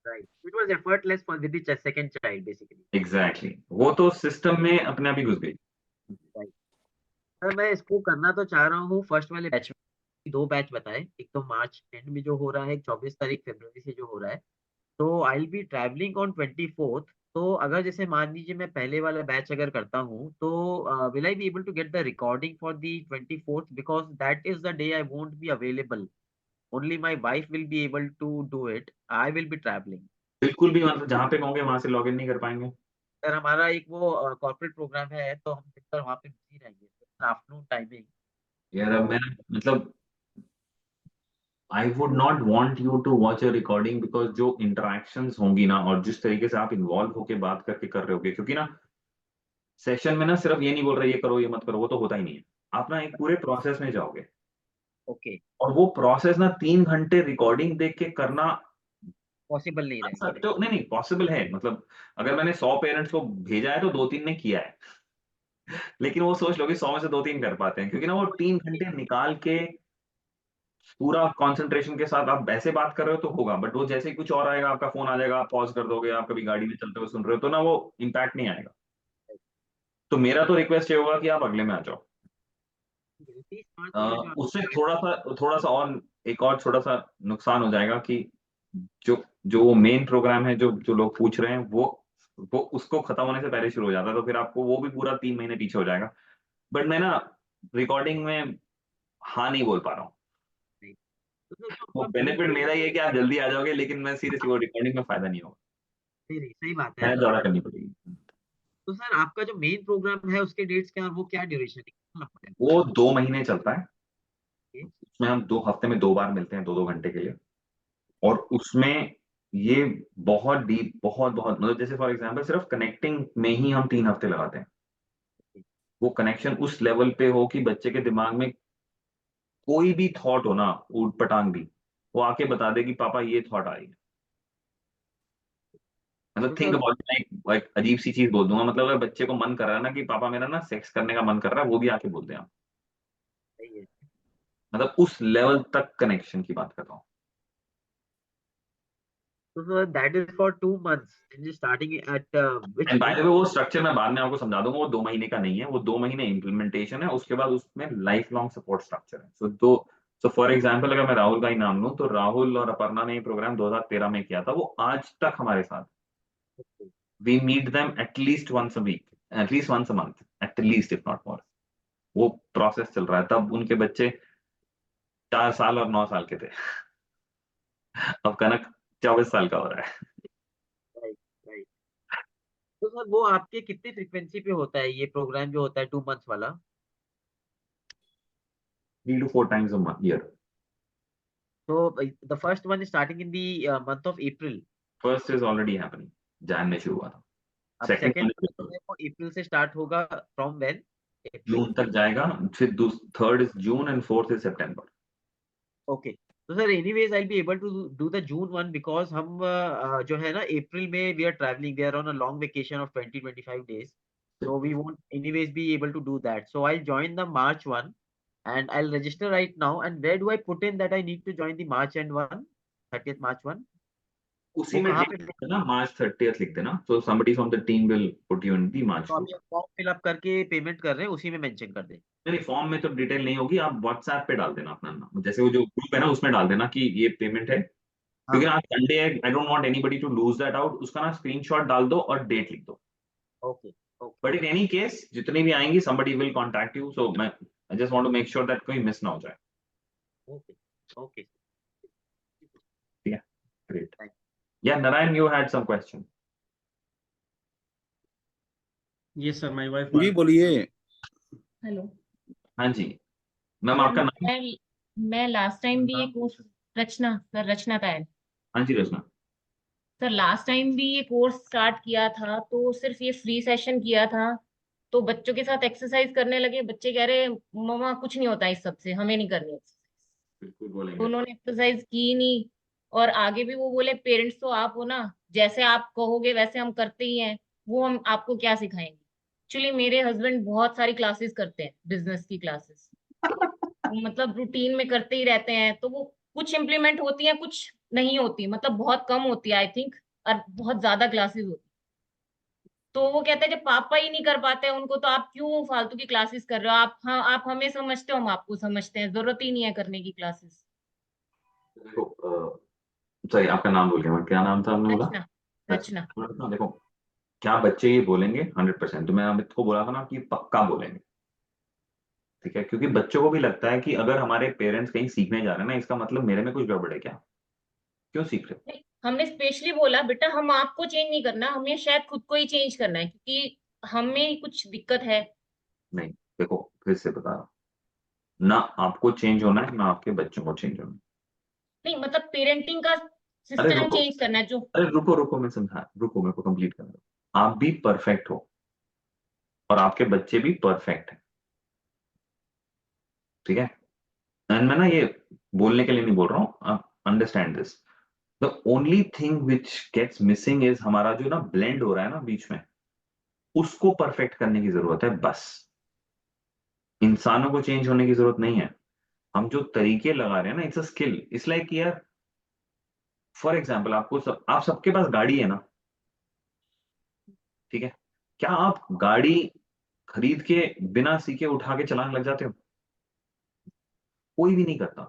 Right. It was effortless for with the second child basically. Exactly वो तो सिस्टम में अपने आप ही घुस गई। Right. सर मैं इसको करना तो चाह रहा हूँ फर्स्ट वाले बैच में। 2 बैच बताए, एक तो मार्च एंड में जो हो रहा है, 24 तारीख फरवरी से जो हो रहा है। तो आई will be travelling on 24th। तो अगर जैसे मान लीजिए मैं पहले वाला बैच अगर करता हूँ, तो will I be able to get the recording for the 24th, because that is the day I won't be available. Only my wife will be able to do it, I will be travelling. बिल्कुल भी, मतलब जहाँ पे कहोगे वहां से log in नहीं कर पाएंगे। सर हमारा एक वो कॉर्पोरेट प्रोग्राम है, तो हम दिन वहाँ पे बिजी रहेंगे, आफ्टरनून टाइमिंग। यार अब मैं मतलब I would not want you to watch a recording, because जो इंटरेक्शंस होंगी ना, और जिस तरीके से आप इन्वॉल्व होके बात करके कर रहे होगे, क्योंकि ना सेशन में ना सिर्फ ये नहीं बोल रहे ये करो ये मत करो, वो तो होता ही नहीं है। आप ना एक पूरे प्रोसेस में जाओगे, ओके। और वो प्रोसेस ना 3 घंटे रिकॉर्डिंग देख के करना पॉसिबल नहीं कर रहेगा। सकते हो। नहीं नहीं, पॉसिबल है। मतलब अगर मैंने 100 पेरेंट्स को भेजा है तो 2-3 ने किया है, लेकिन वो सोच लो कि 100 में से 2-3 कर पाते हैं, क्योंकि ना वो 3 घंटे निकाल के पूरा कंसंट्रेशन के साथ आप ऐसे बात कर रहे हो तो होगा, बट वो जैसे ही कुछ और आएगा, आपका फोन आ जाएगा, आप पॉज कर दोगे, आप कभी गाड़ी में चलते हुए सुन रहे हो, तो ना वो इम्पैक्ट नहीं आएगा। तो मेरा तो रिक्वेस्ट ये होगा कि आप अगले में आ जाओ। उससे थोड़ा सा और एक और छोटा सा नुकसान हो जाएगा कि जो जो वो मेन प्रोग्राम है, जो जो लोग पूछ रहे हैं, वो उसको खत्म होने से पहले शुरू हो जाता है, तो फिर आपको वो भी पूरा 3 महीने पीछे हो जाएगा। बट मैं ना रिकॉर्डिंग में हाँ नहीं बोल पा रहा हूँ। वो बेनिफिट मेरा ये है कि आप जल्दी आ जाओगे, लेकिन मैं सीरियसली वो रिकॉर्डिंग में फायदा नहीं होगा, नहीं सही बात है। मेहनत ज्यादा करनी पड़ेगी। तो सर आपका जो मेन प्रोग्राम है उसके डेट्स क्या, और वो क्या ड्यूरेशन है? वो 2 महीने चलता है। उसमें हम 2 हफ्ते में 2 बार मिलते हैं, 2-2 घंटे के लिए। और उसमें ये बहुत डीप, बहुत बहुत मतलब, जैसे फॉर एग्जांपल सिर्फ कनेक्टिंग में ही हम 3 हफ्ते लगाते हैं। वो कनेक्शन उस लेवल पे हो कि बच्चे के दिमाग में कोई भी थॉट हो ना, ऊट पटांग भी, वो आके बता दे कि पापा ये थॉट आ रही है। मतलब थिंक अबाउट, एक अजीब सी चीज बोल दूंगा, मतलब अगर बच्चे को मन कर रहा है ना कि पापा मेरा ना सेक्स करने का मन कर रहा है, वो भी आके बोलते हैं आप। मतलब उस लेवल तक कनेक्शन की बात कर रहा हूँ। So that is for 2 months and you're starting at which and by the month? वे वो स्ट्रक्चर मैं बाद में आपको समझा दूंगा, वो 2 महीने का नहीं है, वो 2 महीने इम्प्लीमेंटेशन है, उसके बाद उसमें लाइफ लॉन्ग सपोर्ट स्ट्रक्चर है। सो फॉर एग्जांपल अगर मैं राहुल का ही नाम लूं, तो राहुल और अपर्णा ने ये प्रोग्राम 2013 में किया था, वो आज तक हमारे साथ। We meet them at least once a week, at least once a month, at least if not more. वो प्रोसेस चल रहा है। तब उनके बच्चे 4 साल और 9 साल के थे। अब कनक 24 साल का हो रहा है। Right, right. तो सर वो आपके कितने फ्रीक्वेंसी पे होता है ये प्रोग्राम जो होता है 2 months वाला? 3 to 4 times a year. So the first one is starting in the month of April. First is already happening. Jan में शुरू हुआ था। अब सेकंड सेकंड जो है वो अप्रैल से स्टार्ट होगा, फ्रॉम व्हेन? जून तक जाएगा, फिर third is June and fourth is September. Okay. तो sir anyways I will be able to do the June one, because हम जो है ना अप्रैल में we are travelling, we are on a long vacation of 20-25 days, so we won't anyways be able to do that. So I'll join the March one and I'll register right now. And where do I put in that I need to join the March and one, 30th March one? उसी वो में कहाँ date पे? लिख देना, मार्च 30th लिख देना, so somebody from the team will put you in the March तो group. अभी फॉर्म फिल अप करके पेमेंट कर रहे हैं, उसी में मेंशन कर दें? नहीं, फॉर्म में तो डिटेल नहीं होगी, आप व्हाट्सएप पे डाल देना अपना नाम, जैसे वो जो ग्रुप है ना उसमें डाल देना कि ये पेमेंट है, क्योंकि आज संडे है, I don't want anybody to lose that out. उसका ना स्क्रीनशॉट डाल दो और डेट लिख दो। Okay okay. But in any case जितनी भी आएंगी somebody will contact you, so मैं I just want to make sure that कोई मिस ना हो जाए। Okay okay. ठीक है, ग्रेट। या Narayan, you had some question? Yes sir, my wife जी बोलिए। हेलो हाँ जी मैम, सर, आपका नाम? मैं लास्ट टाइम भी ये कोर्स, रचना सर, रचना पायल। हाँ जी रचना। सर लास्ट टाइम भी ये कोर्स स्टार्ट किया था, तो सिर्फ ये फ्री सेशन किया था तो बच्चों के साथ एक्सरसाइज करने लगे, बच्चे कह रहे मम्मा कुछ नहीं होता इस सब से, हमें नहीं करनी एक्सरसाइज। बिल्कुल तो बोलेंगे। उन्होंने एक्सरसाइज की नहीं। और आगे भी वो बोले पेरेंट्स तो आप हो ना, जैसे आप कहोगे वैसे हम करते ही हैं, वो हम आपको क्या सिखाएंगे। एक्चुअली मेरे हस्बैंड बहुत सारी क्लासेस करते हैं, बिजनेस की क्लासेस, मतलब रूटीन में करते ही रहते हैं, तो वो कुछ इम्प्लीमेंट होती है, कुछ नहीं होती, मतलब बहुत कम होती है आई थिंक, और बहुत ज्यादा क्लासेस होती। तो वो कहते हैं जब पापा ही नहीं कर पाते हैं उनको, तो आप क्यों फालतू की क्लासेस कर रहे हो। आप, हाँ, आप हमें समझते हो, हम आपको समझते हैं, जरूरत ही नहीं है करने की क्लासेस। देखो सॉरी आपका नाम भूल गया मैं, क्या नाम था आपने बोला? रचना। रचना। रचना। देखो क्या बच्चे ये बोलेंगे 100%, तो मैं अमित को बोला था ना कि पक्का बोलेंगे, ठीक है, क्योंकि बच्चों को भी लगता है कि अगर हमारे पेरेंट्स कहीं सीखने जा रहे हैं ना, इसका मतलब मेरे में कुछ गड़बड़ है क्या, क्यों सीख रहे हो? नहीं, हमने स्पेशली बोला बेटा हम आपको चेंज नहीं करना, हमें शायद खुद को ही चेंज करना है, क्योंकि हमें कुछ दिक्कत है। नहीं, देखो फिर से बता रहा हूं, ना आपको चेंज होना है ना आपके बच्चों को चेंज होना है। नहीं, मतलब पेरेंटिंग का अरे सिस्टम रुको, चेंज करना है जो। अरे रुको रुको, मैं समझा, रुको मेरे को कंप्लीट करने दो। आप भी परफेक्ट हो और आपके बच्चे भी परफेक्ट है, ठीक है। एंड मैं ना ये बोलने के लिए नहीं बोल रहा हूँ, आप understand this. The only thing which gets missing is हमारा जो ना ब्लेंड हो रहा है ना बीच में, उसको परफेक्ट करने की जरूरत है बस। इंसानों को चेंज होने की जरूरत नहीं है। हम जो तरीके लगा रहे हैं ना, it's a skill. It's like यार, फॉर एग्जाम्पल आप सबके पास गाड़ी है ना, ठीक है, क्या आप गाड़ी खरीद के बिना सीखे उठा के चलाने लग जाते हो? कोई भी नहीं करता,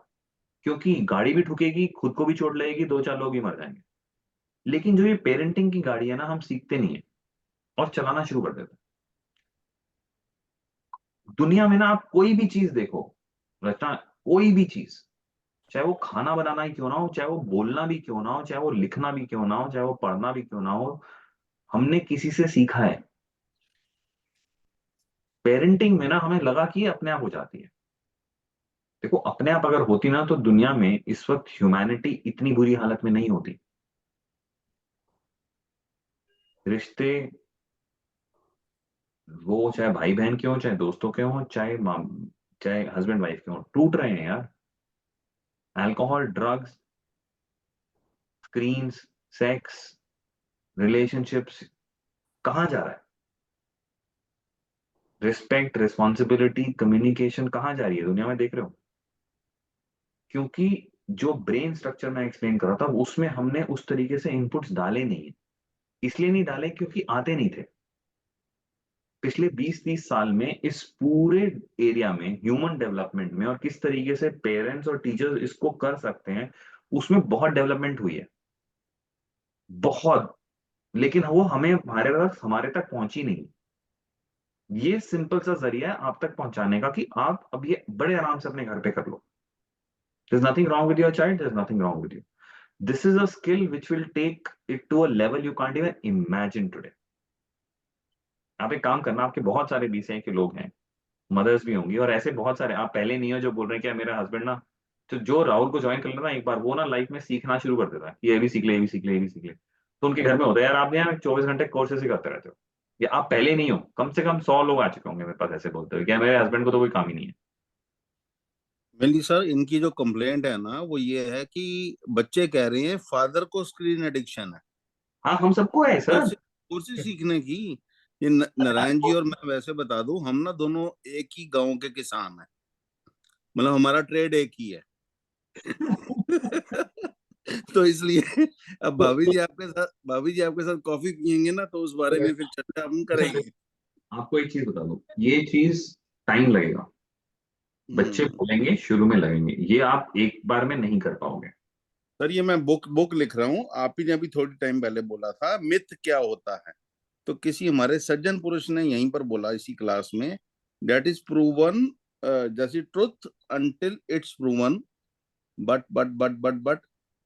क्योंकि गाड़ी भी ठुकेगी, खुद को भी चोट लगेगी, दो चार लोग भी मर जाएंगे। लेकिन जो ये पेरेंटिंग की गाड़ी है ना, हम सीखते नहीं है और चलाना शुरू कर देते हैं। दुनिया में ना आप कोई भी चीज देखो, रचना, कोई भी चीज, चाहे वो खाना बनाना ही क्यों ना हो, चाहे वो बोलना भी क्यों ना हो, चाहे वो लिखना भी क्यों ना हो, चाहे वो पढ़ना भी क्यों ना हो, हमने किसी से सीखा है। पेरेंटिंग में ना हमें लगा कि ये अपने आप हो जाती है। देखो अपने आप अगर होती ना, तो दुनिया में इस वक्त ह्यूमैनिटी इतनी बुरी हालत में नहीं होती। रिश्ते, वो चाहे भाई बहन के हो, चाहे दोस्तों के हो, चाहे हस्बैंड वाइफ के हो, टूट रहे हैं यार। Alcohol, drugs, screens, sex, relationships, कहाँ जा रहा है? रिस्पेक्ट, रिस्पॉन्सिबिलिटी, कम्युनिकेशन कहाँ जा रही है दुनिया में, देख रहे हो? क्योंकि जो ब्रेन स्ट्रक्चर मैं एक्सप्लेन कर रहा था, उसमें हमने उस तरीके से इनपुट्स डाले नहीं है। इसलिए नहीं डाले क्योंकि आते नहीं थे। पिछले 20-30 साल में इस पूरे एरिया में, ह्यूमन डेवलपमेंट में, और किस तरीके से पेरेंट्स और टीचर्स इसको कर सकते हैं, उसमें बहुत डेवलपमेंट हुई है, बहुत। लेकिन वो हमारे तक पहुंची नहीं। ये सिंपल सा जरिया है आप तक पहुंचाने का, कि आप अब ये बड़े आराम से अपने घर पे कर लो। There's nothing wrong with your child, there's nothing wrong with you. This is a skill which will take it to a level you can't even imagine today. आप एक काम करना, आपके बहुत सारे बीसीआई के लोग हैं, मदर्स भी होंगी, और ऐसे बहुत सारे आप पहले नहीं हो जो बोल रहे हैं कि मेरा हस्बैंड ना, तो जो राहुल को ज्वाइन कर लेना एक बार, वो ना लाइफ में सीखना शुरू कर देता है कि ये भी सीख ले, ये भी सीख ले, ये भी सीख ले। तो उनके घर में होता है यार, आप यहाँ 24 घंटे कोर्सेज ही करते रहते हो। या आप पहले नहीं हो, कम से कम 100 लोग आ चुके होंगे मेरे पास ऐसे बोलते हुए, क्या मेरे हस्बैंड को तो कोई काम ही नहीं है। मेनली सर इनकी जो कंप्लेंट है ना, वो ये है कि बच्चे कह रहे हैं फादर को स्क्रीन एडिक्शन है। हाँ, हम सबको है सर। कोर्सेज सीखने की। ये नारायण जी और मैं वैसे बता दूं, हम ना दोनों एक ही गांव के किसान हैं, मतलब हमारा ट्रेड एक ही है। तो इसलिए अब भाभी जी आपके साथ कॉफी पियेंगे ना, तो उस बारे में फिर चर्चा हम करेंगे। आपको एक चीज बता दूं, ये चीज टाइम लगेगा। बच्चे बोलेंगे, शुरू में लगेंगे, ये आप एक बार में नहीं कर पाओगे। सर ये मैं बुक लिख रहा हूँ। आप ही ने अभी थोड़ी टाइम पहले बोला था मिथ क्या होता है, तो किसी हमारे सज्जन पुरुष ने यहीं पर बोला इसी क्लास में, दैट इज प्रूवन, जैसी truth until it's proven, but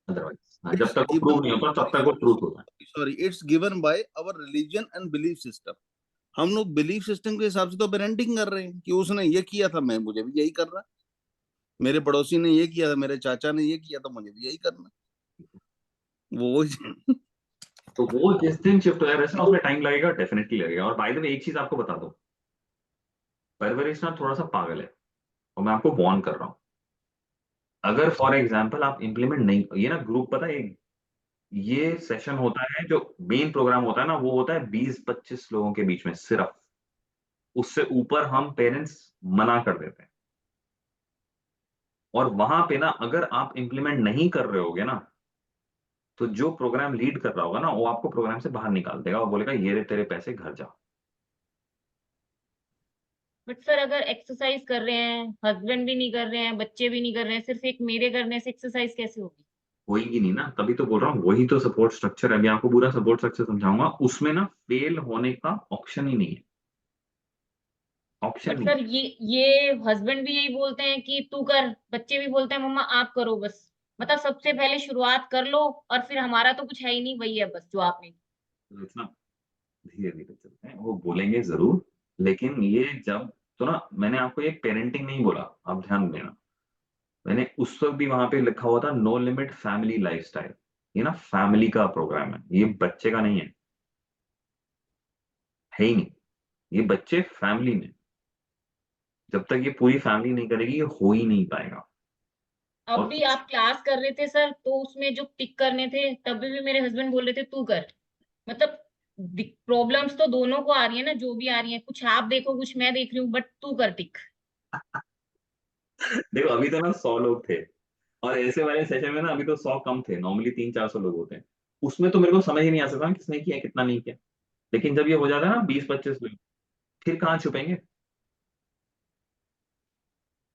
otherwise जब तक वो प्रूव नहीं होता तब तक वो ट्रूथ होता है। Sorry, it's given by our religion and belief system. हम लोग बिलीफ सिस्टम के हिसाब से तो पेरेंटिंग कर रहे हैं कि उसने ये किया था, मैं मुझे भी यही करना, मेरे पड़ोसी ने ये किया था, मेरे चाचा ने ये किया था, मुझे भी यही करना। वो तो वो जिस दिन शिफ्ट हो जाए, उसमें टाइम लगेगा, डेफिनेटली लगेगा। और बाय द वे एक चीज आपको बता दो, परवरिश ना थोड़ा सा पागल है और मैं आपको वार्न कर रहा हूँ। अगर फॉर एग्जाम्पल आप इम्प्लीमेंट नहीं, ये ना ग्रुप पता है, ये सेशन होता है जो मेन प्रोग्राम होता है ना, वो होता है 20-25 लोगों के बीच में सिर्फ, उससे ऊपर हम पेरेंट्स मना कर देते हैं। और वहां पे ना अगर आप इम्प्लीमेंट नहीं कर रहे होगे ना, तो जो प्रोग्राम लीड कर रहा होगा ना, वो आपको प्रोग्राम से बाहर निकाल देगा और बोलेगा ये रे तेरे पैसे, घर जा। बट सर अगर एक्सरसाइज कर रहे हैं, हस्बैंड भी नहीं कर रहे हैं, बच्चे भी नहीं कर रहे हैं, सिर्फ एक मेरे करने से एक्सरसाइज कैसे होगी? होएगी नहीं ना, तभी तो बोल रहा हूँ, वही तो सपोर्ट स्ट्रक्चर है। अभी आपको पूरा सपोर्ट स्ट्रक्चर समझाऊंगा, उसमें ना फेल होने का ऑप्शन ही नहीं है, ऑप्शन बट नहीं सर है। ये हस्बैंड भी यही बोलते हैं कि तू कर, बच्चे भी बोलते हैं मम्मा आप करो बस। मतलब सबसे पहले शुरुआत कर लो, और फिर हमारा तो कुछ है ही नहीं, वही है बस जो आपने। तो इतना धीरे धीरे चलते हैं, वो बोलेंगे जरूर, लेकिन ये जब, तो ना मैंने आपको ये पेरेंटिंग नहीं बोला, आप ध्यान देना, मैंने उस वक्त भी वहां पे लिखा हुआ था नो लिमिट फैमिली लाइफस्टाइल। ये ना फैमिली का प्रोग्राम है, ये बच्चे का नहीं है ही नहीं। ये बच्चे फैमिली में, जब तक ये पूरी फैमिली नहीं करेगी ये हो ही नहीं पाएगा। अब और भी आप क्लास कर रहे थे सर, तो उसमें जो टिक करने थे तब भी मेरे हस्बैंड बोल रहे थे तू कर। मतलब प्रॉब्लम्स तो दोनों को आ रही है ना, जो भी आ रही है, कुछ आप देखो कुछ मैं देख रही हूँ, बट तू कर टिक। देखो अभी तो ना 100 लोग थे, और ऐसे वाले सेशन में ना अभी तो 100 कम थे, नॉर्मली 300-400 लोग होते हैं। उसमें तो मेरे को समझ ही नहीं आ सकता किसने किया कितना नहीं किया। लेकिन जब ये हो जाता है ना 20-25 लोग, फिर कहाँ छुपेंगे,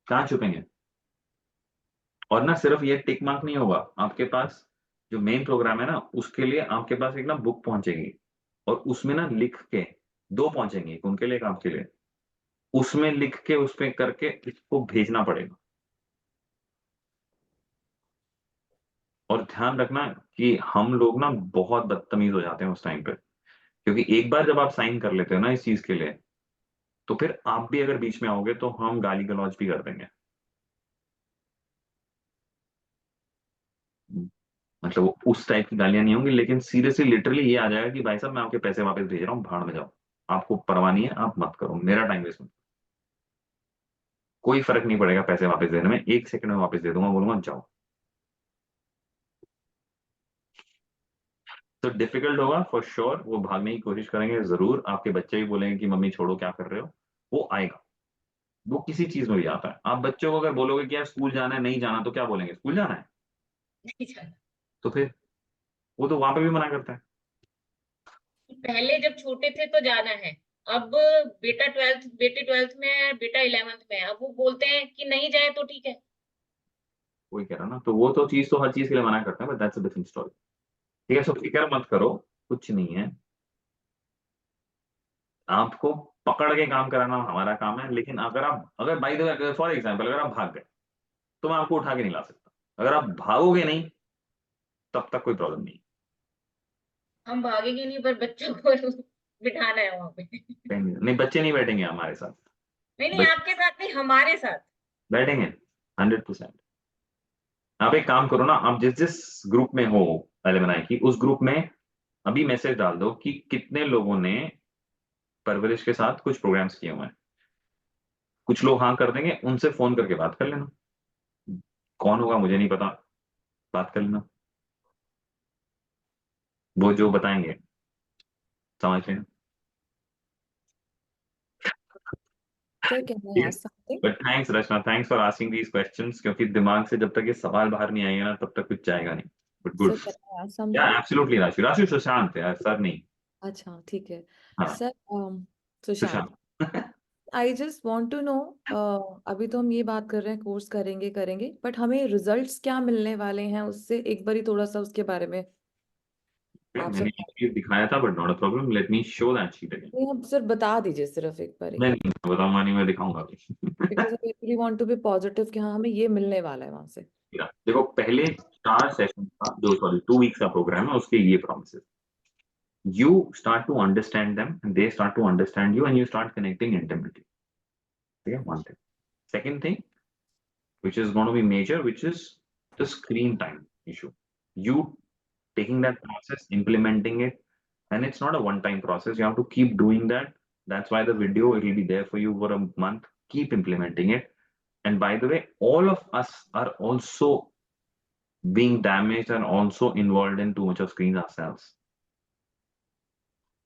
कहाँ छुपेंगे। और ना सिर्फ ये टिक मार्क नहीं होगा आपके पास, जो मेन प्रोग्राम है ना उसके लिए आपके पास एक ना बुक पहुंचेगी, और उसमें ना लिख के, दो पहुंचेंगी, एक उनके लिए एक आपके लिए, उसमें लिख के उस पे करके इसको भेजना पड़ेगा। और ध्यान रखना कि हम लोग ना बहुत बदतमीज हो जाते हैं उस टाइम पे, क्योंकि एक बार जब आप साइन कर लेते हो ना इस चीज के लिए, तो फिर आप भी अगर बीच में आओगे तो हम गाली गलौज भी कर देंगे। मतलब वो उस टाइप की गालियां नहीं होंगी, लेकिन सीरियसली लिटरली ये आ जाएगा कि भाई साहब मैं आपके पैसे वापस भेज रहा हूँ, भाड़ में जाओ, आपको परवाह नहीं है, आप मत करो, मेरा टाइम वेस्ट मत। कोई फर्क नहीं पड़ेगा पैसे वापस देने में, 1 सेकंड में वापस दे दूंगा, बोलूंगा जाओ। तो डिफिकल्ट होगा फॉर श्योर, वो भागने की कोशिश करेंगे जरूर, आपके बच्चे भी बोलेंगे कि मम्मी छोड़ो क्या कर रहे हो, वो आएगा। वो किसी चीज में भी आता है। आप बच्चों को अगर बोलोगे कि यार स्कूल जाना है, नहीं जाना, तो क्या बोलेंगे, स्कूल जाना है। तो फिर वो तो वहां पे भी मना करता है। पहले जब छोटे थे तो जाना है, अब बेटा 12th, बेटी 12th में है, बेटा 11th में है, अब वो बोलते हैं कि नहीं जाए तो ठीक है। वही कह रहा ना, तो वो तो चीज तो हर चीज के लिए मना करते हैं, but that's a different story. ठीक है, सो फिक्र मत करो, कुछ नहीं है। आपको पकड़ के काम कराना हमारा काम है, लेकिन अगर by the way for example अगर आप भाग गए, तो मैं आपको उठा के नहीं ला सकता। अगर आप भागोगे नहीं, तब तक कोई प्रॉब्लम नहीं हम भागेंगे नहीं, पर बच्चों को बिठाना है वहां पे। है। नहीं, बच्चे नहीं बैठेंगे हमारे साथ। नहीं नहीं, बच्चे आपके साथ नहीं, हमारे साथ। बैठेंगे 100%। आप एक काम करो ना, आप जिस जिस ग्रुप में हो एलिमनाई की, उस ग्रुप में अभी मैसेज डाल दो कि कितने लोगों ने परवरिश के साथ कुछ प्रोग्राम्स किए हुए हैं। कुछ लोग हाँ कर देंगे, उनसे फोन करके बात कर लेना। कौन होगा मुझे नहीं पता, बात कर लेना, वो जो बताएंगे, समझ लेना। Sir, can I ठीक है, ask something? But thanks Rachna, thanks for asking these questions, क्योंकि दिमाग से जब तक ये सवाल बाहर नहीं आएंगे ना, तब तक कुछ जाएगा नहीं। But good. Sir, can I ask या something? एब्सोल्युटली राशि, राशि सुशांत है सर, नहीं। अच्छा, ठीक है। हाँ, sir, Sushant, Sushant. I just want to know, अभी तो हम ये बात कर रहे हैं कोर्स करेंगे करेंगे, बट हमें रिजल्ट्स क्या मिलने वाले हैं उससे, एक बार ही थोड़ा सा उसके बारे में आपसे मैंने एक चीज दिखाया था, but not a problem, let me show that sheet again. नहीं, आप सर बता दीजिए सिर्फ एक बार ही, मैं नहीं बताऊंगा, नहीं मैं दिखाऊंगा अभी। Because I really want to be positive कि हाँ हमें ये मिलने वाला है वहां से। देखो पहले 4 सेशन का, जो सॉरी 2 वीक्स का प्रोग्राम है, उसके ये promises, you start to understand them and they start to understand you and you start connecting intimately. Okay, one thing. Second thing, which is going to be major, which is the screen time issue. You taking that process, implementing it, and it's not a one time process, you have to keep doing that That's why the video, it will be there for you for a month. Keep implementing it. And by the way, all of us are also being damaged and also involved in too much of screens ourselves.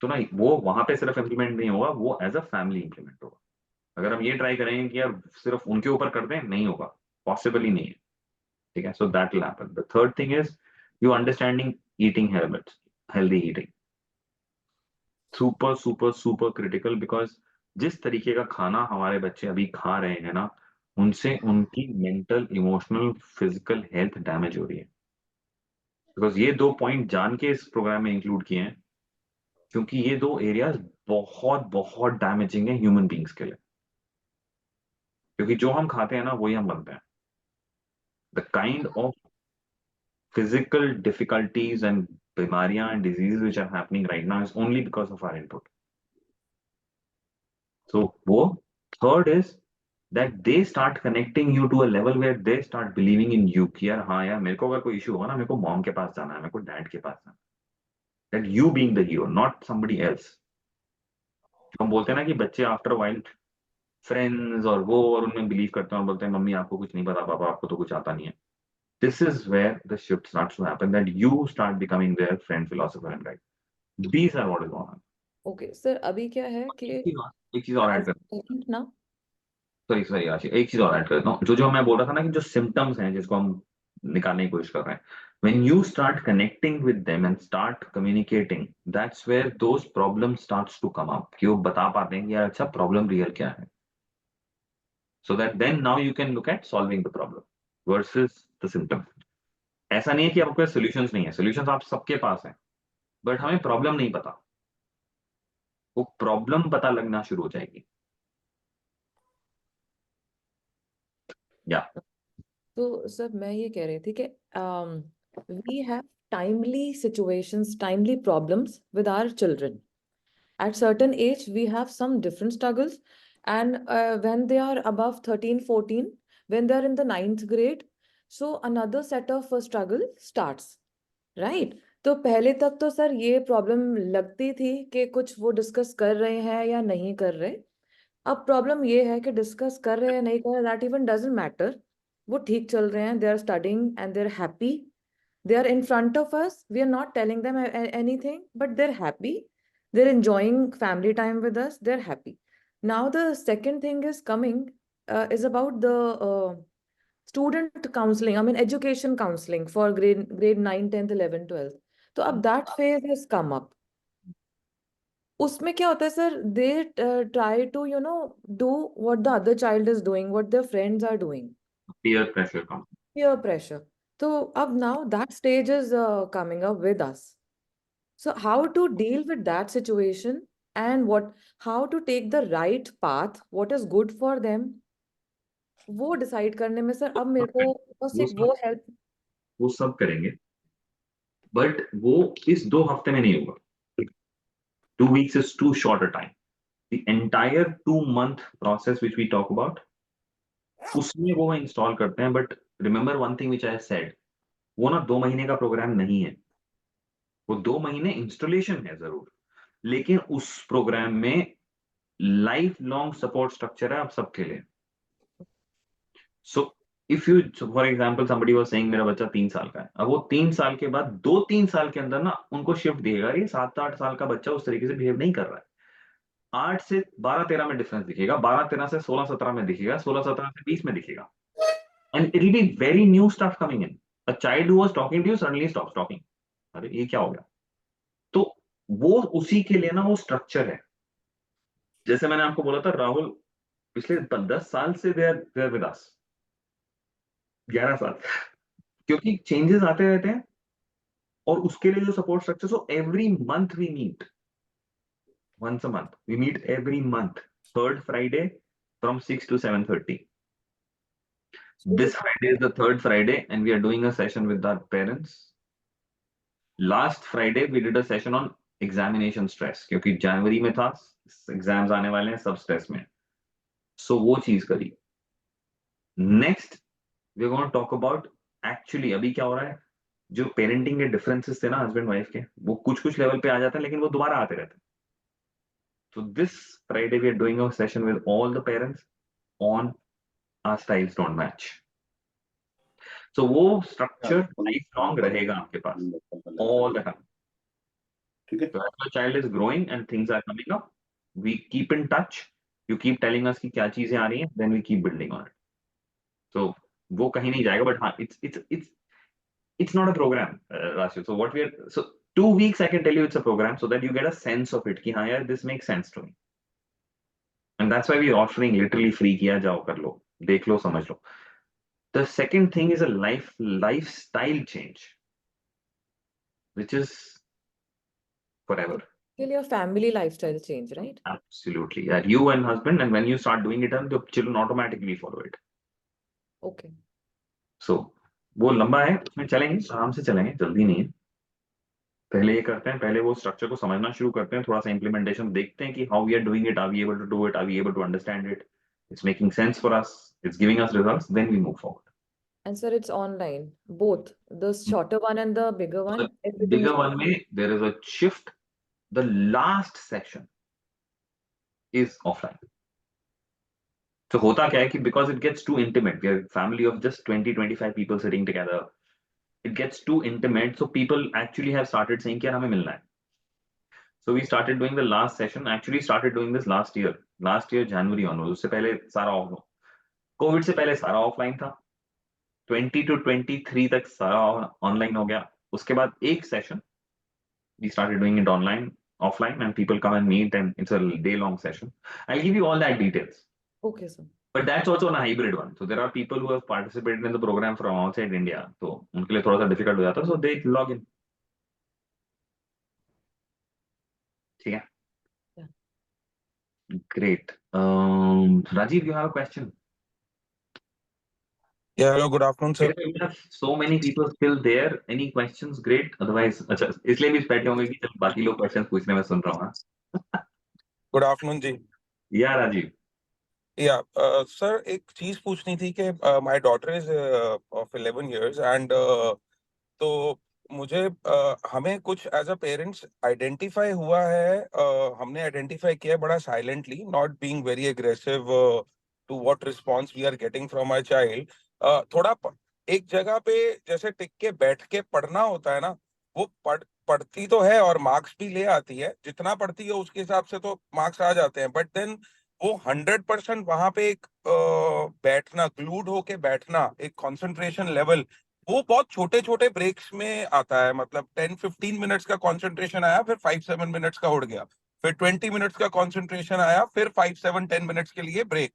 तो ना वो वहां पे सिर्फ implement नहीं होगा, वो as a family implement होगा. अगर हम ये ट्राई करेंगे कि यार सिर्फ उनके ऊपर कर दें, नहीं होगा, पॉसिबल ही नहीं है. ठीक है, so that will happen. The third thing is you understanding eating habits, healthy eating. Super super super critical, because जिस तरीके का खाना हमारे बच्चे अभी खा रहे हैं ना, उनसे उनकी mental, emotional, physical health damage हो रही है. बिकॉज ये 2 पॉइंट जान के इस प्रोग्राम में इंक्लूड किए हैं, क्योंकि ये 2 एरियाज बहुत बहुत डैमेजिंग है ह्यूमन बींग्स के लिए. क्योंकि जो हम खाते हैं ना, वही हम बनते हैं. The kind of physical difficulties and बीमारियां and diseases which are happening right now is only because of our input. So, third is that they start connecting you to a level where they start believing in you कि यार हाँ यार, मेरे को अगर कोई issue होगा ना, मेरे को मॉम के पास जाना है, मेरे को डैड के पास जाना है. That you being the hero, not somebody else. हम बोलते हैं ना कि बच्चे आफ्टर वाइल्ड फ्रेंड्स और वो और उनमें बिलीव करते हैं और बोलते हैं मम्मी आपको कुछ नहीं पता, पापा आपको तो कुछ आता नहीं है. This is where the shift starts to happen, that you start becoming their friend, philosopher and guide. These are what is going on. Okay sir, अभी क्या है कि एक चीज और ऐड as कर, a parent ना, सॉरी आशी, एक चीज और ऐड कर देता हूँ. जो मैं बोल रहा था ना कि जो सिम्टम्स हैं जिसको हम निकालने की कोशिश कर रहे हैं, when you start connecting with them and start communicating, that's where those problems starts to come up, कि वो बता पाते हैं कि यार अच्छा प्रॉब्लम रियल क्या है. So that then now you can look at solving the problem versus the symptom. ऐसा नहीं है कि आपके सॉल्यूशंस नहीं है, सॉल्यूशंस आप सबके पास हैं, बट हमें प्रॉब्लम नहीं पता. वो प्रॉब्लम पता लगना शुरू हो जाएगी. या तो सर मैं ये कह रही थी कि we have timely situations, timely problems with our children. At certain age, we have some different struggles. And when they are above 13, 14, when they are in the 9th grade, so another set of struggle starts, right? तो पहले तक तो sir ये problem लगती थी कि कुछ वो डिस्कस कर रहे हैं या नहीं कर रहे. अब प्रॉब्लम ये है कि डिस्कस कर रहे हैं नहीं कर रहे, दैट इवन डजंट मैटर. वो ठीक चल रहे हैं, they are studying and they are happy. They are in front of us. We are not telling them anything, but they're happy. They're enjoying family time with us. They're happy. Now, the second thing is coming is about the student counseling. I mean, education counseling for grade 9, 10th, 11th, 12th. तो अब that phase has come up. उसमें क्या होता है sir, they try to, do what the other child is doing, what their friends are doing. peer pressure comes. Peer pressure. So up now that stage is coming up with us. So how to deal with that situation and how to take the right path, what is good for them, वो decide करने में sir अब मेरे को बस एक वो help. वो सब करेंगे, बट वो इस 2 हफ्ते में नहीं होगा. 2 weeks is too short a time. The entire 2-month process which we talk about, उसमें वो इंस्टॉल करते हैं. But remember one thing which I said, वो ना 2 महीने का प्रोग्राम नहीं है. वो 2 महीने इंस्टॉलेशन है जरूर, लेकिन उस प्रोग्राम में लाइफ लॉन्ग सपोर्ट स्ट्रक्चर है आप सबके लिए. So if you, for example somebody was saying मेरा बच्चा 3 साल का है, अब वो 3 साल के बाद 2-3 साल के अंदर ना उनको शिफ्ट दिखेगा, ये 7-8 साल का बच्चा उस तरीके से बिहेव नहीं कर रहा है. 8 से 12-13 में डिफरेंस दिखेगा, 12-13 से 16-17 में दिखेगा, 16-17 से 20 में दिखेगा. And it will be very new stuff coming in. A child who was talking to you suddenly stops talking. अरे ये क्या हो गया? तो वो उसी के लिए ना वो स्ट्रक्चर है. जैसे मैंने आपको बोला था, राहुल पिछले 10 साल से दे आर विद अस, 11 साल, क्योंकि चेंजेस आते रहते हैं और उसके लिए जो support structure. So every month we meet, once a month we meet every month, third Friday from 6 to 7:30. This Friday is the third Friday and we are doing a session with our parents. Last Friday we did a session on examination stress, क्योंकि जनवरी में था, exams आने वाले हैं, सब stress में. सो वो चीज करी. Next we are going to talk about actually अभी क्या हो रहा है. जो पेरेंटिंग के डिफरेंसेस थे ना हस्बैंड वाइफ के, वो कुछ लेवल पे आ जाते हैं, लेकिन वो दोबारा आते रहते हैं. So this Friday we are doing a session with all the parents on our styles don't match. So वो structure lifelong रहेगा आपके पास all the time. So as your child is growing and things are coming up, we keep in touch. You keep telling us कि क्या चीजें आ रही हैं, then we keep building on it. So वो कहीं नहीं जाएगा, but हाँ, it's not a program, Rashid. So what we are, so 2 weeks I can tell you it's a program so that you get a sense of it कि हाँ यार this makes sense to me. And that's why we are offering literally free किया जाओ कर लो, देख लो समझ लो. The second thing is a lifestyle change, which is forever. Your family lifestyle change, right? Absolutely. Yeah, you and husband, and when you start doing it, then the children automatically follow it. Okay. So वो लंबा है, उसमें चलेंगे, आराम से चलेंगे, जल्दी नहीं है. पहले ये करते हैं, पहले वो स्ट्रक्चर को समझना शुरू करते हैं, थोड़ा सा इम्प्लीमेंटेशन देखते हैं कि how we are doing it, are we able to do it, are we able to understand it, it's making sense for us, it's giving us results, then we move forward. And sir, it's online, both the shorter one and the bigger one. The Everything bigger is one में there is a shift. The last section is offline. So होता क्या है कि because it gets too intimate, we are a family of just 20-25 people sitting together. It gets too intimate, so people actually have started saying कि यार हमें मिलना है. So we started doing the last session. Actually started doing this last year. Last year January onwards. उससे पहले सारा Covid से पहले सारा ऑफलाइन था. 20 to 23 तक सारा ऑनलाइन हो गया. उसके बाद एक session we started doing it online, offline, and people come and meet, and it's a day-long session. I'll give you all that details. okay, sir. But that's also on a hybrid one. So there are people who have participated in the program from outside India. So उनके लिए थोड़ा सा difficult हो जाता है. So they log in. ठीक है? Yeah. Great. Rajiv, you have a question? Yeah, hello, good afternoon, sir. We have so many people still there. Any questions? Great. Otherwise, अच्छा इसलिए भी बैठे होंगे कि चल बाकी लोग questions पूछने में सुन रहा हूँ. Good afternoon, जी. Yeah, Rajiv. Yeah, sir, एक चीज पूछनी थी कि my daughter is of 11 years and तो मुझे हमें कुछ एज अ पेरेंट्स आइडेंटिफाई हुआ है, हमने आइडेंटिफाई किया है बड़ा silently, not being very aggressive to what response we are getting from my child. थोड़ा एक जगह पे जैसे टिक के बैठ के पढ़ना होता है ना, वो पढ़ती तो है और मार्क्स भी ले आती है, जितना पढ़ती है उसके हिसाब से तो मार्क्स आ जाते हैं, बट देन वो 100% वहां पे एक बैठना, ग्लूड होके बैठना, एक कंसंट्रेशन लेवल, वो बहुत छोटे छोटे ब्रेक्स में आता है. मतलब 10-15 मिनट्स का कंसंट्रेशन आया, फिर 5-7 मिनट्स का उड़ गया, फिर 20 मिनट्स का कंसंट्रेशन आया, फिर 5-7-10 मिनट्स के लिए ब्रेक.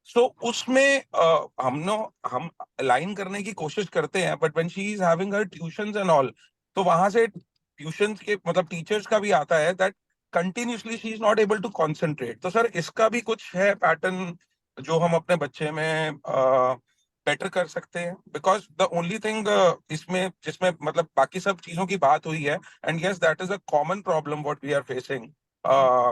सो उसमें हम अलाइन करने की कोशिश करते हैं, but when she is having her tuitions and all, तो वहां से ट्यूशंस के मतलब टीचर्स का भी आता है that continuously she is not able to concentrate. तो सर इसका भी कुछ है पैटर्न जो हम अपने बच्चे में बेटर कर सकते हैं? बिकॉज द ओनली थिंग इसमें जिसमें मतलब बाकी सब चीजों की बात हुई है, and yes that is a common problem what we are facing,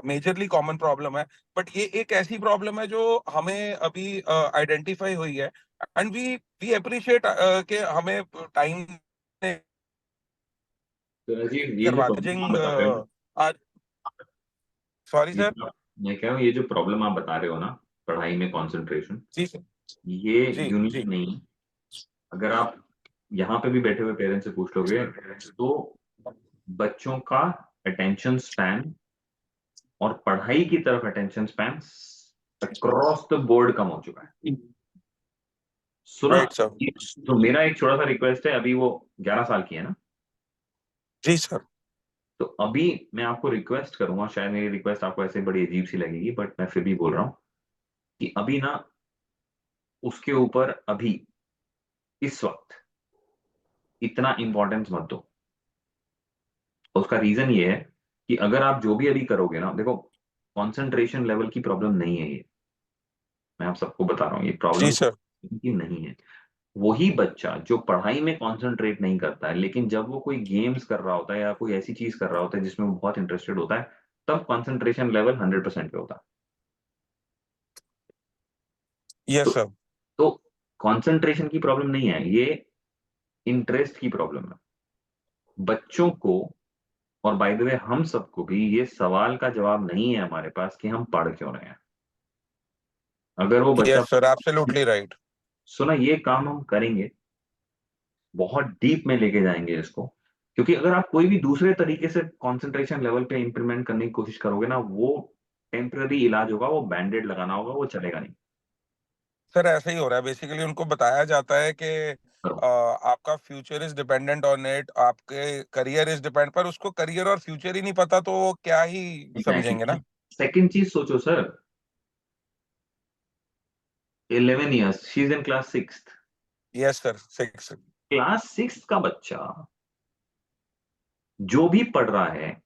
majorly common problem है, बट ये एक ऐसी प्रॉब्लम है जो हमें अभी आइडेंटिफाई हुई है, एंड वी अप्रिशिएट कि हमें टाइम तो राजीव, ये जो प्रॉब्लम आप बता रहे हो, सॉरी सर. मैं कह रहा हूँ ये जो प्रॉब्लम आप बता रहे हो ना, पढ़ाई में कंसंट्रेशन, जी सर. ये जी यूनिक जी नहीं है. अगर आप यहाँ पे भी बैठे हुए पेरेंट्स से पूछ लोगे तो बच्चों का अटेंशन स्पैन और पढ़ाई की तरफ attention span across the board कम हो चुका है. सुना? Right sir. तो मेरा एक छोटा सा रिक्वेस्ट है, अभी वो 11 साल की है ना? जी सर. तो अभी मैं आपको रिक्वेस्ट करूंगा, शायद मेरी रिक्वेस्ट आपको ऐसे बड़ी अजीब सी लगेगी, बट मैं फिर भी बोल रहा हूँ कि अभी ना उसके ऊपर अभी इस वक्त इतना इंपॉर्टेंस मत दो. उसका रीजन ये है कि अगर आप जो भी अभी करोगे ना, देखो कंसंट्रेशन लेवल की प्रॉब्लम नहीं है ये, मैं आप सबको बता रहा हूँ, ये प्रॉब्लम की नहीं है. वही बच्चा जो पढ़ाई में कंसंट्रेट नहीं करता है, लेकिन जब वो कोई गेम्स कर रहा होता है या कोई ऐसी चीज कर रहा होता है जिसमें वो बहुत इंटरेस्टेड होता है, तब कंसंट्रेशन लेवल 100% पे होता है. Yes sir. तो कंसंट्रेशन की प्रॉब्लम नहीं है, ये इंटरेस्ट की प्रॉब्लम है. बच्चों को और बाय द वे हम सबको भी ये सवाल का जवाब नहीं है हमारे पास कि हम पढ़ क्यों रहे हैं। अगर वो बच्चा यस सर, एब्सोल्युटली राइट। सुना, ये काम हम करेंगे, बहुत डीप में लेके जाएंगे इसको, क्योंकि अगर आप कोई भी दूसरे तरीके से कंसंट्रेशन लेवल पे इंप्लीमेंट करने की कोशिश करोगे ना, वो टेम्पररी इलाज होगा, वो बैंडेड लगाना होगा, वो चलेगा नहीं। सर ऐसा ही हो रहा है, बेसिकली उनको बताया जाता है कि आपका future is dependent on it, आपके करियर इज डिपेंड, पर उसको करियर और फ्यूचर ही नहीं पता तो वो क्या ही समझेंगे ना। सेकंड चीज सोचो sir, 11 years, she is in class 6। Yes sir, 6। Class 6 का बच्चा जो भी पढ़ रहा है,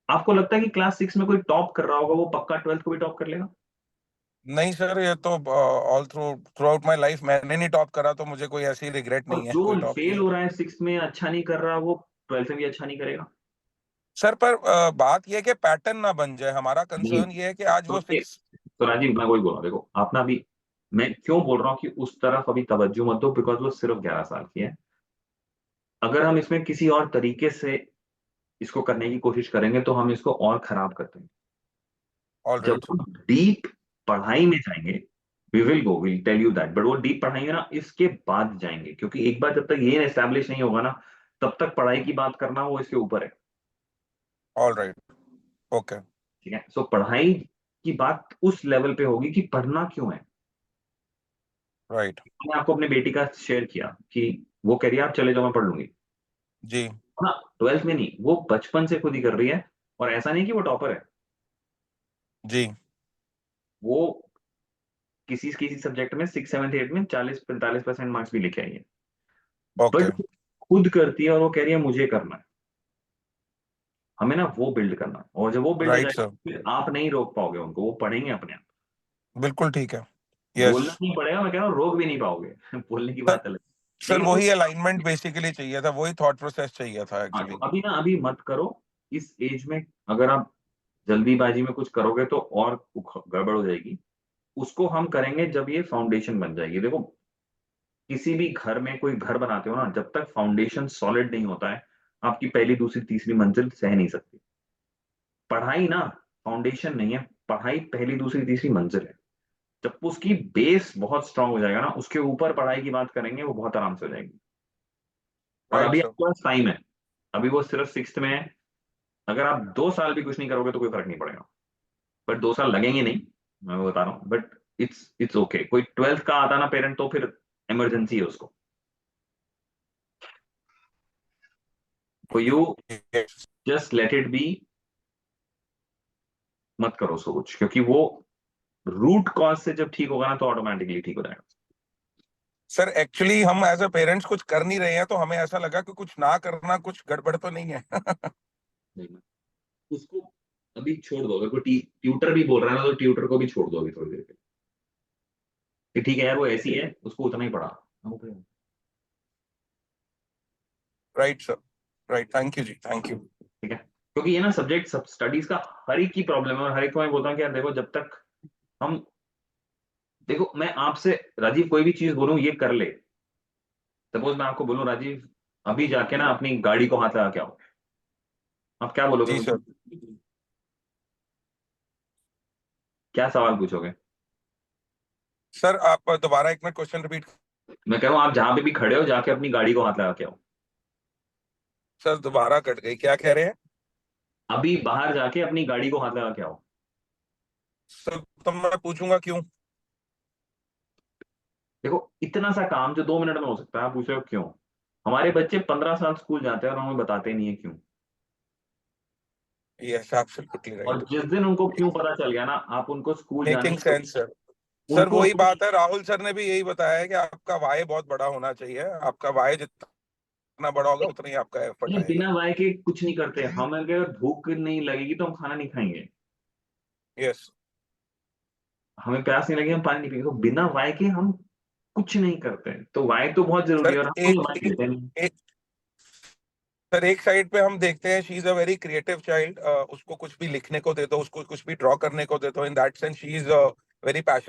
आपको लगता है कि क्लास 6 में कोई टॉप कर रहा होगा वो पक्का 12th को भी टॉप कर लेगा? नहीं सर, ये तो all through out my life मैंने नहीं टॉप करा, तो मुझे कोई ऐसी रिग्रेट और नहीं है, कोई जो टॉप फेल किया हो तो। रहा है 6 में, अच्छा नहीं कर रहा, वो 12th में भी अच्छा नहीं करेगा। सर पर बात ये है कि पैटर्न ना बन जाए, हमारा नहीं, कंसर्न ये है कि आज वो तो 6। तो राजीव, मैं वही बोल रहा हूँ, देखो आप ना अभी, मैं क्यों बोल रहा हूँ कि उस तरफ अभी तवज्जो मत दो, बिकॉज वो सिर्फ 11 साल की है। अगर हम इसमें किसी और तरीके से इसको करने की कोशिश करेंगे तो हम इसको और खराब कर देंगे। ऑल जब राइट। हम डीप पढ़ाई में जाएंगे, we will go, will tell you that, but वो डीप पढ़ाई में ना इसके बाद जाएंगे, क्योंकि एक बार जब तक ये एस्टैब्लिश नहीं होगा ना, तब तक पढ़ाई की बात करना वो इसके ऊपर है। All right. ओके। ठीक है, सो पढ़ाई की बात उस लेवल पे होगी कि पढ़ना क्यों है। राइट। मैंने आपको अपनी बेटी का शेयर किया कि वो कह रही है आप चले जाओ मैं पढ़ लूंगी। जी। हाँ, 12th में नहीं, वो बचपन से खुद ही कर रही है, और ऐसा नहीं कि वो टॉपर है। जी। वो किसी किसी सब्जेक्ट में 6, 7, 8 में 40-45% मार्क्स भी लेके आई है, ओके। बट खुद करती है और वो कह रही है मुझे करना है। हमें ना वो बिल्ड करना है, और जब वो बिल्ड हो राइट जाएगा सर, फिर आप नहीं रोक पाओगे उनको, वो पढ़ेंगे अपने आप। बिल्कुल ठीक है। यस बोलना नहीं पड़ेगा, मैं कह रहा हूँ रोक भी नहीं पाओगे बोलने की सर। बात अलग है। सर लेकिन वही अलाइनमेंट बेसिकली चाहिए था, वही थॉट प्रोसेस चाहिए था हाँ, तो एक्चुअली। अभी ना अभी मत करो इस एज में। अगर आप जल्दीबाजी में कुछ करोगे तो और गड़बड़ हो जाएगी। उसको हम करेंगे जब ये फाउंडेशन बन जाएगी। देखो, किसी भी घर में कोई घर बनाते हो ना, जब तक फाउंडेशन सॉलिड नहीं होता है, आपकी पहली दूसरी तीसरी मंजिल सह नहीं सकती। पढ़ाई ना फाउंडेशन नहीं है, पढ़ाई पहली दूसरी तीसरी मंजिल है। जब उसकी बेस बहुत स्ट्रांग हो जाएगा ना, उसके ऊपर पढ़ाई की बात करेंगे, वो बहुत आराम से हो जाएगी। और राइट अभी सर। आपके पास टाइम है, अभी वो सिर्फ 6th में है। अगर आप 2 साल भी कुछ नहीं करोगे तो कोई फर्क नहीं पड़ेगा, बट 2 साल लगेंगे नहीं, मैं वो बता रहा हूँ, बट इट्स ओके। कोई 12th का आता ना पेरेंट, तो फिर इमरजेंसी है उसको। For you, just let it be, मत करो उसको कुछ, क्योंकि वो रूट कॉज से जब ठीक होगा ना तो ऑटोमेटिकली ठीक हो जाएगा। सर एक्चुअली हम एज अ पेरेंट्स कुछ कर नहीं रहे हैं, तो हमें ऐसा लगा कि कुछ ना करना कुछ गड़बड़ तो नहीं है। नहीं, उसको अभी छोड़ दो। अगर कोई ट्यूटर भी बोल रहा है ना, तो ट्यूटर को भी छोड़ दो अभी थोड़ी देर के लिए, कि ठीक है यार वो ऐसी है, उसको उतना ही पढ़ा। Right sir, right. Thank you जी, थैंक यू। ठीक है, क्योंकि ये ना सब्जेक्ट सब स्टडीज का हर एक की प्रॉब्लम है, और हर एक को मैं बोलता हूँ कि यार देखो, जब तक हम, देखो मैं आपसे राजीव कोई भी चीज बोलूं ये कर ले, सपोज मैं आपको बोलूं राजीव अभी जाके ना अपनी गाड़ी को हाथ लगा के आओ, आप क्या बोलोगे जी मुझे? सर। क्या सवाल पूछोगे? सर आप दोबारा एक मिनट क्वेश्चन रिपीट। मैं कह रहा हूँ आप जहां पे भी खड़े हो जाके अपनी गाड़ी को हाथ लगा के आओ। सर दोबारा कट गई, क्या कह रहे हैं? अभी बाहर जाके अपनी गाड़ी को हाथ लगा के आओ। सर तो मैं पूछूंगा क्यों। देखो, इतना सा काम जो 2 मिनट में हो सकता है, आप पूछ रहे हो क्यों? हमारे बच्चे 15 साल स्कूल जाते हैं और हमें बताते नहीं है क्यों। यस एब्सोल्युटली और राइट। जिस दिन उनको क्यों पता चल गया ना, आप उनको स्कूल जाने मेकिंग की, सेंस सर। सर उनको वही बात है, राहुल सर ने भी यही बताया है कि आपका वाई बहुत बड़ा होना चाहिए, आपका वाई जितना बड़ा होगा उतना ही आपका एफर्ट ये आएगा। बिना वाय के कुछ नहीं करते। हम अगर भूख नहीं लगेगी तो हम खाना नहीं खाएंगे, यस हमें प्यास नहीं लगेगी हम पानी नहीं पिएंगे, तो बिना वाय के हम कुछ नहीं करते। तो वाय तो बहुत जरूरी सर। है, और हम वाय लेते नहीं। एक सर एक साइड पे हम देखते हैं she is a very creative child, उसको कुछ भी लिखने को दे दो, उसको कुछ भी ड्रॉ करने को दे दो, in that sense she is very passionate